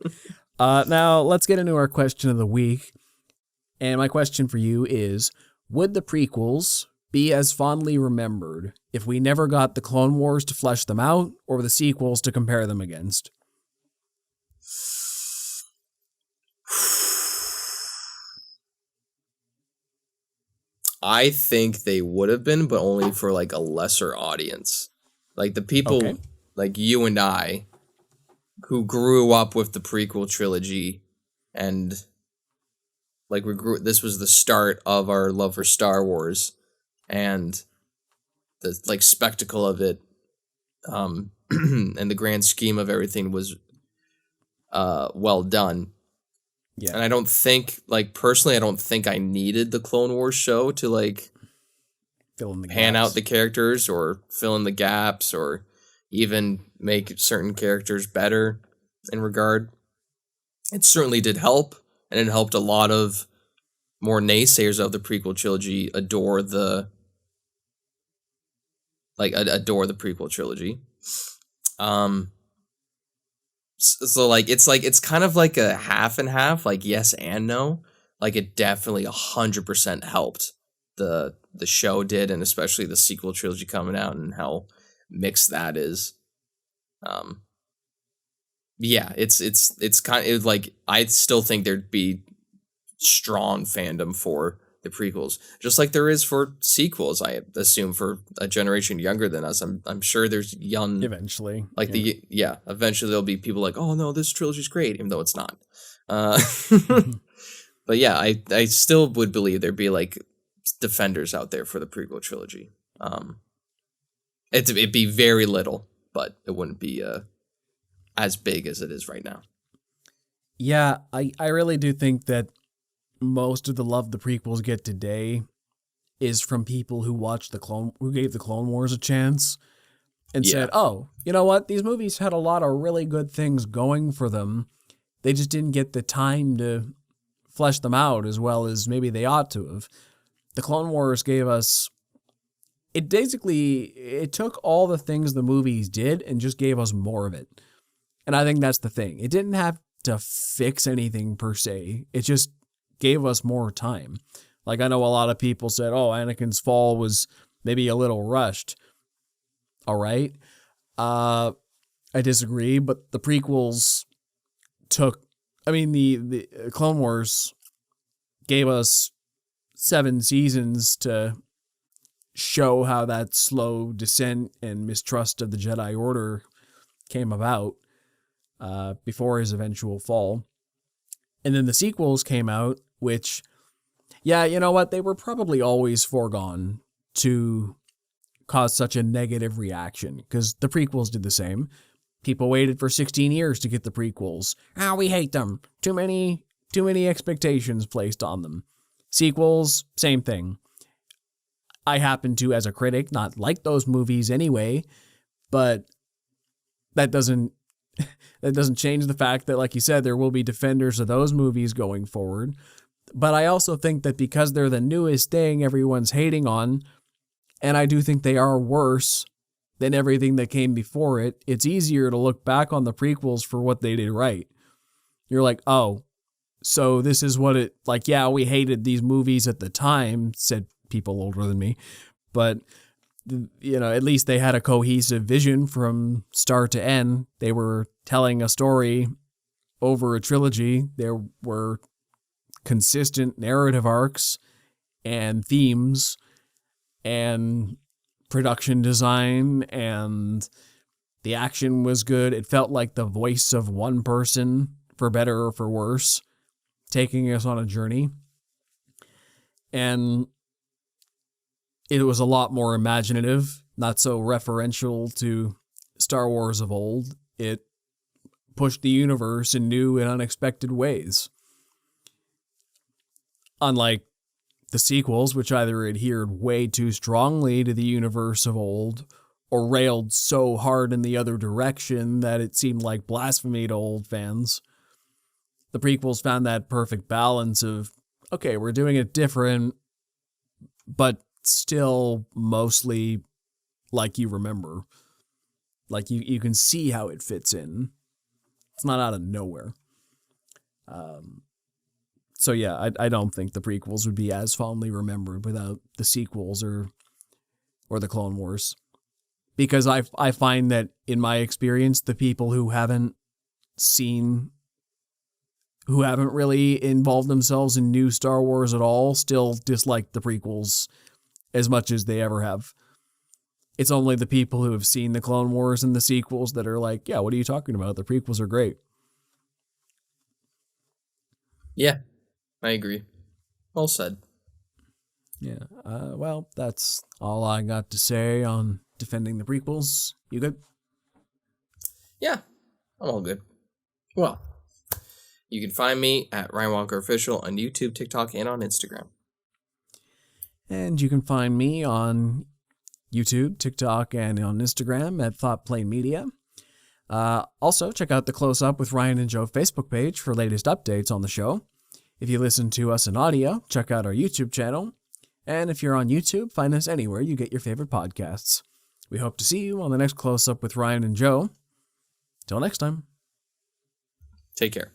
out. Now, let's get into our question of the week. And my question for you is, Would the prequels be as fondly remembered if we never got the Clone Wars to flesh them out, or the sequels to compare them against? I think they would have been, but only for like a lesser audience. Like the people like you and I who grew up with the prequel trilogy, and like this was the start of our love for Star Wars and the like spectacle of it, and the grand scheme of everything was well done. Yeah. And I don't think, like, personally, I don't think I needed the Clone Wars show to, like, Fill in the pan gaps. out the characters or fill in the gaps or even make certain characters better in regard. It certainly did help, and it helped a lot of more naysayers of the prequel trilogy adore the prequel trilogy. So it's kind of like a half and half, like yes and no. Like it definitely 100% helped the show did, and especially the sequel trilogy coming out and how mixed that is. Yeah, it's kind of like I still think there'd be strong fandom for the prequels, just like there is for sequels. I assume for a generation younger than us, I'm sure there's young Eventually. like eventually there'll be people like, oh no, this trilogy's great, even though it's not. But yeah, I still would believe there'd be like defenders out there for the prequel trilogy. It'd be very little, but it wouldn't be as big as it is right now. Yeah, I really do think that most of the love the prequels get today is from people who gave the Clone Wars a chance and said, oh, you know what? These movies had a lot of really good things going for them. They just didn't get the time to flesh them out as well as maybe they ought to have. The Clone Wars gave us... It took all the things the movies did and just gave us more of it. And I think that's the thing. It didn't have to fix anything per se. It just gave us more time. Like, I know a lot of people said, oh, Anakin's fall was maybe a little rushed. All right. I disagree, but the prequels the Clone Wars gave us 7 seasons to show how that slow descent and mistrust of the Jedi Order came about before his eventual fall. And then the sequels came out, which, yeah, you know what? They were probably always foregone to cause such a negative reaction, because the prequels did the same. People waited for 16 years to get the prequels. We hate them. Too many expectations placed on them. Sequels, same thing. I happen to, as a critic, not like those movies anyway, but that doesn't change the fact that, like you said, there will be defenders of those movies going forward. But I also think that because they're the newest thing everyone's hating on, and I do think they are worse than everything that came before it, it's easier to look back on the prequels for what they did right. You're like, oh, so this is what it, like, yeah, we hated these movies at the time, said people older than me, but, you know, at least they had a cohesive vision from start to end. They were telling a story over a trilogy. There were consistent narrative arcs and themes and production design, and the action was good. It felt like the voice of one person, for better or for worse, taking us on a journey. And it was a lot more imaginative, not so referential to Star Wars of old. It pushed the universe in new and unexpected ways. Unlike the sequels, which either adhered way too strongly to the universe of old, or railed so hard in the other direction that it seemed like blasphemy to old fans. The prequels found that perfect balance of, okay, we're doing it different, but still mostly like you remember. Like you can see how it fits in. It's not out of nowhere. So yeah, I don't think the prequels would be as fondly remembered without the sequels or the Clone Wars. Because I find that in my experience, the people who haven't really involved themselves in new Star Wars at all still dislike the prequels as much as they ever have. It's only the people who have seen the Clone Wars and the sequels that are like, yeah, what are you talking about? The prequels are great. Yeah, I agree. Well said. Yeah, well, that's all I got to say on defending the prequels. You good? Yeah, I'm all good. Well, you can find me at Ryan Walker Official on YouTube, TikTok, and on Instagram. And you can find me on YouTube, TikTok, and on Instagram at ThoughtPlane Media. Also, check out the Close Up with Ryan and Joe Facebook page for latest updates on the show. If you listen to us in audio, check out our YouTube channel. And if you're on YouTube, find us anywhere you get your favorite podcasts. We hope to see you on the next Close Up with Ryan and Joe. Till next time. Take care.